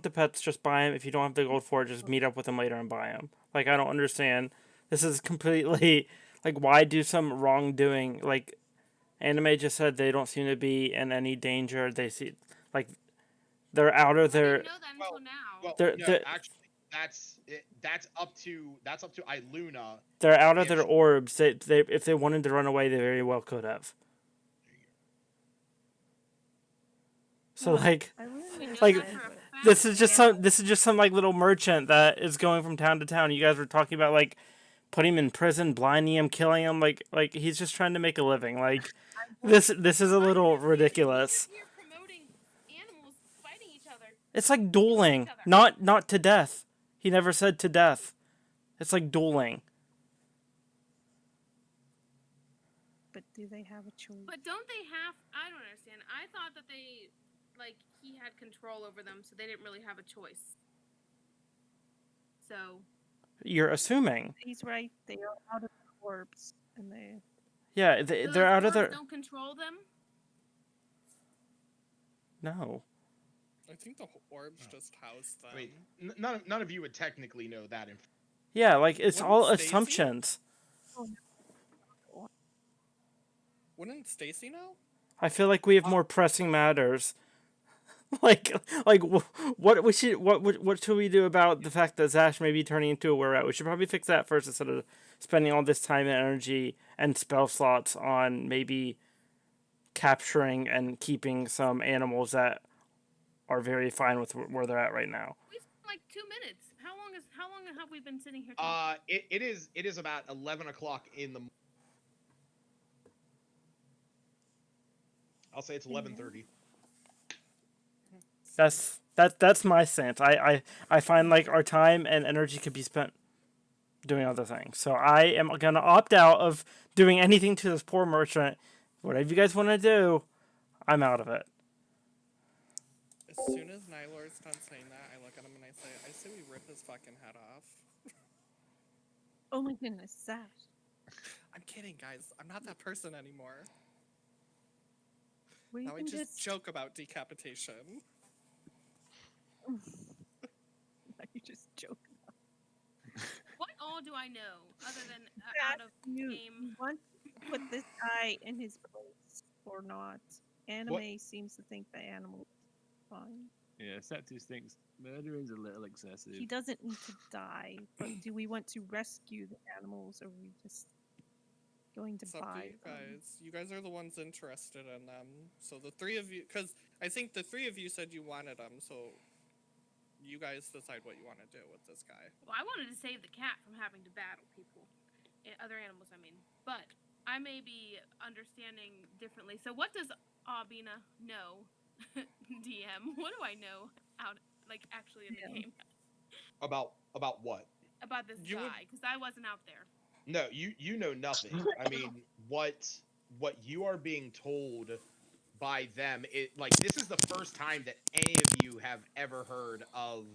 the pets, just buy them. If you don't have the gold for it, just meet up with them later and buy them. Like, I don't understand. This is completely like, why do some wrongdoing? Like, Anime just said they don't seem to be in any danger. They see, like, they're out of their.
I didn't know that until now.
Well,
They're-
no,
they're-
actually, that's up to Iluna.
They're out of their
Yes.
orbs. They if they wanted to run away, they very well could have. So like,
We know
like,
that for a fact.
this is just some like little merchant that is going from town to town. You guys were talking about like putting him in prison, blinding him, killing him. Like he's just trying to make a living. Like this is a little ridiculous.
You're promoting animals fighting each other.
It's like dueling, not to death. He never said to death. It's like dueling.
But do they have a choice?
But don't they have? I don't understand. I thought that they, like, he had control over them, so they didn't really have a choice. So.
You're assuming.
He's right. They are out of their orbs, and they.
Yeah,
So
they're
those
out of
orbs
their.
Don't control them.
No.
I think the orbs just house them.
I mean, none of you would technically know that information.
Yeah, like it's
Wouldn't
all
Stacy?
assumptions.
Wouldn't Stacy know?
I feel like we have more pressing matters like what should we do about the fact that Zash may be turning into a were-rat? We should probably fix that first instead of spending all this time and energy and spell slots on maybe capturing and keeping some animals that are very fine with where they're at right now.
We spent like 2 minutes. How long have we been sitting here talking?
It is about 11 o'clock in the. I'll say it's 11:30.
That's my stance. I find like our time and energy could be spent doing other things. So I am gonna opt out of doing anything to this poor merchant. Whatever you guys want to do, I'm out of it.
As soon as Nylor's done saying that, I look at him and I say we rip his fucking head off.
Oh my goodness, Zash.
I'm kidding, guys. I'm not that person anymore.
We
Now I
can
just joke about decapitation.
You just joke.
What all do I know other than out of
You
game?
want to put this guy in his place or not? Anime seems to think the animal is fine.
Yeah, Septus thinks murder is a little excessive.
He doesn't need to die, but do we want to rescue the animals, or are we just going to
It's up to
buy
you
them?
guys. You guys are the ones interested in them. So the three of you, because I think the three of you said you wanted them, so you guys decide what you want to do with this guy.
Well, I wanted to save the cat from having to battle people, other animals. I mean, but I may be understanding differently. So, what does Albina know? DM. What do I know actually in the game
About what?
about this guy? Because I wasn't out there.
No, you know nothing. I mean, what you are being told by them, this is the first time that any of you have ever heard of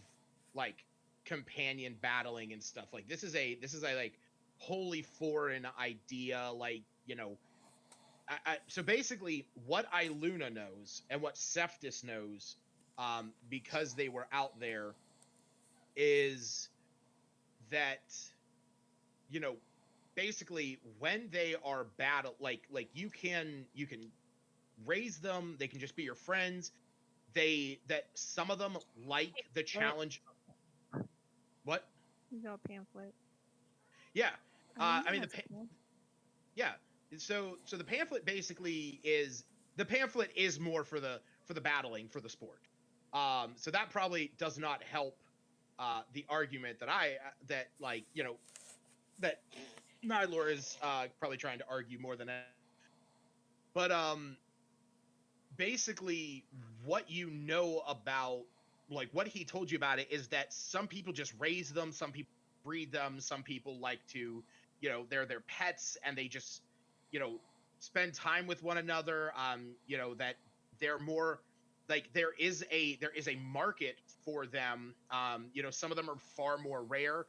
like companion battling and stuff. Like this is a like wholly foreign idea. Like, you know, so basically what Iluna knows and what Seftis knows, because they were out there, is that, you know, basically when they are like you can raise them, they can just be your friends. That some of them like the challenge. What?
You got a pamphlet.
Yeah. I mean
the
yeah. So the pamphlet basically is more for the battling, for the sport. So that probably does not help the argument that like, you know, that Nylor is probably trying to argue more than that. But basically what you know about, like, what he told you about it is that some people just raise them, some people breed them, some people like to, you know, they're their pets and they just, you know, spend time with one another. You know, that they're more like there is a market for them. You know, some of them are far more rare.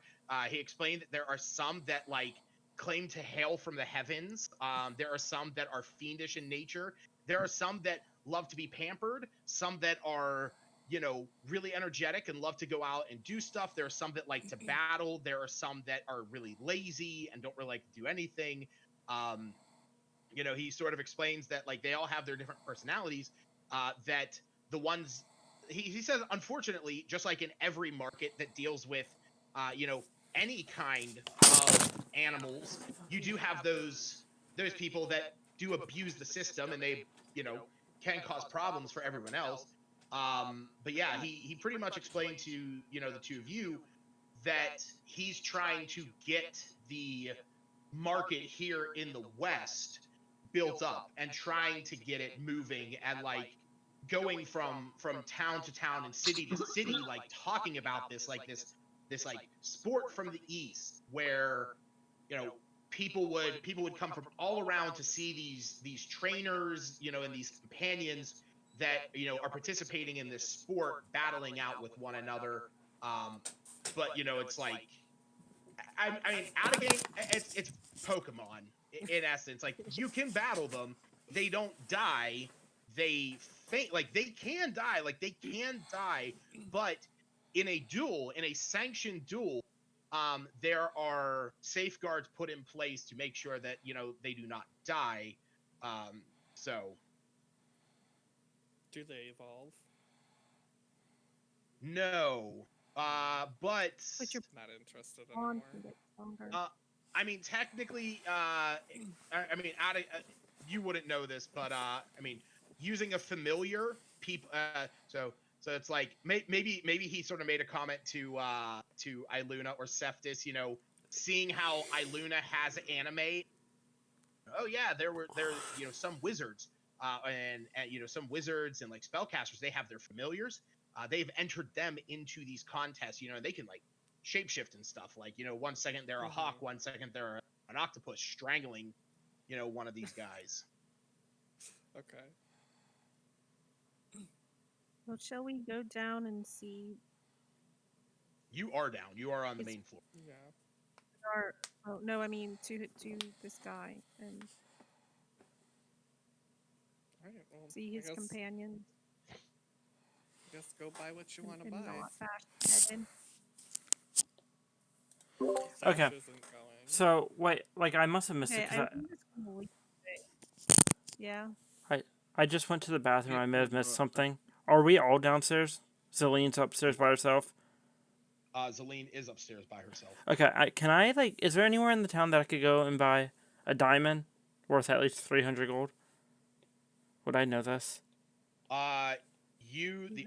He explained that there are some that like claim to hail from the heavens. There are some that are fiendish in nature. There are some that love to be pampered, some that are, you know, really energetic and love to go out and do stuff. There are some that like to battle. There are some that are really lazy and don't really like to do anything. You know, he sort of explains that like they all have their different personalities. That the ones he says, unfortunately, just like in every market that deals with, you know, any kind of animals, you do have those people that do abuse the system, and they, you know, can cause problems for everyone else. But yeah, he pretty much explained to, you know, the two of you that he's trying to get the market here in the West built up and trying to get it moving and like going from town to town and city to city, like talking about this, like this like sport from the East, where, you know, people would come from all around to see these trainers, you know, and these companions that, you know, are participating in this sport, battling out with one another. But you know, it's like, I mean, out of game, it's Pokemon in essence. Like, you can battle them, they don't die, they faint. Like, they can die, but in a duel, in a sanctioned duel, there are safeguards put in place to make sure that, you know, they do not die. So
do they evolve?
No. But
But your
Not interested
bond
anymore.
can get stronger.
I mean, technically, I mean, you wouldn't know this, but I mean, using a familiar people, so it's like maybe he sort of made a comment to Iluna or Seftis, seeing how Iluna has anime. Oh yeah, there some wizards, and some wizards and like spellcasters, they have their familiars. They've entered them into these contests, and they can like shapeshift and stuff. Like, 1 second they're a hawk, 1 second they're an octopus strangling, one of these guys.
Okay.
Well, shall we go down and see?
You are down. You are on the
It's-
main floor.
Yeah.
Oh no, I mean to this guy and
All right. Well,
see his companions
I guess go buy what you want to
and
buy.
not bash head in.
Okay.
Sash isn't going.
So wait, like I must have missed
Okay,
it
I
because
think it's gonna leave it. Yeah.
I just went to the bathroom.
Yeah,
I may have missed
right.
something. Are we all downstairs? Zelene's upstairs by herself.
Zelene is upstairs by herself.
Okay, can I like? Is there anywhere in the town that I could go and buy a diamond worth at least 300 gold? Would I know this?
The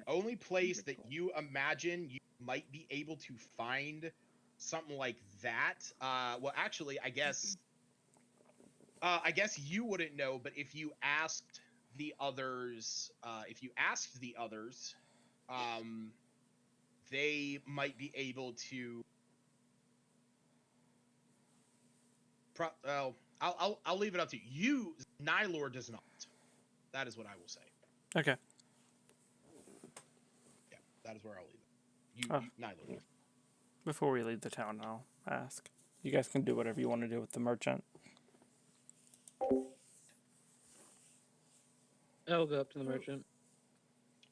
only place that you imagine you might be able to find something like that, well, actually, I guess you wouldn't know, but if you asked the others, they might be able to. Well, I'll leave it up to you. You, Nylor does not. That is what I will say.
Okay.
Yeah, that is where I'll leave it.
Oh.
Nylor.
Before we leave the town, I'll ask. You guys can do whatever you want to do with the merchant.
I'll go up to the merchant.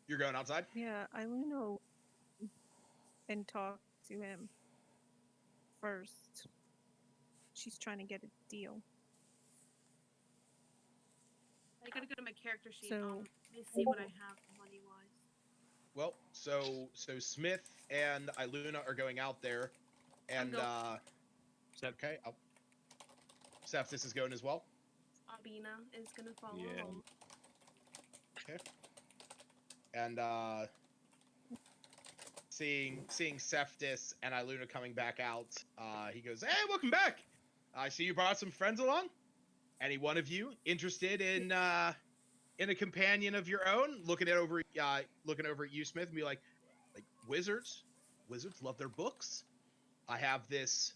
You're going outside?
Yeah, I will know and talk to him first. She's trying to get a deal.
I gotta go to my character sheet.
So-
Let me see what I have money wise.
Well, so Smith and Iluna are going out there, and okay, Sepsis is going as well.
Albina is gonna follow
Yeah.
along.
And seeing Seftis and Iluna coming back out, he goes, "Hey, welcome back! I see you brought some friends along. Any one of you interested in a companion of your own?" Looking over at you, Smith, and be like wizards love their books. I have this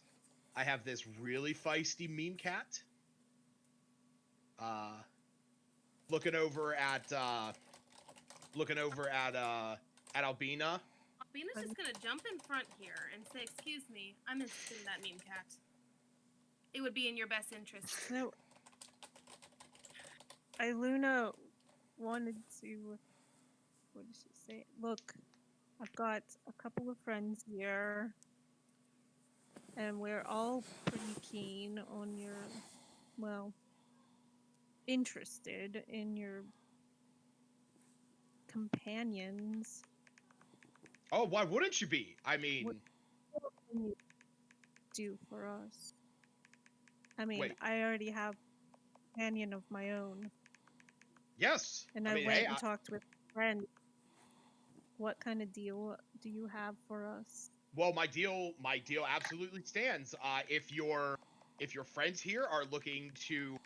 really feisty meme cat. Looking over at Albina.
Albina's just gonna jump in front here and say, "Excuse me, I'm interested in that meme cat. It would be in your best interest."
No. Iluna wanted to. What did she say? Look, I've got a couple of friends here, and we're all pretty keen on your, well, interested in your companions.
Oh, why wouldn't you be? I mean,
What can you do for us? I mean,
Wait.
I already have a companion of my own,
yes.
and
I
I
mean,
went
hey,
and talked with a friend. What kind of deal do you have for us?
well, my deal absolutely stands. If your friends here are looking to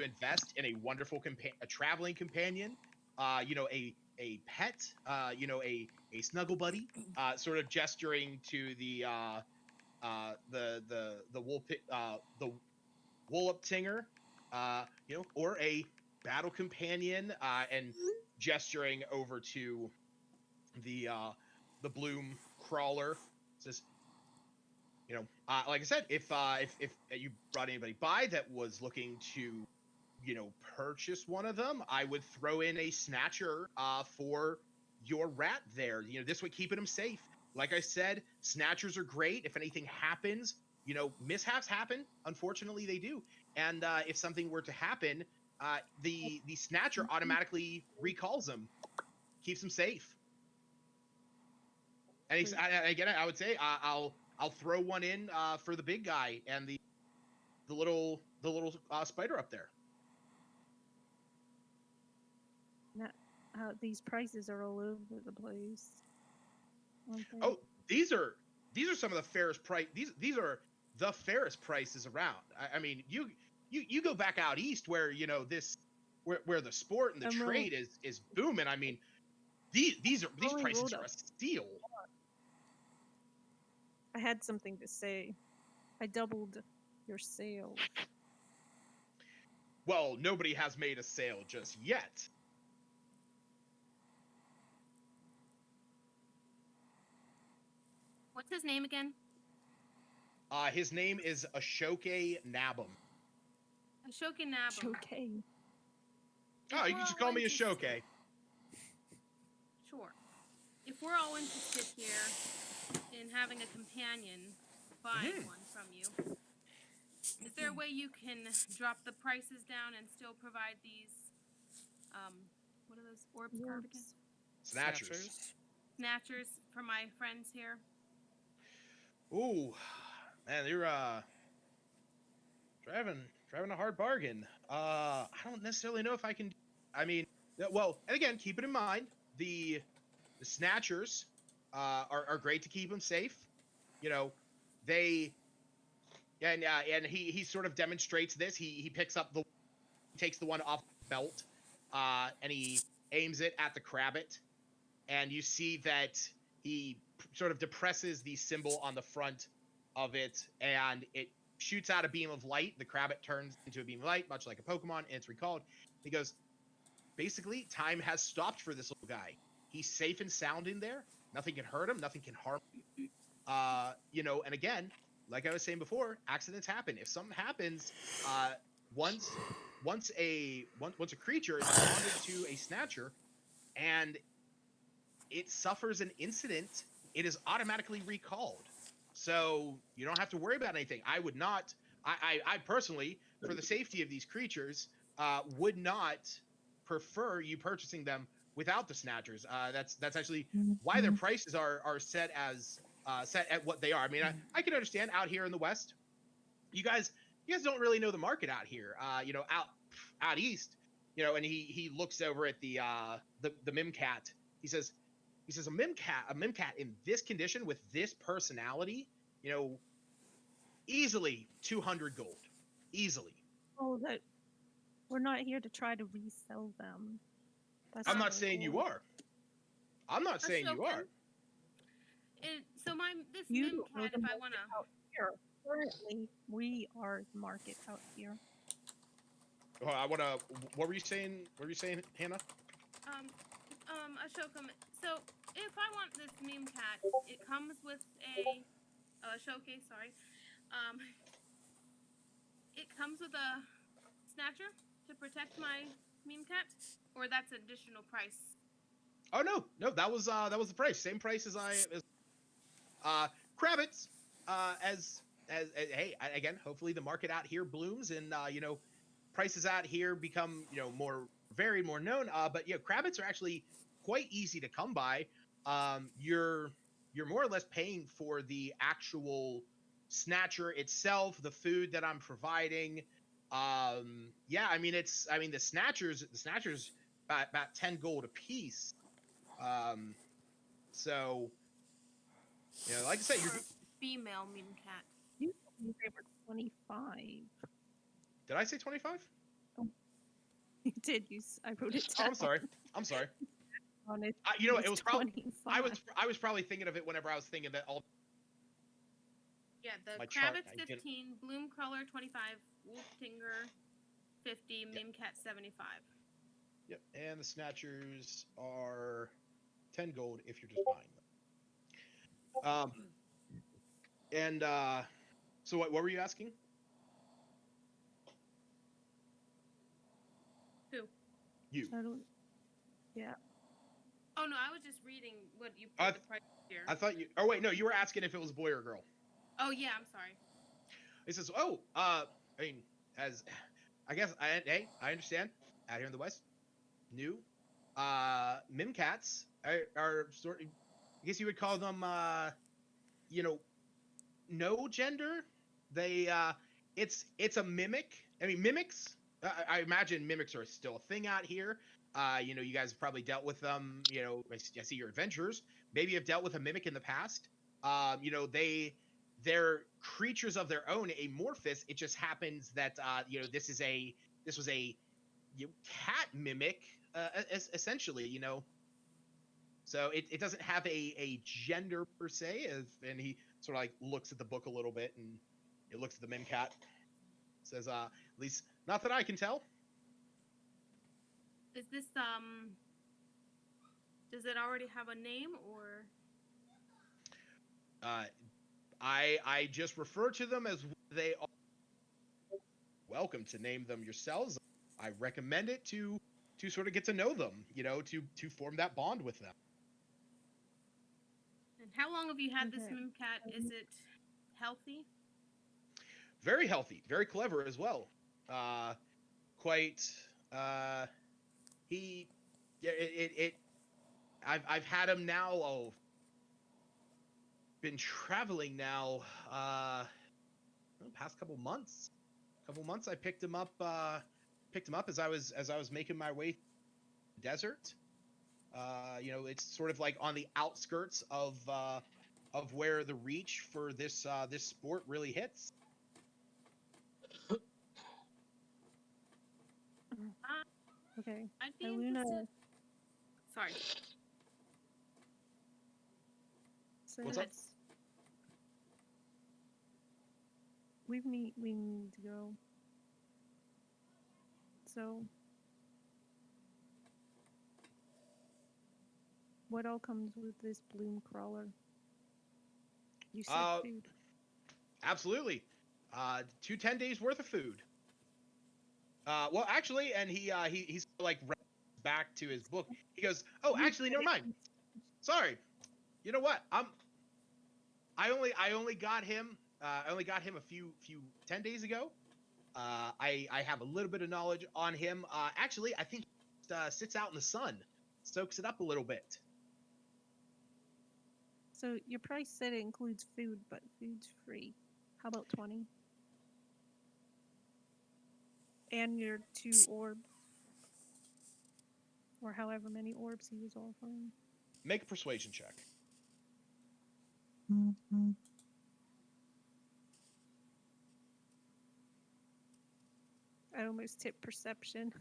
invest in a wonderful a traveling companion, a pet, a snuggle buddy, sort of gesturing to the Wolloptinger, or a battle companion, and gesturing over to the Bloom crawler. Says, like I said, if you brought anybody by that was looking to, purchase one of them, I would throw in a snatcher for your rat there. This would keep him safe. Like I said, snatchers are great. If anything happens, mishaps happen. Unfortunately, they do. And if something were to happen, the snatcher automatically recalls him, keeps him safe. And
Great.
again, I would say I'll throw one in for the big guy and the little spider up there.
These prices are all over the place. aren't they?
Oh, these are some of the fairest price. These are the fairest prices around. I mean, you go back out east where this where the sport and the
I'm rolling.
trade is booming. I mean, these
Rolling
prices
rolled
are
up.
a steal.
I had something to say. I doubled your sales.
Well, nobody has made a sale just yet.
What's his name again?
His name is Ashoke Nabum.
Ashoka Nabum.
Okay.
Oh, you can just call me Ashoke.
Sure. If we're all interested here in having a companion, buying one from you, is there a way you can drop the prices down and still provide these, what are those orbs called again?
Snatchers.
Snatchers for my friends here?
Ooh, man, you're driving a hard bargain. I don't necessarily know if I can. I mean, well, and again, keep it in mind the snatchers are great to keep them safe. You know, they and he sort of demonstrates this. He picks up takes the one off the belt, and he aims it at the crabbit, and you see that he sort of depresses the symbol on the front of it, and it shoots out a beam of light. The crabbit turns into a beam of light, much like a Pokemon, and it's recalled. He goes, basically, time has stopped for this little guy. He's safe and sound in there. Nothing can hurt him. Nothing can harm him. And again, like I was saying before, accidents happen. If something happens, once a creature is bonded to a snatcher, and it suffers an incident, it is automatically recalled. So you don't have to worry about anything. I would not. I personally, for the safety of these creatures, would not prefer you purchasing them without the snatchers. That's actually why their prices are set as set at what they are. I mean, I can understand out here in the West, you guys don't really know the market out here. Out east, and he looks over at the Mimcat. He says a Mimcat in this condition with this personality, easily 200 gold, easily.
Oh, that we're not here to try to resell them. That's
I'm
not
not
our
saying you
goal.
are. I'm not saying you are.
So this
You
Mimcat,
are the
if I
market
wanna,
out here. Currently, we are the market out here.
Oh, I wanna. What were you saying? What were you saying, Hannah?
Ashoka. So if I want this Mimcat, it comes with a Ashoka. Sorry. It comes with a snatcher to protect my Mimcat, or that's additional price.
Oh no, that was the price. Same price as Kravitz. As hey, again, hopefully the market out here blooms and prices out here become more known. But Kravitz are actually quite easy to come by. You're more or less paying for the actual snatcher itself, the food that I'm providing. I mean the snatchers about 10 gold a piece. So like I said, you're.
Female Mimcat.
You told me they were 25.
Did I say 25?
You did. I wrote it down.
Oh, I'm sorry. I'm sorry.
On it,
It was probably
25.
I was probably thinking of it whenever I was thinking that all.
Yeah, the
My chart,
Kravitz 15, Bloom Crawler 25, Wolf Tinger 50, Mimcat 75.
Yep, and the snatchers are 10 gold if you're just buying them. So what were you asking?
Who?
You.
Yeah.
Oh no, I was just reading what you put the price here.
I thought you. Oh wait, no, you were asking if it was a boy or a girl.
Oh yeah, I'm sorry.
He says, I mean, as I guess I understand. Out here in the West, new Mimcats are sort of guess you would call them, you know, no gender. They it's a mimic. I mean, mimics. I imagine mimics are still a thing out here. You know, you guys have probably dealt with them. You know, I see your adventures. Maybe you've dealt with a mimic in the past. You know, they're creatures of their own, amorphous. It just happens that you know, this was a cat mimic, essentially. You know, so it doesn't have a gender per se. And he sort of like looks at the book a little bit, and it looks at the mimcat. Says, at least not that I can tell.
Is this does it already have a name or?
I just refer to them as they are. Welcome to name them yourselves. I recommend it to sort of get to know them, you know, to form that bond with them.
And how long have you had this
Okay.
mimcat? Is it healthy?
Very healthy, very clever as well. Quite. He. Yeah. I've had him now. Oh, been traveling now. Past couple months. I picked him up. Picked him up as I was making my way through the desert. You know, it's sort of like on the outskirts of where the reach for this this sport really hits.
Okay.
I'd be
Luna,
interested. Sorry.
What's up?
since we need to go. So, what all comes with this bloom crawler? You said food.
Absolutely. 2 10 days worth of food. Well, actually, and he's like back to his book. He goes, "Oh, actually, never mind. Sorry. You know what? I only got him. I only got him a few 10 days ago. I have a little bit of knowledge on him. Actually, I think he sits out in the sun, soaks it up a little bit.
So your price said it includes food, but food's free. How about 20? And your 2 orbs, or however many orbs he was offering.
Make a persuasion check."
I almost tipped perception.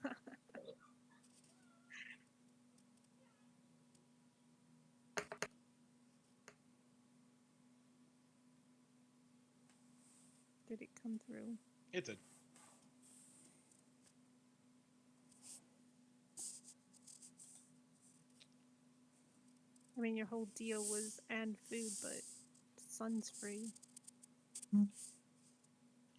Did it come through?
It's a
I mean, your whole deal was and food, but sun's free.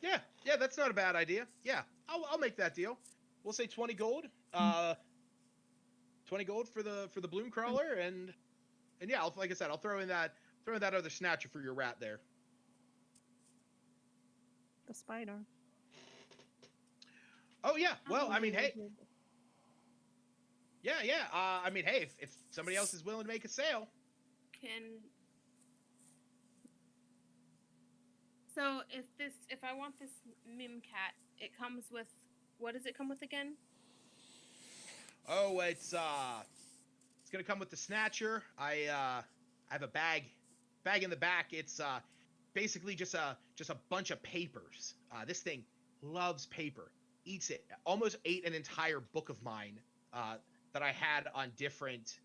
yeah. That's not a bad idea. Yeah, I'll make that deal. We'll say 20 gold. 20 gold for the bloom crawler, and yeah, like I said, I'll throw in that other snatcher for your rat there.
The spider.
Oh yeah. Well, I mean, hey.
Good.
Yeah. I mean, hey, if somebody else is willing to make a sale.
So if I want this mimcat, it comes with, what does it come with again?
Oh, it's gonna come with the snatcher. I have a bag in the back. It's basically just a bunch of papers. This thing loves paper. Eats it. Almost ate an entire book of mine that I had on different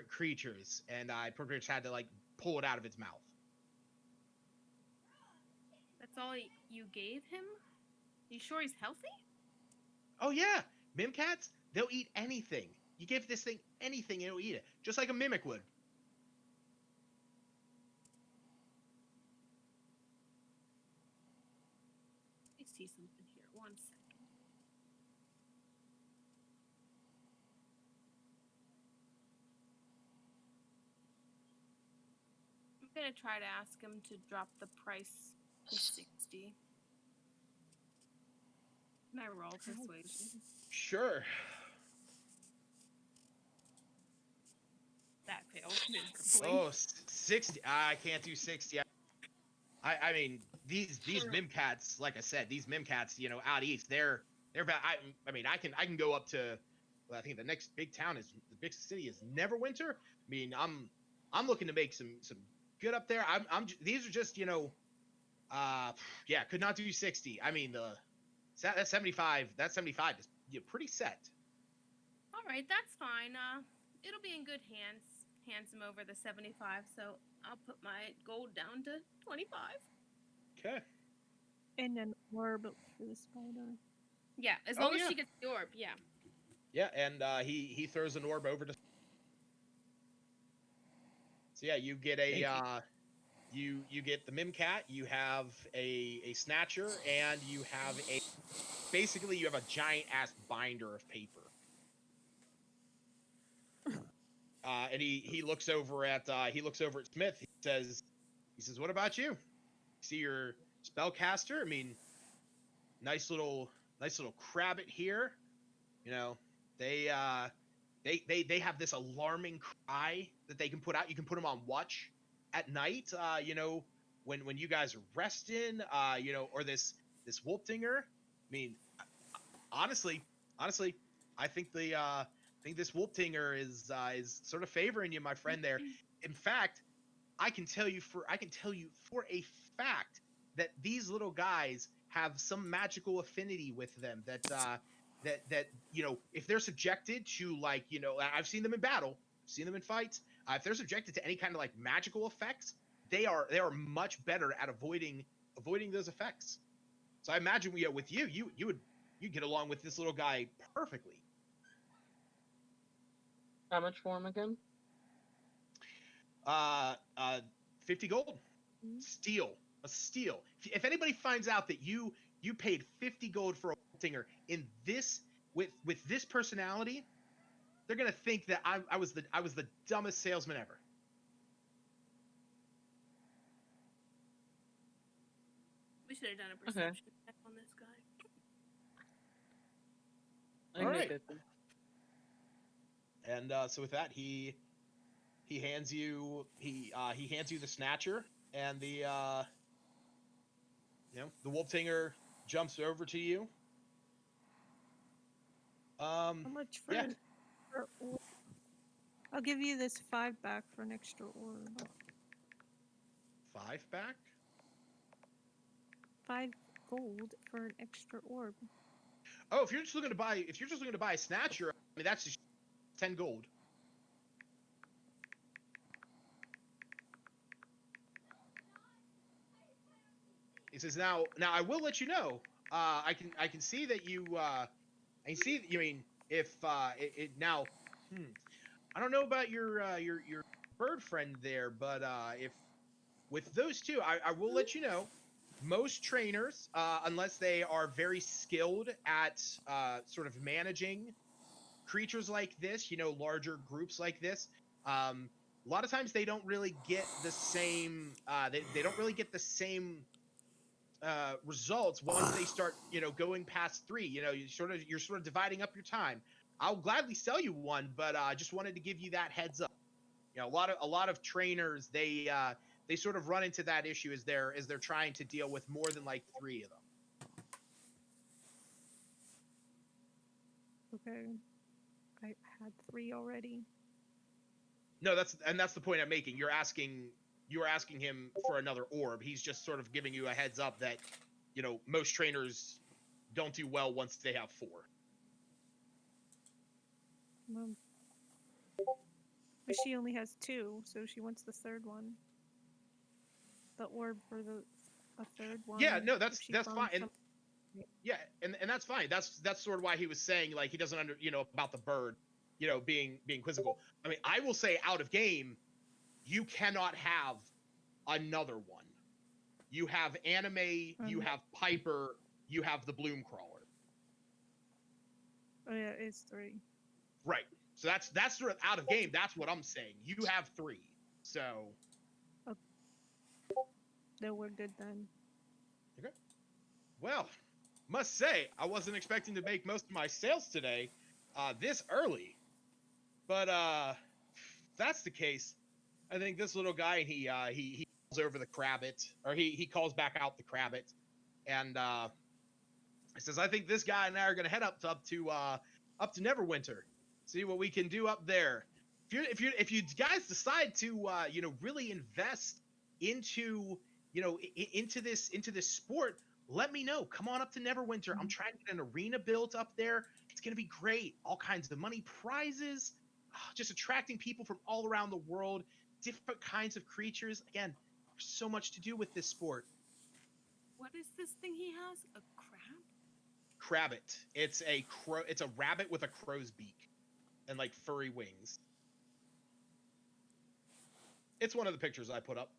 creatures, and I pretty much had to like pull it out of its mouth.
That's all you gave him? You sure he's healthy?
Oh yeah, mimcats, they'll eat anything. You give this thing anything, it'll eat it, just like a mimic would.
I see something here. 1 second. I'm gonna try to ask him to drop the price to 60. Can I roll persuasion?
Sure.
That failed.
Oh, 60. I can't do 60. I mean, these Mimcats, like I said, these Mimcats, out east, I mean, I can go up to, well, I think the next big town is the big city is Neverwinter. I mean, I'm looking to make some good up there. These are just, yeah, could not do 60. I mean, that 75 is pretty set.
All right, that's fine. It'll be in good hands. Hands him over the 75, so I'll put my gold down to 25.
Okay.
And an orb for the spider.
Yeah, as
Oh,
long as
yeah.
she gets the orb, yeah.
Yeah, and he throws an orb over to. So yeah, you get you get the Mimcat, you have a Snatcher, and you have basically you have a giant ass binder of paper. And he looks over at Smith. He says, "What about you? See your spellcaster? I mean, nice little crabbit here. You know, they have this alarming cry that they can put out. You can put them on watch at night. When you guys are resting. Or this Wolfdinger. I mean, honestly, I think this Wolfdinger is sort of favoring you, my friend. There. In fact, I can tell you for a fact that these little guys have some magical affinity with them that if they're subjected to I've seen them in battle, seen them in fights. If they're subjected to any kind of magical effects, they are much better at avoiding those effects. So I imagine with you get along with this little guy perfectly.
How much for him again?
50 gold. A steal. If anybody finds out that you paid 50 gold for a singer in this with this personality, they're gonna think that I was the dumbest salesman ever.
We should have done a perception check on this guy.
All right. And so with that, he hands you the Snatcher, and the the Wolftinger jumps over to you.
How much for an extra orb? I'll give you this 5 back for an extra orb.
5 back?
5 gold for an extra orb.
Oh, if you're just looking to buy a Snatcher, I mean that's just 10 gold. He says, "Now I will let you know. I can see that you. I see. You mean if now? I don't know about your bird friend there, but if with those two, I will let you know. Most trainers, unless they are very skilled at sort of managing creatures like this, larger groups like this, a lot of times they don't really get the same. They don't really get the same." Results once they start going past 3. You're sort of dividing up your time. I'll gladly sell you one, but I just wanted to give you that heads up. A lot of trainers, they sort of run into that issue as they're trying to deal with more than 3 of them.
Okay, I had 3 already.
No, that's the point I'm making. You're asking him for another orb. He's just sort of giving you a heads up that most trainers don't do well once they have 4.
But she only has 2, so she wants the 3rd one. The orb for a 3rd one.
Yeah, no, that's fine. And yeah, and that's fine. That's sort of why he was saying he doesn't about the bird, being quizzical. I mean, I will say out of game, you cannot have another one. You have Anime, you have Piper, you have the Bloom Crawler.
Oh yeah, it's 3.
Right. So that's sort of out of game. That's what I'm saying. You have 3. So.
Okay. Then we're good then.
Okay. Well, must say I wasn't expecting to make most of my sales today, this early. But if that's the case, I think this little guy, he calls over the Crabbit, or he calls back out the Crabbit, and he says, "I think this guy and I are gonna head up to Neverwinter, see what we can do up there. If you guys decide to really invest into into this sport, let me know. Come on up to Neverwinter. I'm trying to get an arena built up there. It's gonna be great. All kinds of money, prizes, just attracting people from all around the world, different kinds of creatures. Again, there's so much to do with this sport.
What is this thing he has? A crab?
Crabbit. It's a crow. It's a rabbit with a crow's beak and like furry wings. It's one of the pictures I put up.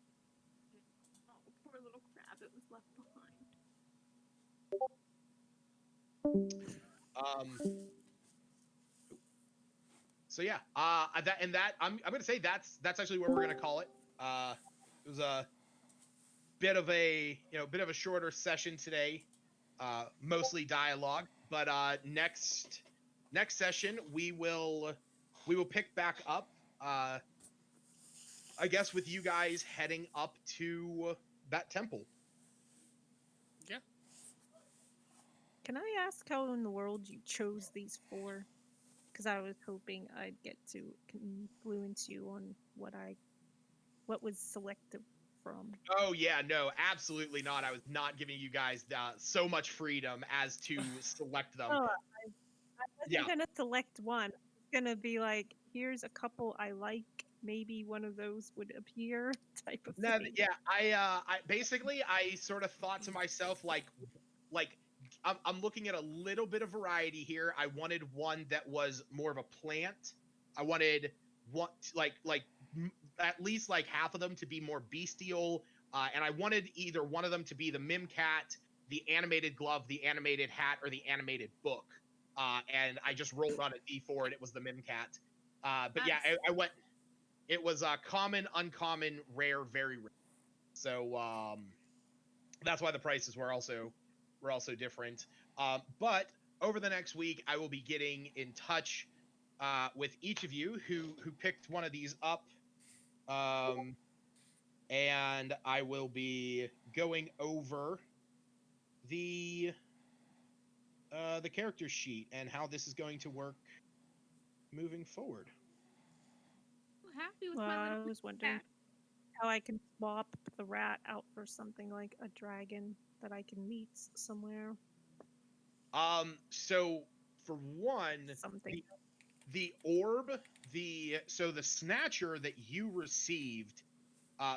Oh, poor little crab. It was left behind.
Um. So yeah. That I'm gonna say that's actually what we're gonna call it. It was a bit of a shorter session today. Mostly dialogue, but next session we will pick back up. I guess with you guys heading up to that temple.
Yeah.
Can I ask how in the world you chose these four? Because I was hoping I'd get to influence you on what was selected from.
Oh yeah, no, absolutely not. I was not giving you guys so much freedom as to select them.
Oh, I wasn't gonna select one. I was gonna be like, here's a couple I like. Maybe one of those would appear, type of
No,
thing.
yeah, I basically I sort of thought to myself like I'm looking at a little bit of variety here. I wanted one that was more of a plant. I wanted one at least like half of them to be more bestial, and I wanted either one of them to be the Mimcat, the animated glove, the animated hat, or the animated book. And I just rolled on a D4 and it was the Mimcat. But yeah, I went. It was common, uncommon, rare, very rare. So that's why the prices were also different. But over the next week, I will be getting in touch with each of you who picked one of these up, and I will be going over the character sheet and how this is going to work moving forward.
I'm happy with
Well,
my
I
little
was wondering
cat.
how I can swap the rat out for something like a dragon that I can meet somewhere.
So for one,
Something.
the orb, the snatcher that you received.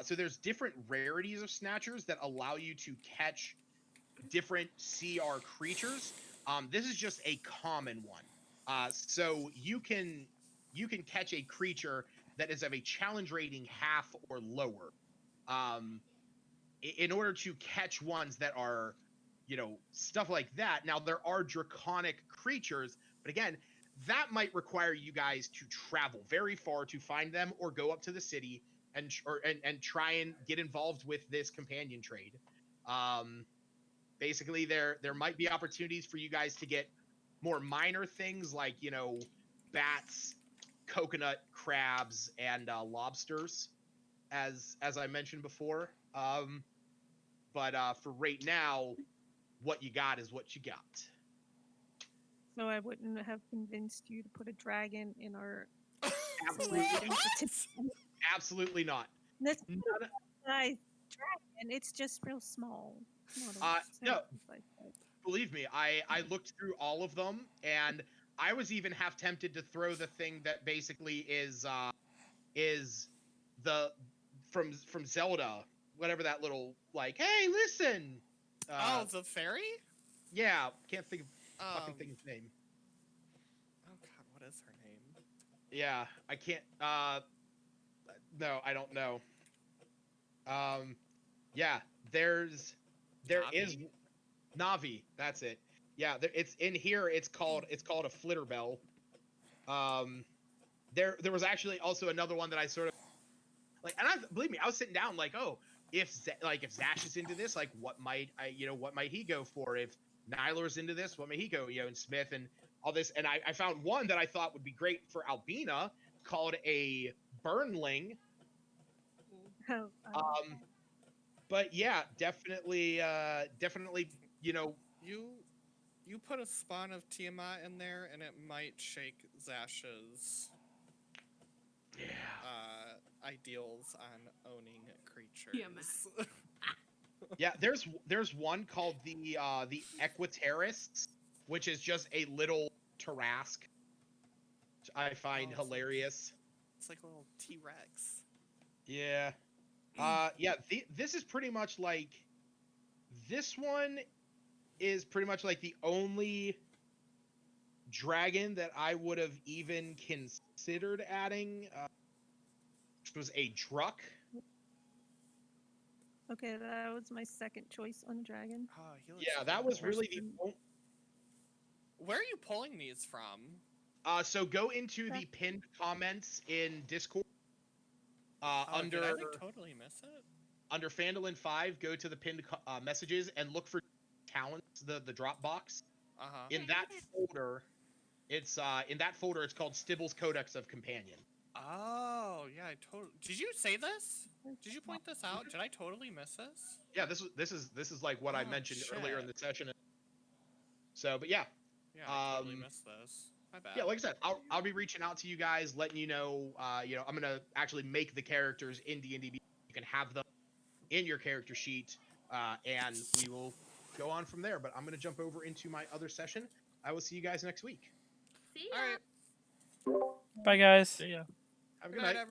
So there's different rarities of snatchers that allow you to catch different CR creatures. This is just a common one. So you can catch a creature that is of a challenge rating half or lower. In order to catch ones that are, stuff like that. Now there are draconic creatures, but again, that might require you guys to travel very far to find them, or go up to the city and try and get involved with this companion trade. Basically, there might be opportunities for you guys to get more minor things like bats, coconut crabs, and lobsters, as I mentioned before. But for right now, what you got is what you got.
So I wouldn't have convinced you to put a dragon in our
Absolutely, absolutely not.
This size dragon, it's just real small.
No, believe me, I looked through all of them, and I was even half tempted to throw the thing that basically is the from Zelda, whatever that little like, hey, listen.
The fairy?
Yeah, can't think of fucking thing's name.
Oh god, what is her name?
Yeah, I can't. No, I don't know. Yeah, there
Navi?
is Navi. That's it. Yeah, it's in here. It's called a Flitterbell. There was actually also another one that I sort of like, and believe me, I was sitting down like, oh, if Zash is into this, like, what might he go for? If Nylar's into this, what might he go? And Smith and all this, and I found one that I thought would be great for Albina, called a Burnling,
Oh,
But yeah, definitely, you know,
You put a spawn of Tiamat in there, and it might shake Zash's ideals on owning creatures.
yeah. There's one called the Equiterrists, which is just a little Tarask, which I find
Oh, it's like-
hilarious.
It's like a little T-Rex.
Yeah. Yeah. This is pretty much like this one is pretty much like the only dragon that I would have even considered adding, which was a Druck.
okay, that was my second choice on dragon.
Oh, he looks
Yeah, that
cool.
was really the.
Where are you pulling these from?
So go into the pinned comments in Discord.
Did I like totally miss it?
Under Phandalin 5, go to the pinned messages and look for talents, the drop box. In that folder, it's called Stibble's Codex of Companion.
Oh, yeah, I totally. Did you say this? Did you point this out? Did I totally miss this?
Yeah, this is like what I mentioned earlier in the session. So, but yeah.
Yeah, I totally missed this. My bad.
Yeah, like I said, I'll be reaching out to you guys, letting you know. I'm gonna actually make the characters in D&D. You can have them in your character sheet, and we will go on from there. But I'm gonna jump over into my other session. I will see you guys next week.
See ya.
All right.
Bye, guys.
See ya.
Have a
Good
good
night,
night.
everyone.